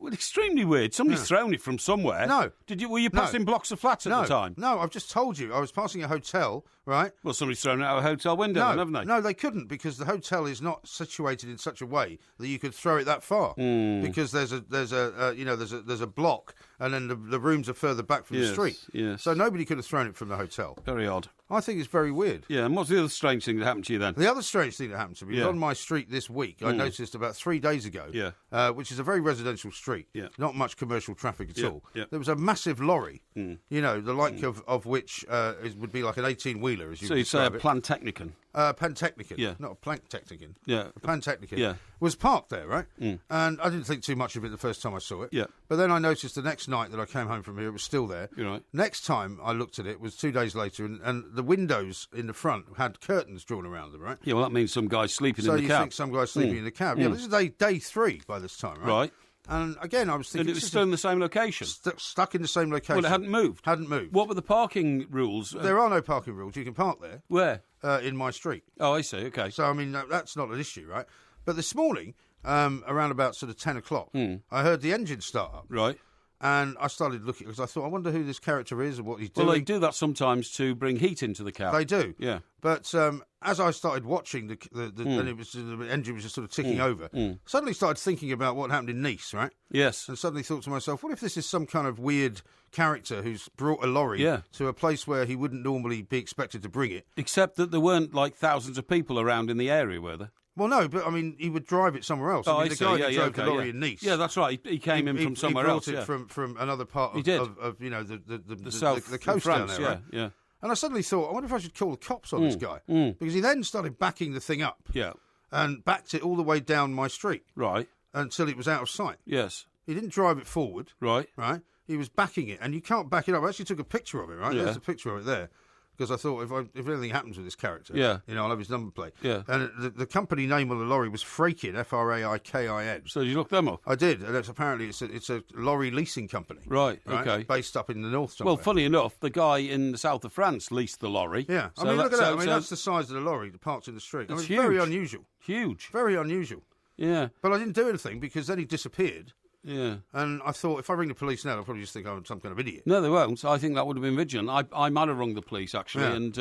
Well, extremely weird. Somebody's thrown it from somewhere. No. Were you passing blocks of flats at the time? No, I've just told you. I was passing a hotel, right? Well, somebody's thrown it out of a hotel window, haven't they? No, they couldn't, because the hotel is not situated in such a way that you could throw it that far. Because there's a block, and then the rooms are further back from the street. Yes. So nobody could have thrown it from the hotel. Very odd. I think it's very weird. Yeah, and what's the other strange thing that happened to you then? The other strange thing that happened to me was on my street this week. I noticed about 3 days ago, which is a very residential street, not much commercial traffic at all. Yeah. There was a massive lorry, the like of which would be like an 18-wheeler, as you would describe it. So you'd say a Plantechnicon? Pantechnicon, not a Planktechnicon. Yeah. A Pantechnicon was parked there, right? And I didn't think too much of it the first time I saw it. Yeah. But then I noticed the next night that I came home from here, it was still there. You're right. Next time I looked at it was 2 days later, and the windows in the front had curtains drawn around them, right? Yeah, well, that means some guy's sleeping in the cab. So you think some guy's sleeping in the cab. Yeah, but this is day 3 by this time, right? Right. And again, I was thinking... And it was still in the same location? Stuck in the same location. Well, it hadn't moved? Hadn't moved. What were the parking rules? There are no parking rules. You can park there. Where? In my street. Oh, I see, OK. So, I mean, that's not an issue, right? But this morning, around about sort of 10 o'clock, I heard the engine start up. Right. And I started looking, because I thought, I wonder who this character is and what he's doing. Well, they do that sometimes to bring heat into the cab. They do. Yeah. But as I started watching, and it was, the engine was just sort of ticking over, suddenly started thinking about what happened in Nice, right? Yes. And suddenly thought to myself, what if this is some kind of weird character who's brought a lorry to a place where he wouldn't normally be expected to bring it? Except that there weren't, like, thousands of people around in the area, were there? Well, no, but, I mean, he would drive it somewhere else. Oh, I mean, the guy who drove the lorry in Nice. Yeah, that's right. He came in from somewhere else. He brought it from another part of the south, the coast France, down there, right? Yeah. And I suddenly thought, I wonder if I should call the cops on this guy. Because he then started backing the thing up. Yeah. And backed it all the way down my street. Right. Until it was out of sight. Yes. He didn't drive it forward. Right. Right. He was backing it. And you can't back it up. I actually took a picture of it, right? Yeah. There's a picture of it there. Because I thought, if anything happens with this character, I'll have his number plate. Yeah. And the company name on the lorry was Fraikin, Fraikin. So you looked them up? I did, and apparently it's a lorry leasing company. Right, OK. Based up in the north somewhere. Well, funny enough, the guy in the south of France leased the lorry. Yeah, So I mean, look at that. I mean, that's the size of the lorry parked in the street. It's huge. Very unusual. Huge. Very unusual. Yeah. But I didn't do anything because then he disappeared. Yeah. And I thought, if I ring the police now, they'll probably just think I'm some kind of idiot. No, they won't. I think that would have been vigilant. I might have rung the police, actually, and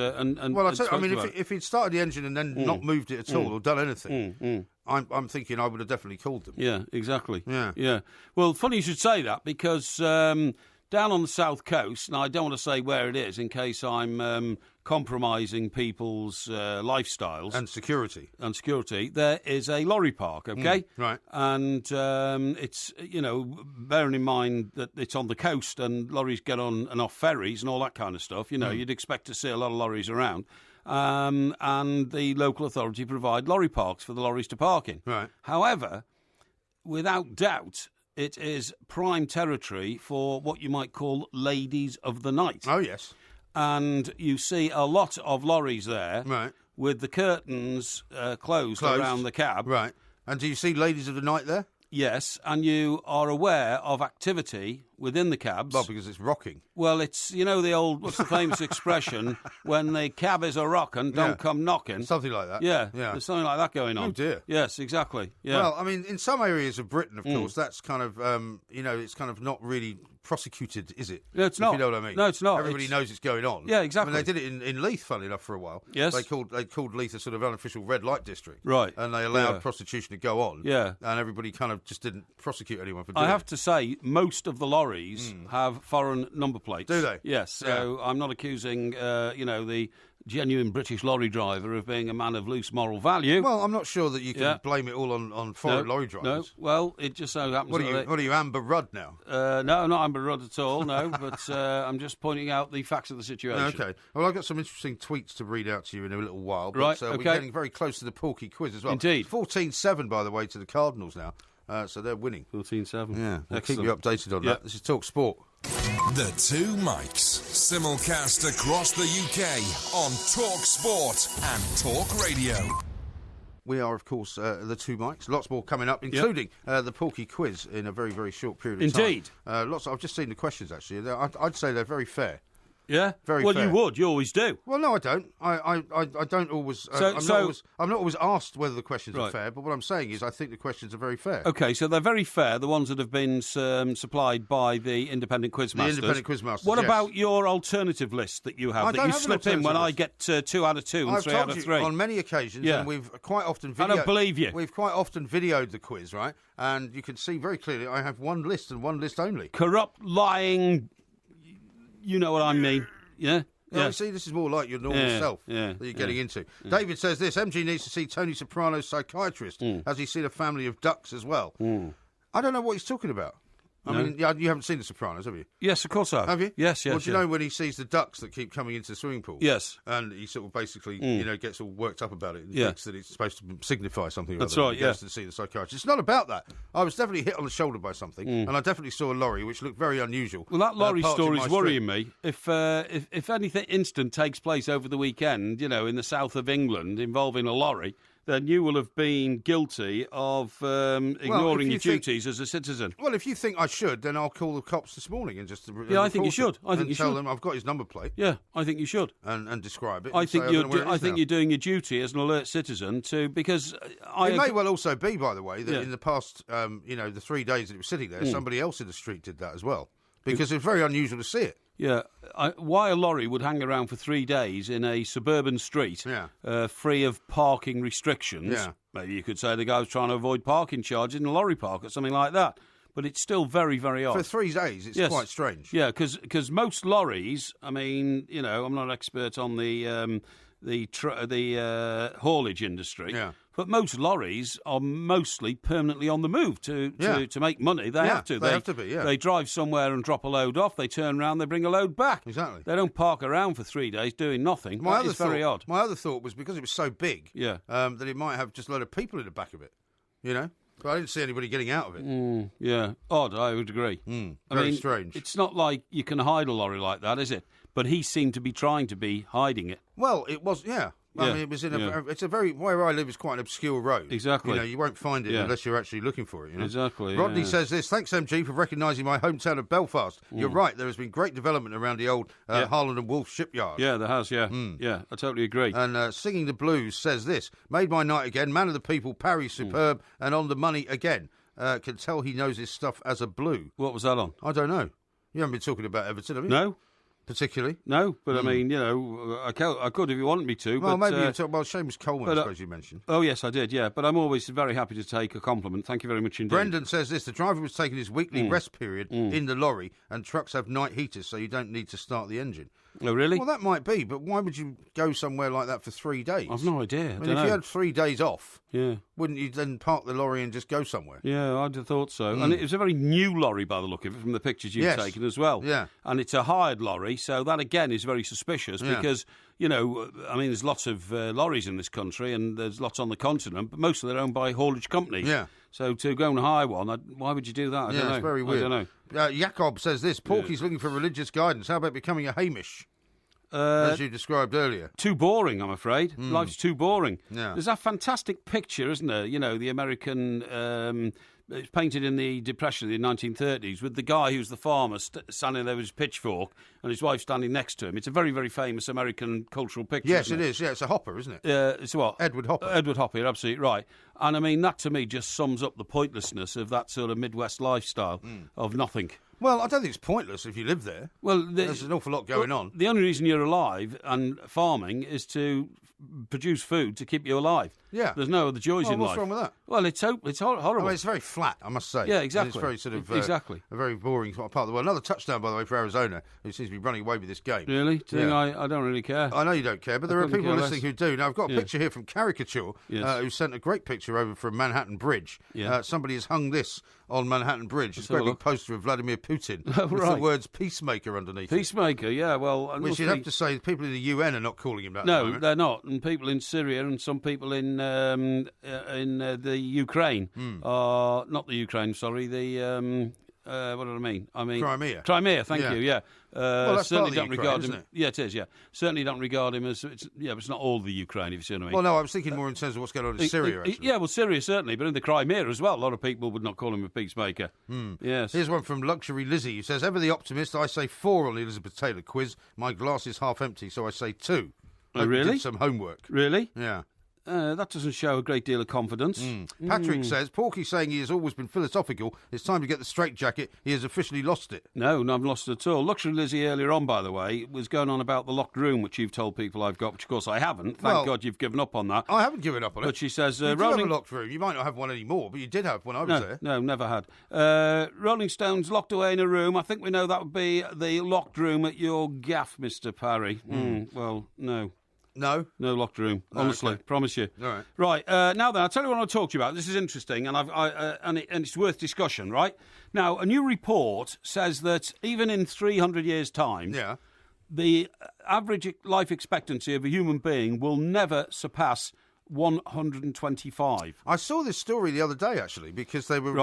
well, I mean, if he'd started the engine and then not moved it at all or done anything, I'm thinking I would have definitely called them. Yeah, exactly. Yeah. Well, funny you should say that, because down on the south coast, and I don't want to say where it is in case I'm compromising people's lifestyles and security. There is a lorry park, okay? Right. And it's, bearing in mind that it's on the coast and lorries get on and off ferries and all that kind of stuff, you'd expect to see a lot of lorries around. And the local authority provide lorry parks for the lorries to park in. Right. However, without doubt, it is prime territory for what you might call ladies of the night. Oh, yes. And you see a lot of lorries there right. with the curtains closed around the cab. Right. And do you see ladies of the night there? Yes, and you are aware of activity within the cabs. Well, because it's rocking. Well, it's, the old, what's the famous expression, when the cab is a rockin', don't come knocking. Something like that. Yeah, there's something like that going on. Oh, dear. Yes, exactly. Yeah. Well, I mean, in some areas of Britain, of course, that's kind of, it's kind of not really prosecuted, is it? No, it's not. If you know what I mean. No, it's not. Everybody knows it's going on. Yeah, exactly. I mean, they did it in Leith, funnily enough, for a while. Yes. They called Leith a sort of unofficial red light district. Right. And they allowed prostitution to go on. Yeah. And everybody kind of just didn't prosecute anyone for doing it. I have to say, most of the lorries have foreign number plates. Do they? Yes. So I'm not accusing, the genuine British lorry driver of being a man of loose moral value. Well, I'm not sure that you can blame it all on foreign lorry drivers. No, well, it just so happens What are you, Amber Rudd now? No, not Amber Rudd at all, no, but I'm just pointing out the facts of the situation. Okay. Well, I've got some interesting tweets to read out to you in a little while. But, right, We're getting very close to the Porky Quiz as well. Indeed. 14-7, by the way, to the Cardinals now. So they're winning. 14-7. Yeah, we'll keep you updated on that. This is Talk Sport. The Two Mics, simulcast across the UK on Talk Sport and Talk Radio. we are, of course, the two mics. Lots more coming up, including the Porky Quiz in a very, very short period of time. Indeed. I've just seen the questions, actually. I'd say they're very fair. Yeah? Very well, fair. you would. You always do. Well, no, I don't. I don't always... I'm not always asked whether the questions are fair, but what I'm saying is I think the questions are very fair. OK, so they're very fair, the ones that have been supplied by the independent quizmasters. The independent quizmasters, What about your alternative list that you have, that you slip in when I get 2 out of 2 and 3 out of 3? On many occasions, and we've quite often videoed... I don't believe you. We've quite often videoed the quiz, right? And you can see very clearly I have one list and one list only. Corrupt, lying... You know what I mean, yeah? No, see, this is more like your normal self that you're getting into. David says this, MG needs to see Tony Soprano's psychiatrist. Has he seen a family of ducks as well? I don't know what he's talking about. I mean, you haven't seen The Sopranos, have you? Yes, of course I have. Have you? Yes. Well, do you know when he sees the ducks that keep coming into the swimming pool? Yes. And he sort of basically, gets all worked up about it and thinks that it's supposed to signify something. That's right, He goes to see the psychiatrist. It's not about that. I was definitely hit on the shoulder by something, and I definitely saw a lorry, which looked very unusual. Well, that lorry story's worrying me. If anything instant takes place over the weekend, in the south of England involving a lorry, then you will have been guilty of ignoring your duties as a citizen. Well, if you think I should, then I'll call the cops this morning and just I think you should. I think you should. Tell them I've got his number plate. Yeah, I think you should. And describe it. I think you're doing your duty as an alert citizen because it may well also be, by the way, that in the past, the 3 days that it was sitting there, somebody else in the street did that as well, because it's very unusual to see it. Yeah, why a lorry would hang around for 3 days in a suburban street, free of parking restrictions. Yeah. Maybe you could say the guy was trying to avoid parking charges in the lorry park or something like that. But it's still very, very odd. For 3 days, it's quite strange. Yeah, because most lorries, I mean, I'm not an expert on the haulage industry. Yeah. But most lorries are mostly permanently on the move to make money. They have to. They have to be, They drive somewhere and drop a load off. They turn around, they bring a load back. Exactly. They don't park around for 3 days doing nothing. That is very odd. My other thought was because it was so big that it might have just a load of people in the back of it, But I didn't see anybody getting out of it. Yeah, odd, I would agree. Very strange. It's not like you can hide a lorry like that, is it? But he seemed to be trying to be hiding it. Well, it was, I mean, it was in it's a very, where I live is quite an obscure road. Exactly. You won't find it unless you're actually looking for it. Exactly. Rodney says this, thanks MG for recognising my hometown of Belfast. You're right, there has been great development around the old Harland and Wolff shipyard. Yeah, there has, yeah. Yeah, I totally agree. And Singing the Blues says this, made my night again, man of the people, Parry, superb, and on the money again. Can tell he knows his stuff as a blue. What was that on? I don't know. You haven't been talking about Everton, have you? No. Particularly? No, but I mean, I could if you wanted me to. Well, but, maybe you talk about Seamus Coleman, I suppose you mentioned. Oh, yes, I did, yeah. But I'm always very happy to take a compliment. Thank you very much indeed. Brendan says this, the driver was taking his weekly rest period in the lorry, and trucks have night heaters, so you don't need to start the engine. Oh, really? Well, that might be, but why would you go somewhere like that for 3 days? I've no idea. I mean, if you had 3 days off, yeah, wouldn't you then park the lorry and just go somewhere? Yeah, I'd have thought so. And it was a very new lorry by the look of it from the pictures you've taken as well. Yeah. And it's a hired lorry, so that again is very suspicious because, I mean, there's lots of lorries in this country and there's lots on the continent, but most of them are owned by haulage companies. Yeah. So to go and hire one, why would you do that? I don't know. It's very weird. I don't know. Jacob says this, Porky's looking for religious guidance. How about becoming a Hamish? As you described earlier. Too boring, I'm afraid. Life's too boring. Yeah. There's that fantastic picture, isn't there? The American... It was painted in the Depression of the 1930s with the guy who's the farmer standing there with his pitchfork and his wife standing next to him. It's a very, very famous American cultural picture. Yes, it is. Yeah, it's a Hopper, isn't it? It's what? Edward Hopper. Edward Hopper, you're absolutely right. And I mean, that to me just sums up the pointlessness of that sort of Midwest lifestyle of nothing. Well, I don't think it's pointless if you live there. Well, there's an awful lot going on. The only reason you're alive and farming is to produce food to keep you alive. Yeah. There's no other joys in life. What's wrong with that? Well, it's horrible. I mean, it's very flat, I must say. Yeah, exactly. And it's very sort of exactly a very boring part of the world. Another touchdown, by the way, for Arizona, who seems to be running away with this game. Really? Do you think I don't really care? I know you don't care, but there are people listening who do. Now, I've got a picture here from Caricature, who sent a great picture over from Manhattan Bridge. Yeah. Somebody has hung this on Manhattan Bridge. It's a great big poster of Vladimir Putin with the words peacemaker underneath Peacemaker, yeah, well... Which you'd have to say people in the UN are not calling him that. No, they're not. And people in Syria and some people in the Ukraine are... Not the Ukraine, sorry, the what did I mean? Crimea. Crimea, thank you, yeah. Well, that's certainly part of the don't Ukraine, regard him. isn't it? Yeah, it is, yeah. Certainly don't regard him as... but it's not all the Ukraine, if you see what I mean. Well, no, I was thinking more in terms of what's going on in Syria, actually. Yeah, well, Syria, certainly, but in the Crimea as well. A lot of people would not call him a peacemaker. Yes. Here's one from Luxury Lizzie, who says, ever the optimist, I say 4 on the Elizabeth Taylor quiz. My glass is half empty, so I say 2. Oh, really? Did some homework. Really? Yeah. That doesn't show a great deal of confidence. Patrick says, Porky saying he has always been philosophical. It's time to get the straitjacket. He has officially lost it. No, I've lost it at all. Luxury Lizzie earlier on, by the way, was going on about the locked room, which you've told people I've got, which, of course, I haven't. Thank God you've given up on that. I haven't given up on it. But she says... you do have a locked room. You might not have one anymore, but you did have when I was there. No, never had. Rolling Stones locked away in a room. I think we know that would be the locked room at your gaff, Mr. Parry. Well, no. No? No locked room, honestly, promise you. All right. Right, now then, I'll tell you what I want to talk to you about. This is interesting, and it's worth discussion, right? Now, a new report says that even in 300 years' time, the average life expectancy of a human being will never surpass 125. I saw this story the other day, actually, because they were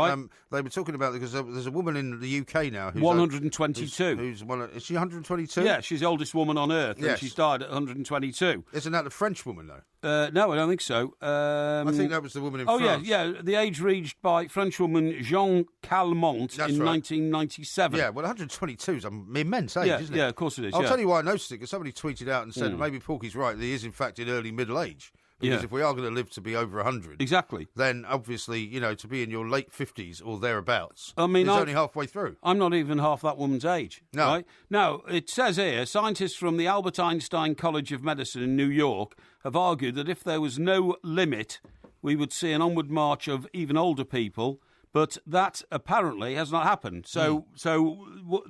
talking about, because there's a woman in the UK now who's 122. Is she 122? Yeah, she's the oldest woman on earth, and she's died at 122. Isn't that the French woman, though? No, I don't think so. I think that was the woman in France. Oh, yeah, the age reached by Frenchwoman Jean Calment in 1997. Yeah, well, 122 is an immense age, isn't it? Yeah, of course it is. I'll tell you why I noticed it, because somebody tweeted out and said, maybe Porky's right, he is, in fact, in early middle age. Because if we are going to live to be over 100... Exactly. Then, obviously, to be in your late 50s or thereabouts, I mean, it's only halfway through. I'm not even half that woman's age. No. Right? Now, it says here, scientists from the Albert Einstein College of Medicine in New York have argued that if there was no limit, we would see an onward march of even older people, but that apparently has not happened. So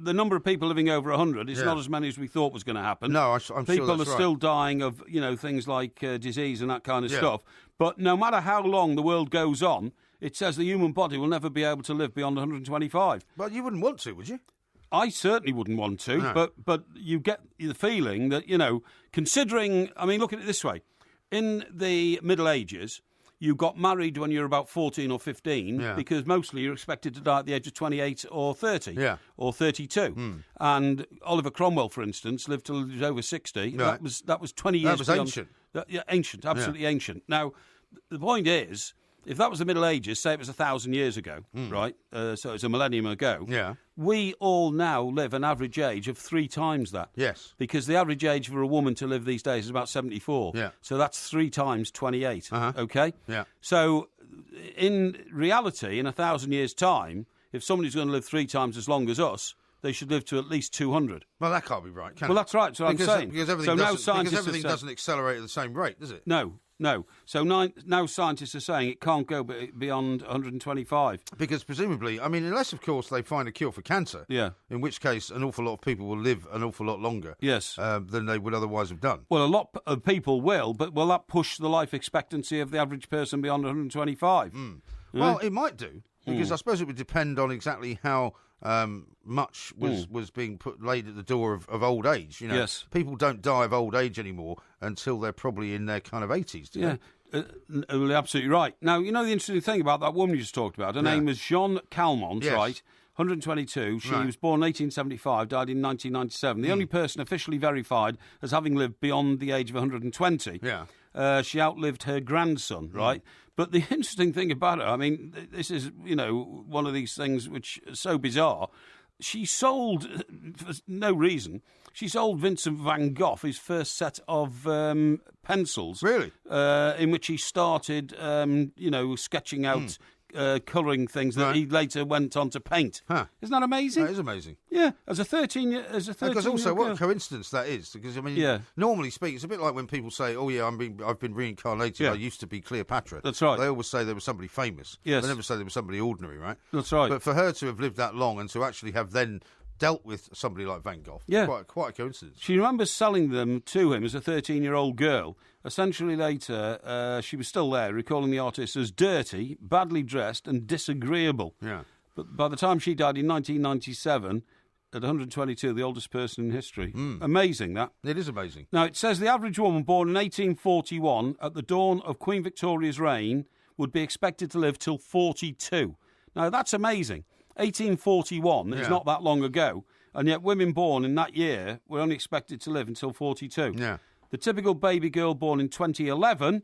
the number of people living over 100 is not as many as we thought was going to happen. No, I'm sure that's right. People are still dying of, things like disease and that kind of stuff. But no matter how long the world goes on, it says the human body will never be able to live beyond 125. But you wouldn't want to, would you? I certainly wouldn't want to, but you get the feeling that, considering... I mean, look at it this way. In the Middle Ages... You got married when you were about 14 or 15 because mostly you're expected to die at the age of 28 or 30 or 32. And Oliver Cromwell, for instance, lived till he was over 60. Right. That was 20 years. That was ancient. Ancient, absolutely ancient. Now, the point is, if that was the Middle Ages, say it was 1,000 years ago, right? So it's a millennium ago. Yeah. We all now live an average age of 3 times that. Yes. Because the average age for a woman to live these days is about 74. Yeah. So that's 3 times 28. Okay? Yeah. So in reality, in 1,000 years' time, if somebody's going to live 3 times as long as us, they should live to at least 200. Well, that can't be right, can it? Well, that's right. That's what I'm saying. Because everything doesn't accelerate at the same rate, does it? No. So now scientists are saying it can't go beyond 125. Because presumably, I mean, unless, of course, they find a cure for cancer, in which case an awful lot of people will live an awful lot longer than they would otherwise have done. Well, a lot of people will, but will that push the life expectancy of the average person beyond 125? Well, it might do, because I suppose it would depend on exactly how... much was being laid at the door of old age. People don't die of old age anymore until they're probably in their kind of 80s. Do they? Well, absolutely right. Now, the interesting thing about that woman you just talked about, her name was Jean Calment, right? 122. She was born in 1875, died in 1997. The only person officially verified as having lived beyond the age of 120. She outlived her grandson, right? But the interesting thing about her, I mean, this is, one of these things which is so bizarre. She sold, for no reason, she sold Vincent van Gogh his first set of pencils. Really? In which he started, sketching out... colouring things that he later went on to paint. Isn't that amazing? That is amazing. Yeah, as a 13 because also what a coincidence that is. Because I mean, normally speaking, it's a bit like when people say, "Oh yeah, I've been reincarnated. I used to be Cleopatra." That's right. They always say there was somebody famous. Yes. They never say there was somebody ordinary, right? That's right. But for her to have lived that long and to actually have then dealt with somebody like Van Gogh, quite a coincidence. She remembers selling them to him as a 13-year-old girl. A century later, she was still there, recalling the artist as dirty, badly dressed and disagreeable. Yeah. But by the time she died in 1997, at 122, the oldest person in history. Amazing, that. It is amazing. Now, it says the average woman born in 1841, at the dawn of Queen Victoria's reign, would be expected to live till 42. Now, that's amazing. 1841 is not that long ago, and yet women born in that year were only expected to live until 42. Yeah. The typical baby girl born in 2011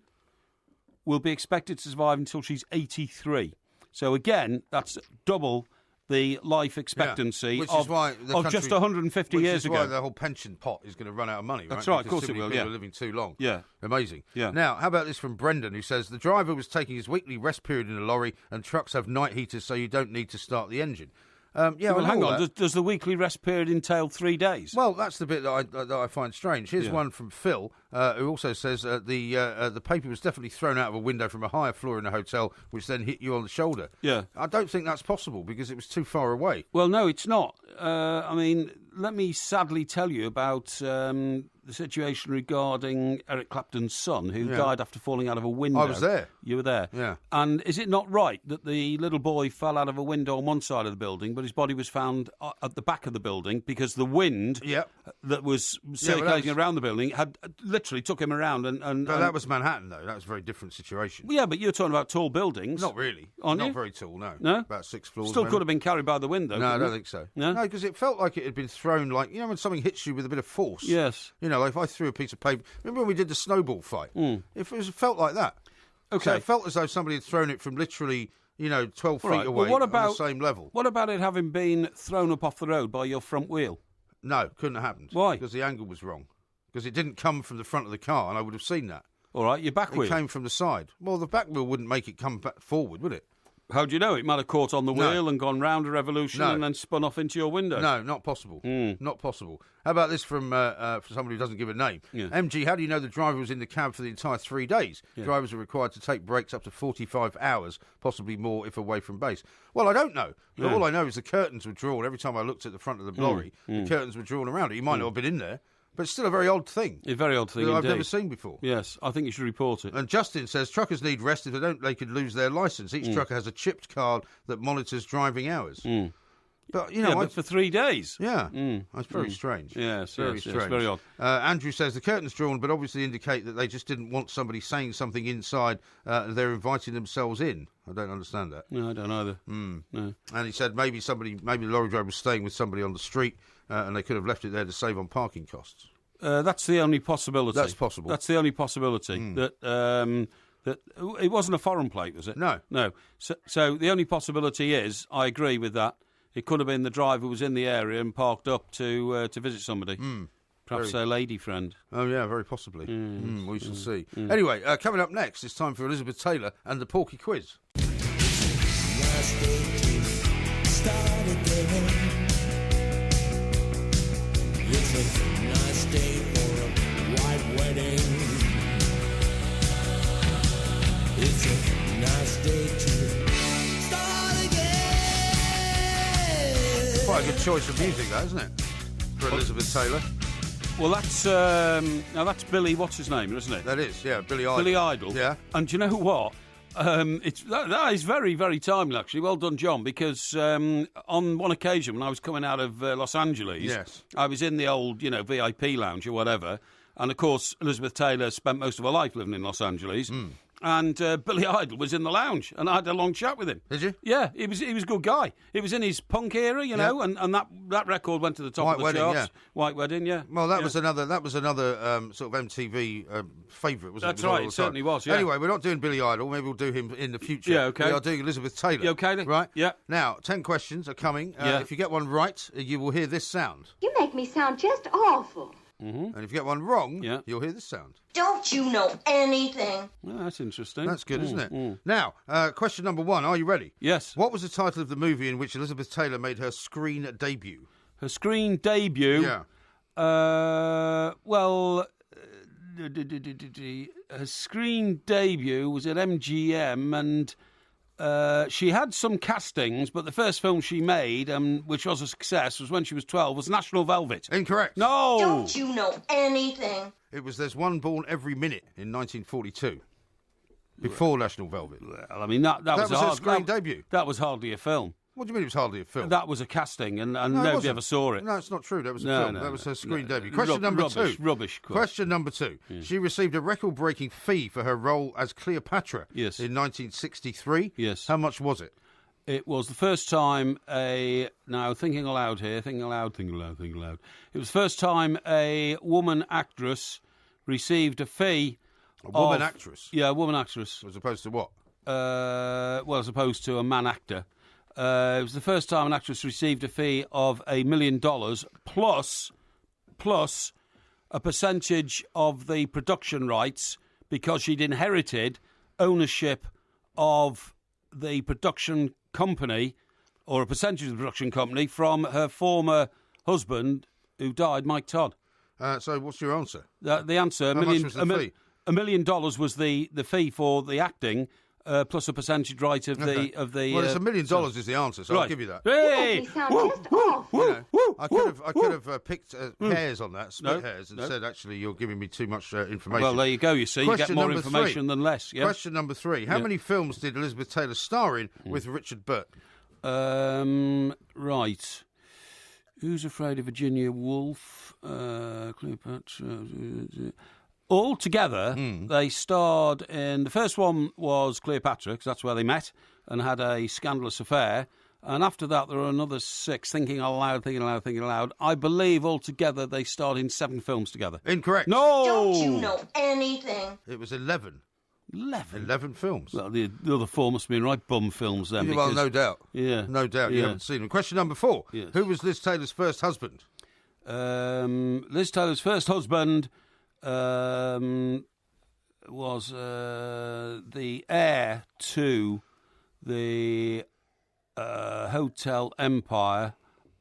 will be expected to survive until she's 83. So again, that's double the life expectancy of just 150 years ago. Which is why the whole pension pot is going to run out of money, right? That's right, of because course it will, people are living too long. Yeah. Amazing. Yeah. Now, how about this from Brendan, who says, the driver was taking his weekly rest period in a lorry, and trucks have night heaters, so you don't need to start the engine. Well, hang on. Does the weekly rest period entail 3 days? Well, that's the bit that I find strange. Here's one from Phil, who also says the paper was definitely thrown out of a window from a higher floor in a hotel, which then hit you on the shoulder. Yeah. I don't think that's possible because it was too far away. Well, no, it's not. I mean, let me sadly tell you about the situation regarding Eric Clapton's son, who died after falling out of a window. I was there. You were there. Yeah. And is it not right that the little boy fell out of a window on one side of the building, but his body was found at the back of the building because the wind that was circulating around the building had literally took him around and that was Manhattan, though. That was a very different situation. Yeah, but you're talking about tall buildings. Not really. Aren't Not you? very tall, no. No? About 6 floors. Still maybe. could have been carried by the wind, though. No, I don't think so. No? No, because it felt like it had been thrown like, you know, when something hits you with a bit of force. Yes. You know, like if I threw a piece of paper. Remember when we did the snowball fight? It felt like that. Okay. So it felt as though somebody had thrown it from literally, 12 feet Right. away Well, what about, on the same level. What about it having been thrown up off the road by your front wheel? No, couldn't have happened. Why? Because the angle was wrong. Because it didn't come from the front of the car, and I would have seen that. All right, your back wheel. It came from the side. Well, the back wheel wouldn't make it come back forward, would it? How do you know? It might have caught on the No. wheel and gone round a revolution and then spun off into your window. No, not possible. Not possible. How about this from somebody who doesn't give a name? Yeah. MG, how do you know the driver was in the cab for the entire 3 days? Yeah. Drivers are required to take breaks up to 45 hours, possibly more if away from base. Well, I don't know. But all I know is the curtains were drawn. Every time I looked at the front of the lorry, the curtains were drawn around it. He might not have been in there, but it's still a very odd thing. A very odd thing that I've indeed. never seen before. Yes, I think you should report it. And Justin says truckers need rest. If they don't, they could lose their licence. Each trucker has a chipped card that monitors driving hours. But, but for 3 days. Yeah, that's very strange. Yes, very yes, strange. it's very odd. Andrew says the curtain's drawn, but obviously indicate that they just didn't want somebody saying something inside. They're inviting themselves in. I don't understand that. No, I don't either. No. And he said maybe the lorry driver was staying with somebody on the street, and they could have left it there to save on parking costs. That's the only possibility. That's possible. That's the only possibility that it wasn't a foreign plate, was it? No. So the only possibility is, I agree with that. It could have been the driver was in the area and parked up to visit somebody. Perhaps a lady friend. Oh, yeah, very possibly. We shall see. Anyway, coming up next, it's time for Elizabeth Taylor and the Porky Quiz. It's a nice day for a white wedding. It's a nice day to start again. Quite a good choice of music, that, isn't it? For Elizabeth Taylor. Well, that's Billy. What's his name, isn't it? That is, yeah, Billy Idol. Billy Idol. Yeah. And do you know what? That is very, very timely, actually. Well done, John, because on one occasion when I was coming out of Los Angeles, I was in the old, VIP lounge or whatever, and of course Elizabeth Taylor spent most of her life living in Los Angeles. And Billy Idol was in the lounge, and I had a long chat with him. Did you? Yeah, he was a good guy. He was in his punk era, and that record went to the top of the charts. Yeah. White Wedding, yeah. Well, that was another sort of MTV favourite, wasn't it? That's right, it certainly was. Yeah. Anyway, we're not doing Billy Idol. Maybe we'll do him in the future. Yeah, okay. We are doing Elizabeth Taylor. You okay then? Right. Yeah. Now, 10 questions are coming. If you get one right, you will hear this sound. You make me sound just awful. And if you get one wrong, you'll hear this sound. Don't you know anything? Oh, that's interesting. That's good, isn't it? Now, question number 1. Are you ready? Yes. What was the title of the movie in which Elizabeth Taylor made her screen debut? Her screen debut? Yeah. Her screen debut was at MGM, and she had some castings, but the first film she made, which was a success, was when she was 12, was National Velvet. Incorrect. No! Don't you know anything? It was There's One Born Every Minute in 1942. Before National Velvet. Well, I mean, that was her screen debut. That was hardly a film. What do you mean it was hardly a film? That was a casting, and No, nobody ever saw it. No, it's not true. That was a film. That was her screen debut. Question number 2. Rubbish. Question number 2. Yeah. She received a record-breaking fee for her role as Cleopatra in 1963. Yes. How much was it? It was the first time now thinking aloud here, thinking aloud. It was the first time a woman actress received a fee. Actress? Yeah, a woman actress. As opposed to what? As opposed to a man actor. It was the first time an actress received a fee of $1 million plus a percentage of the production rights because she'd inherited ownership of the production company or a percentage of the production company from her former husband who died, Mike Todd. So what's your answer? The answer, How much was the fee? $1 million was the fee for the acting, plus a percentage right of the. Well, it's $1 million is the answer, so right. I'll give you that. Hey! I could have picked hairs on that, split hairs, and said actually you're giving me too much information. Well, there you go. You see, you get more information than less. Yeah? Question number 3: How many films did Elizabeth Taylor star in with Richard Burton? Right. Who's Afraid of Virginia Woolf? Cleopatra. All together, they starred in... The first one was Cleopatra, because that's where they met, and had a scandalous affair. And after that, there were another 6, thinking aloud. I believe altogether they starred in 7 films together. Incorrect. No! Don't you know anything? It was 11. 11 films. Well, the other 4 must have been right bum films then. Yeah, well, no doubt. Yeah. No doubt. You haven't seen them. Question number 4. Yes. Who was Liz Taylor's first husband? Liz Taylor's first husband was the heir to the Hotel Empire,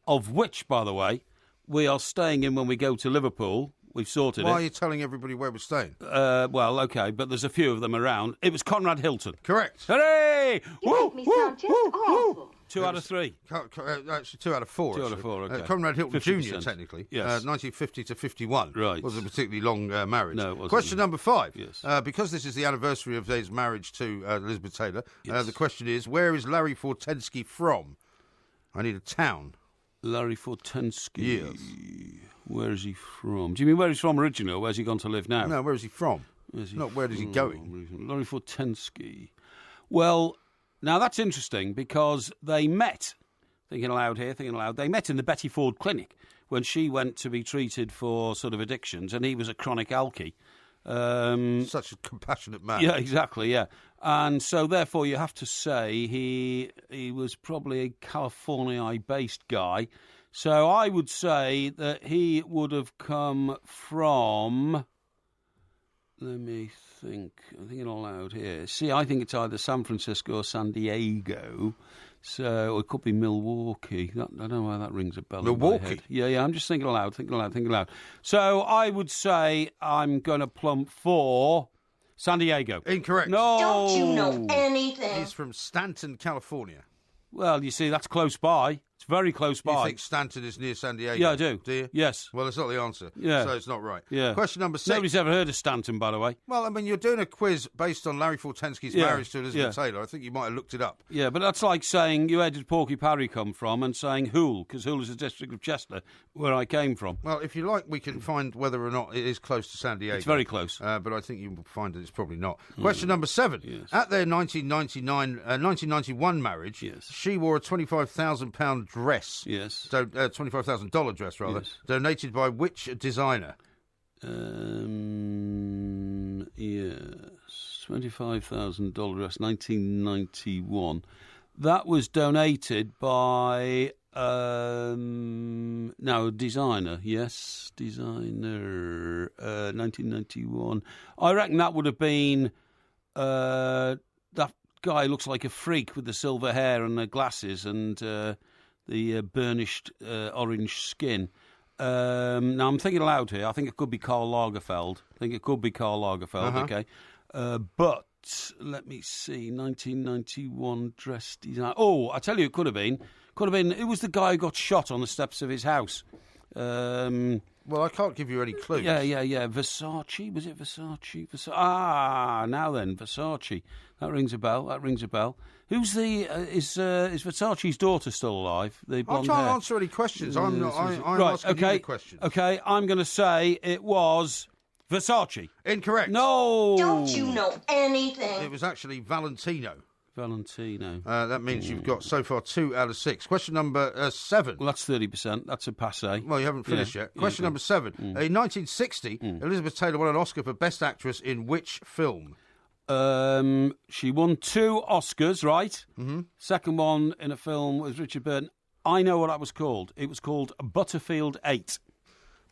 of which, by the way, we are staying in when we go to Liverpool. We've sorted it. Why are you telling everybody where we're staying? Well, OK, but there's a few of them around. It was Conrad Hilton. Correct. Hooray! You make me sound just awful. 2 out of 3. Actually, 2 out of 4. 2 out of 4, OK. Conrad Hilton 50%. Jr., technically. Yes. 1950 to 51. Right. Wasn't a particularly long marriage. No, it wasn't. Question number 5. Yes. Because this is the anniversary of his marriage to Elizabeth Taylor, Yes. the question is, where is Larry Fortensky from? I need a town. Larry Fortensky. Yes. Where is he from? Do you mean where he's from originally, or where's he gone to live now? No, where is he from? Where's he Not where is he going? Larry Fortensky. Well, now that's interesting because they met, thinking aloud here, they met in the Betty Ford Clinic when she went to be treated for sort of addictions, and he was a chronic alkie. Such a compassionate man. Yeah, exactly, yeah. And so, therefore, you have to say he was probably a California-based guy. So I would say that he would have come from... Let me think. I'm thinking aloud here. See, I think it's either San Francisco or San Diego. So it could be Milwaukee. I don't know why that rings a bell. Milwaukee? Yeah. I'm just thinking aloud. So I would say I'm going to plump for San Diego. Incorrect. No. Don't you know anything? He's from Stanton, California. Well, you see, that's close by. It's very close by. You think Stanton is near San Diego? Yeah, I do. Do you? Yes. Well, it's not the answer. Yeah. So it's not right. Yeah. Question number 6. Nobody's ever heard of Stanton, by the way. Well, I mean, you're doing a quiz based on Larry Fortensky's marriage to Elizabeth Taylor. I think you might have looked it up. Yeah, but that's like saying, where did Porky Parry come from, and saying Hoole, because Hoole is a district of Chester, where I came from. Well, if you like, we can find whether or not it is close to San Diego. It's very close. But I think you will find that it's probably not. Question number 7. Yes. At their 1991 marriage, she wore a £25,000 dress. Yes. So, $25,000 dress, rather. Yes. Donated by which designer? Yes. $25,000 dress, 1991. That was donated by... designer. Yes, designer. 1991. I reckon that would have been... that guy looks like a freak with the silver hair and the glasses and the burnished orange skin. Now, I'm thinking aloud here. I think it could be Karl Lagerfeld. Okay. But, let me see, 1991 dress design. Oh, I tell you, it could have been. It was the guy who got shot on the steps of his house. Well, I can't give you any clues. Yeah. Versace, was it Versace? Now then, Versace. That rings a bell. Who's the... is Versace's daughter still alive? The blonde I'll try hair? and answer any questions. I'm right, asking you the questions. Okay, I'm going to say it was Versace. Incorrect. No! Don't you know anything? It was actually Valentino. Valentino. That means you've got so far 2 out of 6. Question number 7. Well, that's 30%. That's a passe. Well, you haven't finished yet. Question number 7. In 1960, Elizabeth Taylor won an Oscar for Best Actress in which film? She won 2 Oscars, right? Mm-hmm. Second one in a film was Richard Burton. I know what that was called. It was called Butterfield 8.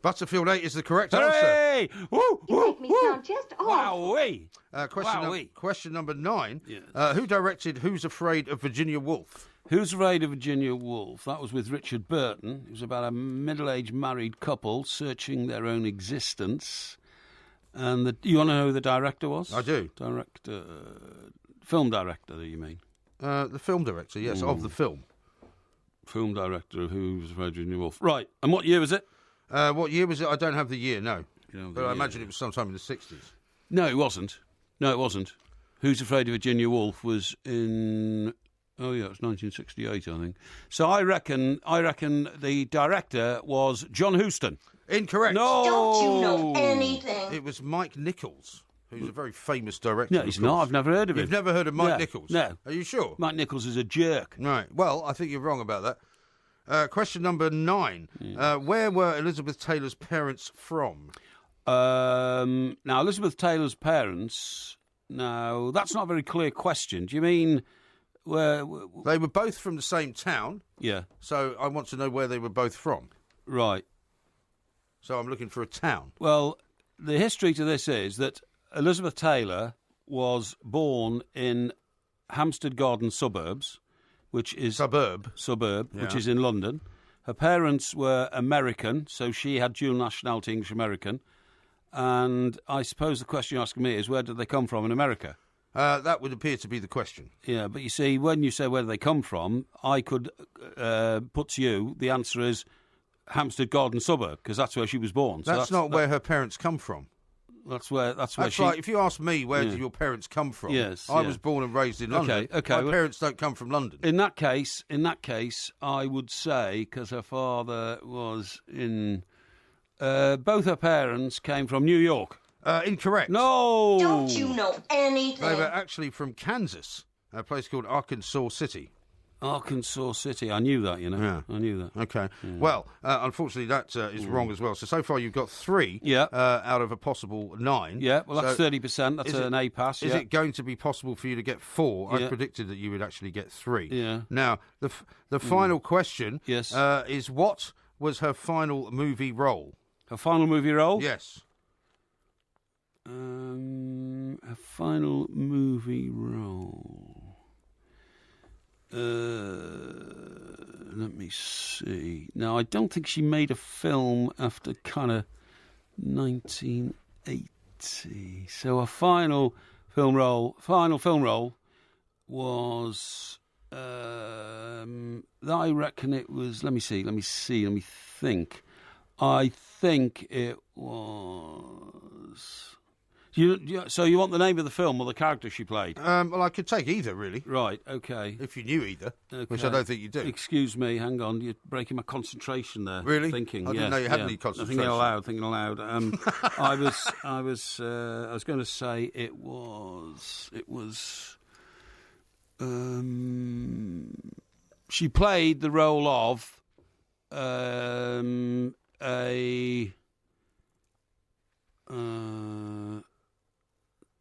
Butterfield 8 is the correct Hooray! answer. Woo, You make me sound just awful. Wowee. Question number 9. Yes. Who directed Who's Afraid of Virginia Woolf? Who's Afraid of Virginia Woolf? That was with Richard Burton. It was about a middle-aged married couple searching their own existence. And you want to know who the director was? I do. Film director, you mean? The film director, yes, of the film. Film director of Who's Afraid of Virginia Woolf. Right, and what year was it? What year was it? I don't have the year, no. But I year. imagine it was sometime in the 60s. No, it wasn't. Who's Afraid of Virginia Woolf was in... Oh, yeah, it was 1968, I think. So I reckon the director was John Huston. Incorrect. No! Don't you know anything? It was Mike Nichols, who's a very famous director. No, he's not. I've never heard of him. You've never heard of Mike Nichols? No. Are you sure? Mike Nichols is a jerk. Right. Well, I think you're wrong about that. Question number 9. Where were Elizabeth Taylor's parents from? Now, Elizabeth Taylor's parents... Now, that's not a very clear question. Do you mean... where? They were both from the same town. Yeah. So I want to know where they were both from. Right. So I'm looking for a town. Well, the history to this is that Elizabeth Taylor was born in Hampstead Garden Suburbs, which is... Suburb, which is in London. Her parents were American, so she had dual nationality, English-American. And I suppose the question you're asking me is, where did they come from in America? That would appear to be the question. Yeah, but you see, when you say where do they come from, I could put to you the answer is Hampstead Garden Suburb, because that's where she was born. So that's not where her parents come from. That's where she... Like, if you ask me, where did your parents come from? Yes, I was born and raised in London. Okay. My parents don't come from London. In that case, I would say, because her father was in... both her parents came from New York. Incorrect. No! Don't you know anything? They were actually from Kansas, a place called Arkansas City. Arkansas City. I knew that, you know. Yeah. I knew that. Okay. Yeah. Well, unfortunately, that is wrong as well. So far you've got 3 out of a possible 9. Yeah, well, that's 30%. That's an A pass. Is it going to be possible for you to get 4? I predicted that you would actually get 3. Yeah. Now, the final question is, what was her final movie role? Her final movie role? Yes. A final movie role. Let me see. Now, I don't think she made a film after kind of 1980. So her final film role was. I reckon it was. Let me think. I think it was. So you want the name of the film or the character she played? Well, I could take either, really. Right, okay. If you knew either, which I don't think you do. Excuse me, hang on. You're breaking my concentration there. Really? Thinking. I didn't know you had any concentration. Thinking aloud. I was going to say it was. She played the role of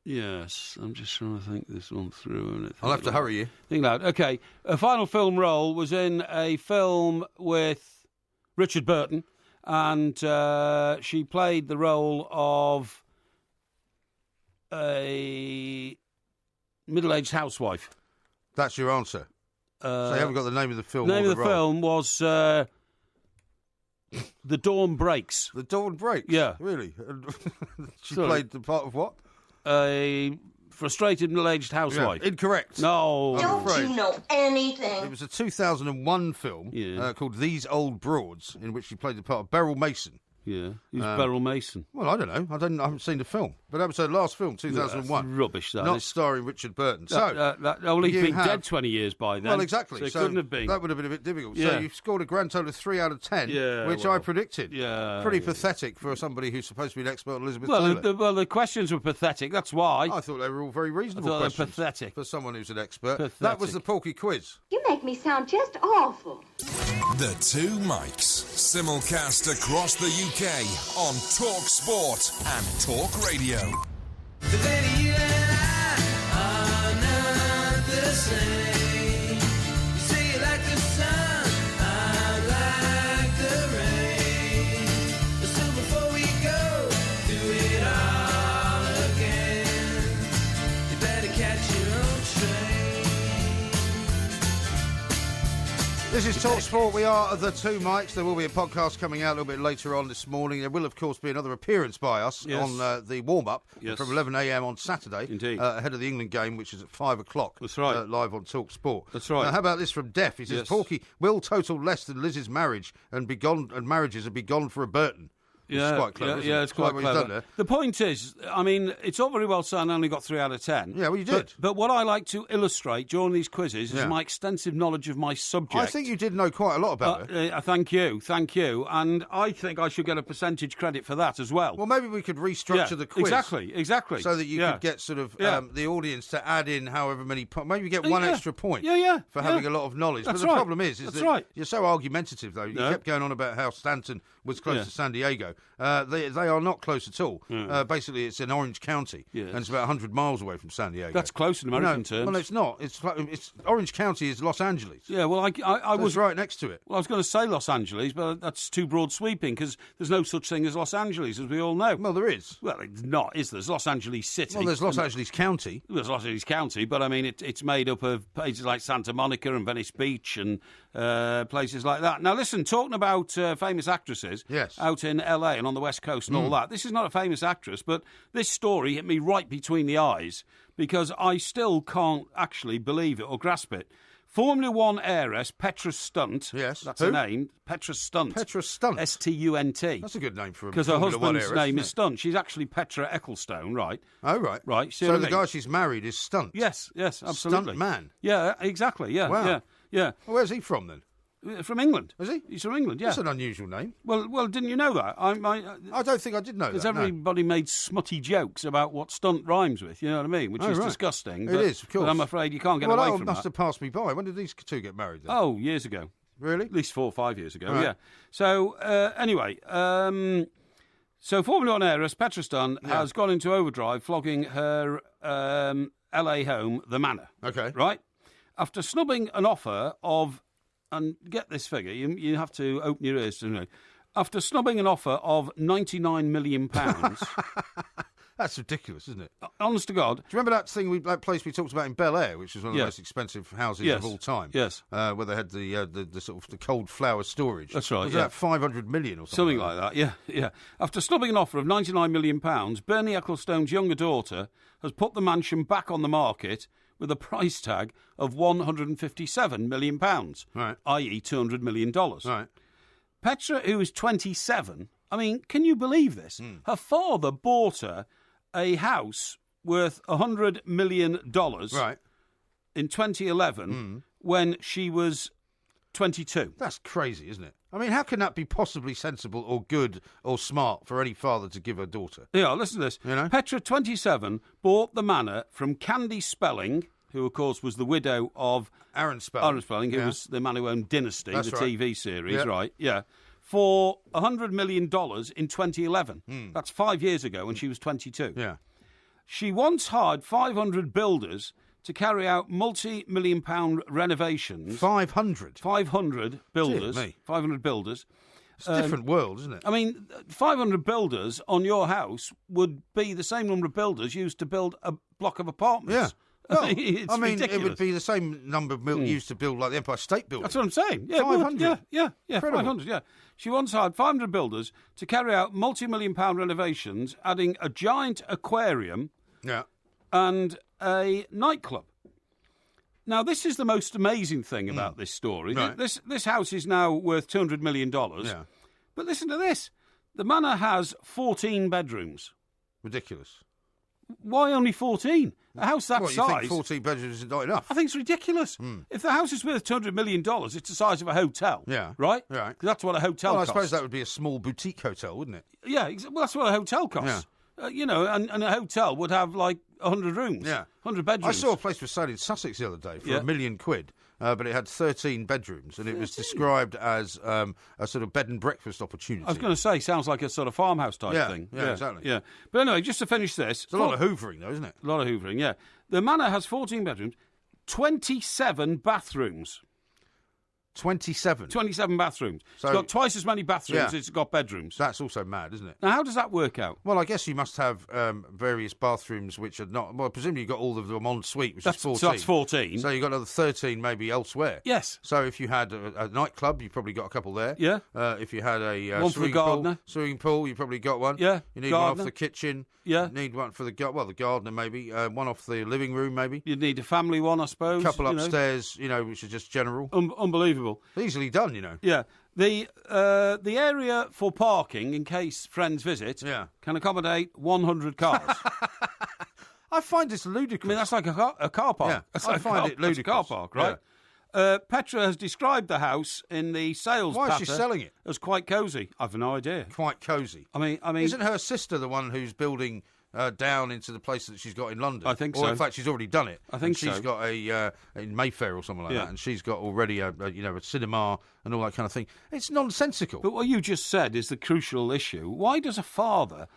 yes, I'm just trying to think this one through. I'll have to hurry you. Think loud. Okay, her final film role was in a film with Richard Burton, and she played the role of a middle-aged housewife. That's your answer. So you haven't got the name of the film. The name of the film was The Dawn Breaks. The Dawn Breaks? Yeah. Really? She played the part of what? A frustrated middle-aged housewife. Yeah. Incorrect. No. Don't you know anything? It was a 2001 film called These Old Broads, in which she played the part of Beryl Mason. Yeah, who's Beryl Mason? Well, I don't know. I haven't seen the film, but that was her last film, 2001. That's rubbish. That not is. starring Richard Burton. That only been dead 20 years by then. Well, exactly. So it couldn't have been. That would have been a bit difficult. Yeah. So you've scored a grand total of 3 out of 10, which I predicted. Yeah, pretty pathetic for somebody who's supposed to be an expert on Elizabeth Taylor. Well, the questions were pathetic. That's why. I thought they were all very reasonable questions. They were pathetic for someone who's an expert. Pathetic. That was the Porky Quiz. You make me sound just awful. The Two Mics, simulcast across the UK on Talk Sport and Talk Radio. Baby, you and I are not the same. You say you like the sun, I like the rain. So before we go do it all again, you better catch your own train. This is Talk Sport. We are the Two Mics. There will be a podcast coming out a little bit later on this morning. There will, of course, be another appearance by us on the warm-up from 11 a.m. on Saturday. Indeed. Ahead of the England game, which is at 5 o'clock. That's right. Live on Talk Sport. That's right. Now, how about this from Def? He says, Porky will total less than Liz's marriage and marriages and be gone for a Burton. Yeah, it's quite clever. It's quite what he's done there. The point is, I mean, it's all very well saying I only got 3 out of 10. Yeah, well, you did. But what I like to illustrate during these quizzes is my extensive knowledge of my subject. I think you did know quite a lot about it. Thank you. And I think I should get a percentage credit for that as well. Well, maybe we could restructure the quiz. Exactly. So that you could get sort of the audience to add in however many points. Maybe get one extra point for having a lot of knowledge. That's but the problem is that you're so argumentative, though. You kept going on about how Stanton was close to San Diego. They are not close at all. Basically, it's in Orange County, and it's about 100 miles away from San Diego. That's close in American terms. Well, it's not. It's Orange County is Los Angeles. Yeah, well, I was right next to it. Well, I was going to say Los Angeles, but that's too broad sweeping because there's no such thing as Los Angeles, as we all know. Well, there is. Well, it's not, is there? There's Los Angeles City. Well, there's Los Angeles County. There's Los Angeles County, but I mean, it's made up of places like Santa Monica and Venice Beach and places like that. Now, listen, talking about famous actresses out in LA and on the West Coast and all that, this is not a famous actress, but this story hit me right between the eyes because I still can't actually believe it or grasp it. Formula One heiress Petra Stunt. Yes. That's her name. Petra Stunt. Petra Stunt. S-T-U-N-T. That's a good name for a because her husband's name is it? Stunt. She's actually Petra Ecclestone, right? Oh, right. Right. So the guy she's married is Stunt. Yes, absolutely. Stunt man. Yeah, exactly. Yeah. Wow. Yeah. Well, where's he from then? From England. Is he? He's from England, yeah. That's an unusual name. Well, didn't you know that? I don't think I did know that. Because everybody made smutty jokes about what stunt rhymes with, you know what I mean? Which is disgusting. It is, of course. But I'm afraid you can't get away from that. Must have passed me by. When did these two get married then? Oh, years ago. Really? At least 4 or 5 years ago, right. Yeah. So, anyway, so Formula One heiress Petra Stunt has gone into overdrive flogging her LA home, The Manor. Okay. Right? After snubbing an offer of... And get this figure, you have to open your ears to know. After snubbing an offer of £99 million... That's ridiculous, isn't it? Honest to God. Do you remember that place we talked about in Bel Air, which was one of the most expensive houses of all time? Yes. Where they had the sort of the cold flour storage. That's right. Was that 500 million or something like that? Yeah. After snubbing an offer of £99 million, Bernie Ecclestone's younger daughter has put the mansion back on the market with a price tag of £157 million, right, i.e. $200 million. Right. Petra, who is 27, I mean, can you believe this? Her father bought her a house worth $100 million in 2011 when she was 22. That's crazy, isn't it? I mean, how can that be possibly sensible or good or smart for any father to give her daughter? Yeah, listen to this. You know? Petra, 27, bought the manor from Candy Spelling, who, of course, was the widow of... Aaron Spelling. Who was the man who owned Dynasty, That's the right. TV series, right? Yeah. For $100 million in 2011. That's 5 years ago when she was 22. Yeah. She once hired 500 builders to carry out multi-million-pound renovations. 500? 500 builders. Dear me. 500 builders. It's a different world, isn't it? I mean, 500 builders on your house would be the same number of builders used to build a block of apartments. Yeah. Well, it's I mean, ridiculous. it would be the same number of used to build like the Empire State Building. That's what I'm saying. Yeah, 500. Yeah, Incredible. 500, yeah. She once hired 500 builders to carry out multi-million-pound renovations, adding a giant aquarium and a nightclub. Now, this is the most amazing thing about this story. Right. This house is now worth $200 million. Yeah. But listen to this. The manor has 14 bedrooms. Ridiculous. Why only 14? A house that What, size... you think 14 bedrooms is not enough? I think it's ridiculous. If the house is worth $200 million, it's the size of a hotel. Yeah. Right? Right. 'Cause that's what a hotel Well, I costs. suppose that would be a small boutique hotel, wouldn't it? Yeah, well, that's what a hotel costs. And a hotel would have, 100 rooms. Yeah. 100 bedrooms. I saw a place for sale in Sussex the other day for Yeah. £1 million, but it had 13 bedrooms, and it was described as a sort of bed and breakfast opportunity. I was going to say, sounds like a sort of farmhouse type thing. Yeah, exactly. Yeah. But anyway, just to finish this... It's a lot of hoovering, though, isn't it? A lot of hoovering, yeah. The manor has 14 bedrooms, 27 bathrooms. 27? 27 bathrooms. So- It's got twice as many bathrooms as it's got bedrooms. That's also mad, isn't it? Now, how does that work out? Well, I guess you must have various bathrooms which are not... Well, presumably you've got all of them en suite, which is 14. So that's 14. So you've got another 13 maybe elsewhere. Yes. So if you had a nightclub, you've probably got a couple there. Yeah. If you had a One for the gardener. Swimming pool, you've probably got one. Yeah. You need one Gardener. off the kitchen. Yeah. You need one for the gardener maybe. One off the living room maybe. You'd need a family one, I suppose. A couple upstairs, which are just general. Unbelievable. Easily done, you know. Yeah. The area for parking, in case friends visit, can accommodate 100 cars. I find this ludicrous. I mean, that's like a car park. Yeah, That's I like find it ludicrous. That's a car park, right? Petra has described the house in the sales Why is she patter selling it? as quite cosy. I've no idea. Quite cosy. I mean, Isn't her sister the one who's building down into the place that she's got in London? I think or so. in fact, she's already done it. I think she's so. got a in Mayfair or something like Yeah. that, and she's got already a cinema and all that kind of thing. It's nonsensical. But what you just said is the crucial issue. Why does a father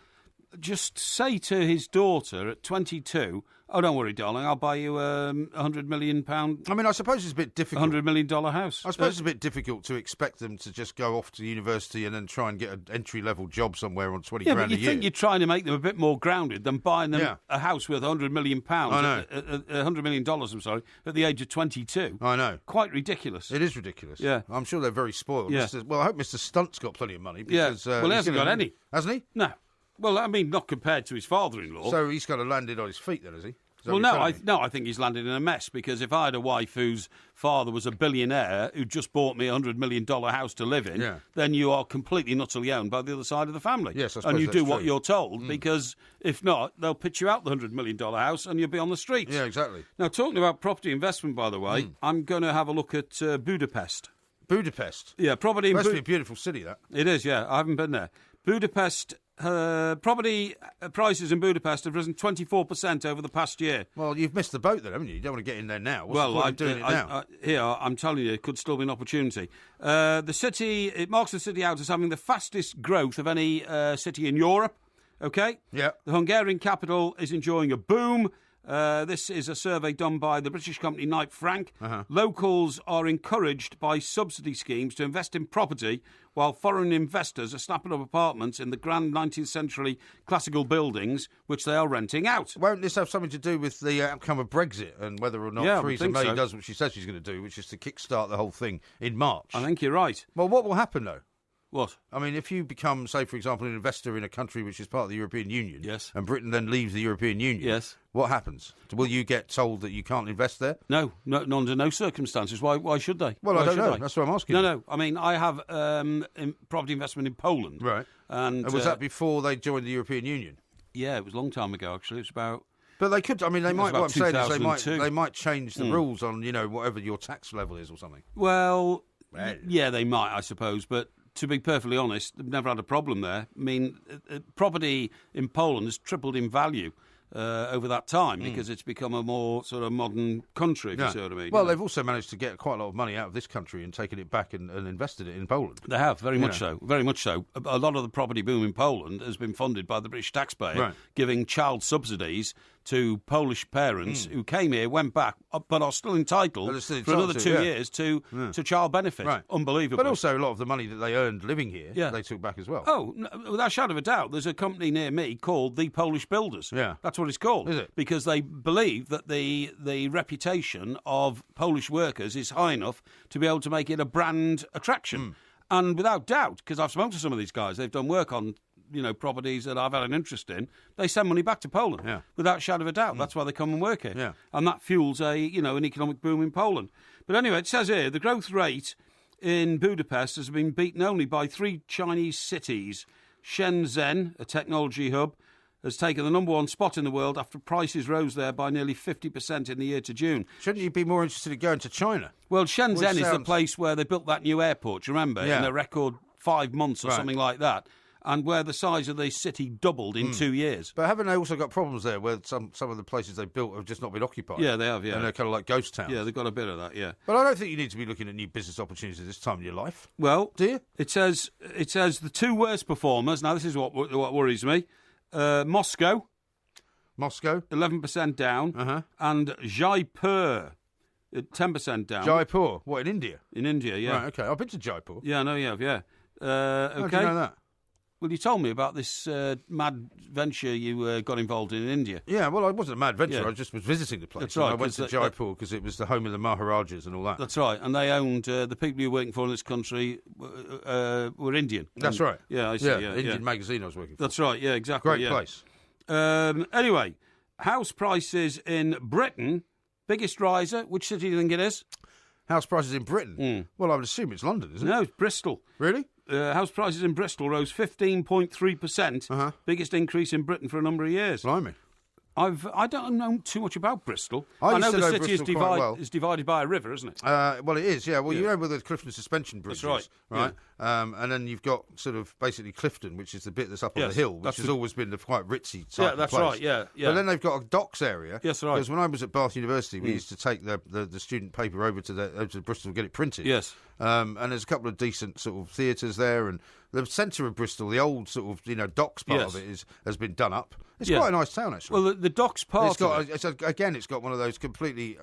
just say to his daughter at 22, "Oh, don't worry, darling, I'll buy you a £100 million I mean, I suppose it's a bit difficult. $100 million house. I suppose it's a bit difficult to expect them to just go off to university and then try and get an entry-level job somewhere on 20 Yeah, grand but a you year. think you're trying to make them a bit more grounded than buying them Yeah. a house worth £100 million. I know. $100 million, I'm sorry, at the age of 22. I know. Quite ridiculous. It is ridiculous. Yeah. I'm sure they're very spoiled. Yeah. I hope Mr. Stunt's got plenty of money. Yeah. Because, Well, he hasn't got any. Hasn't he? No. Well, I mean, not compared to his father-in-law. So he's got to landed on his feet then, has he? Is that Well, what no, you're telling me? I think he's landed in a mess, because if I had a wife whose father was a billionaire who just bought me a $100 million house to live in, then you are completely and utterly owned by the other side of the family. Yes, I suppose and you that's do what true. you're told, because if not, they'll pitch you out the $100 million house and you'll be on the streets. Yeah, exactly. Now, talking about property investment, by the way, I'm going to have a look at Budapest. Budapest? Yeah, property in Must be a beautiful city, that. It is, yeah. I haven't been there. Budapest, property prices in Budapest have risen 24% over the past year. Well, you've missed the boat then, haven't you? You don't want to get in there now. What's the point of doing it now? I'm telling you, it could still be an opportunity. It marks the city out as having the fastest growth of any city in Europe. Okay? Yeah. The Hungarian capital is enjoying a boom. This is a survey done by the British company Knight Frank. Locals are encouraged by subsidy schemes to invest in property, while foreign investors are snapping up apartments in the grand 19th century classical buildings, which they are renting out. Won't this have something to do with the outcome of Brexit and whether or not Yeah, I would Theresa think May so. does what she says she's going to do, which is to kickstart the whole thing in March? I think you're right. Well, what will happen, though? What? I mean, if you become, say, for example, an investor in a country which is part of the European Union, yes, and Britain then leaves the European Union, yes, what happens? Will you get told that you can't invest there? No, under no circumstances. Why should they? Well, Why I don't should know. they? That's what I'm asking. No. I mean, I have property investment in Poland. Right. And was that before they joined the European Union? Yeah, it was a long time ago, actually. It was about... But they could, I mean, they might, what I'm saying is 2002. they might change the rules on, whatever your tax level is or something. Well, yeah, they might, I suppose, but... To be perfectly honest, they've never had a problem there. I mean, property in Poland has tripled in value over that time because it's become a more sort of modern country, if you see what I mean. Well, they've also managed to get quite a lot of money out of this country and taken it back and invested it in Poland. They have, very much so. Very much so. A lot of the property boom in Poland has been funded by the British taxpayer, giving child subsidies to Polish parents who came here, went back, but are still entitled for another 2 years to child benefit. Right. Unbelievable. But also a lot of the money that they earned living here, they took back as well. Oh, without a shadow of a doubt. There's a company near me called the Polish Builders. Yeah. That's what it's called. Is it? Because they believe that the reputation of Polish workers is high enough to be able to make it a brand attraction. And without doubt, because I've spoken to some of these guys, they've done work on properties that I've had an interest in, they send money back to Poland. Yeah. Without a shadow of a doubt. That's why they come and work here. Yeah. And that fuels an economic boom in Poland. But anyway, it says here, the growth rate in Budapest has been beaten only by 3 Chinese cities, Shenzhen, a technology hub, has taken the number one spot in the world after prices rose there by nearly 50% in the year to June. Shouldn't you be more interested in going to China? Well, Shenzhen is the place where they built that new airport, do you remember? Yeah. In a record 5 months or something like that. And where the size of the city doubled in 2 years. But haven't they also got problems there where some of the places they built have just not been occupied? Yeah, they have, yeah. And they're kind of like ghost towns. Yeah, they've got a bit of that, yeah. But I don't think you need to be looking at new business opportunities at this time in your life. Well, do you? It says the two worst performers, now this is what worries me, Moscow, 11% down, and Jaipur, 10% down. Jaipur? What, in India? In India, yeah. Right, okay. I've been to Jaipur. Yeah, I know you have, yeah. Okay. How do you know that? Well, you told me about this mad venture you got involved in India. Yeah, well, it wasn't a mad venture. Yeah. I just was visiting the place. That's right. I went to Jaipur because it was the home of the Maharajas and all that. That's right. And they owned, the people you were working for in this country were Indian. That's right. Yeah, I see. Yeah, Indian magazine I was working for. That's right. Yeah, exactly. Great place. Anyway, house prices in Britain, biggest riser. Which city do you think it is? House prices in Britain? Well, I would assume it's London, isn't it? No, it's Bristol. Really? House prices in Bristol rose 15.3%. Biggest increase in Britain for a number of years. Blimey. I don't know too much about Bristol. I know used to the know city Bristol is divided by a river, isn't it? Well, it is, yeah. Well, you know where the Clifton suspension bridge That's is, right? And then you've got sort of basically Clifton, which is the bit that's up on the hill, which has always been the quite ritzy type Yeah, that's of place. right, yeah. But then they've got a docks area. Yes, right. Because when I was at Bath University, we used to take the student paper over to Bristol and get it printed. Yes. And there's a couple of decent sort of theatres there, and the centre of Bristol, the old sort of docks part of it has been done up. It's quite a nice town, actually. Well, the docks part it's got one of those completely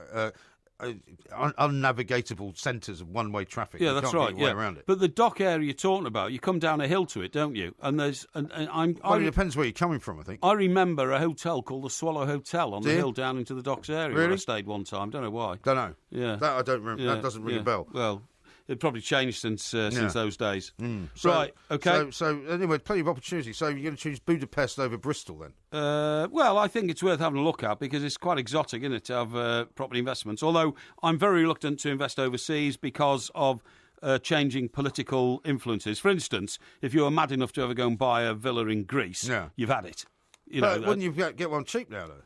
unnavigatable centres of one-way traffic. Yeah, you that's can't right. get your way around it. But the dock area you're talking about, you come down a hill to it, don't you? And there's it depends where you're coming from, I think. I remember a hotel called the Swallow Hotel on the hill down into the docks area. Really? Where I stayed one time. Don't know why. Don't know. Yeah, that I don't remember. That doesn't ring a bell. Well, it probably changed since those days. So, right. Okay. So anyway, plenty of opportunity. So you're going to choose Budapest over Bristol then? Well, I think it's worth having a look at because it's quite exotic, isn't it, to have property investments. Although I'm very reluctant to invest overseas because of changing political influences. For instance, if you were mad enough to ever go and buy a villa in Greece, you've had it. Wouldn't you get one cheap now, though?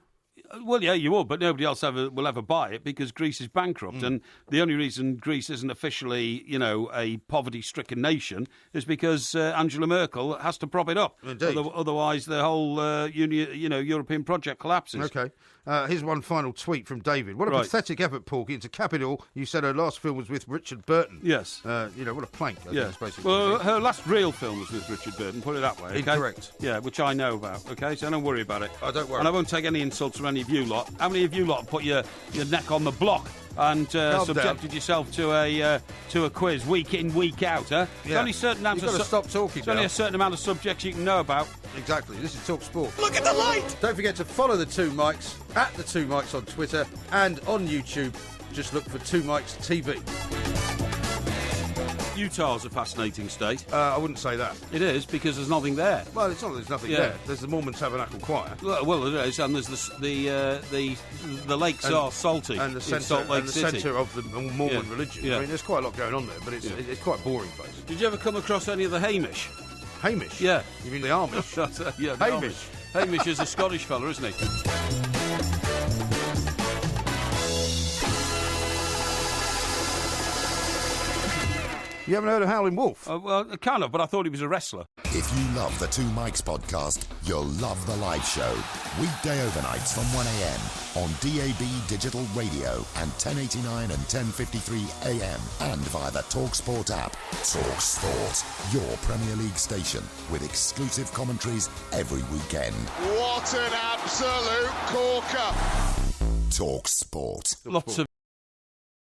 Well, yeah, you would, but nobody else will ever buy it because Greece is bankrupt. And the only reason Greece isn't officially, a poverty-stricken nation is because Angela Merkel has to prop it up. Indeed. Otherwise, the whole European project collapses. Okay. Here's one final tweet from David. What a pathetic effort, Porky. Into Capital, you said her last film was with Richard Burton. Yes. What a plank. Yes. Well, her last real film was with Richard Burton, put it that way. Okay? Incorrect. Yeah, which I know about, okay? So don't worry about it. Oh, don't worry. And I won't take any insults from any of you lot. How many of you lot have put your neck on the block and subjected yourself to a quiz week in, week out, huh? Yeah. Only certain You've got to stop talking There's only a certain amount of subjects you can know about. Exactly. This is Talk Sport. Look at the light! Don't forget to follow the Two Mics at the Two Mics on Twitter and on YouTube. Just look for Two Mics TV. Utah's a fascinating state. I wouldn't say that. It is, because there's nothing there. Well, it's not that there's nothing there. There's the Mormon Tabernacle Choir. Well, it is, and there's the lakes are salty. And the centre of the Mormon religion. Yeah. I mean, there's quite a lot going on there, but it's quite a boring place. Did you ever come across any of the Hamish? Hamish? Yeah. You mean the Amish? Yeah, the Hamish. Amish. Hamish is a Scottish fella, isn't he? You haven't heard of Howlin' Wolf? Well, kind of, but I thought he was a wrestler. If you love the Two Mics podcast, you'll love the live show. Weekday overnights from 1am on DAB Digital Radio and 1089 and 1053 AM and via the TalkSport app. TalkSport, your Premier League station with exclusive commentaries every weekend. What an absolute corker! TalkSport. Lots of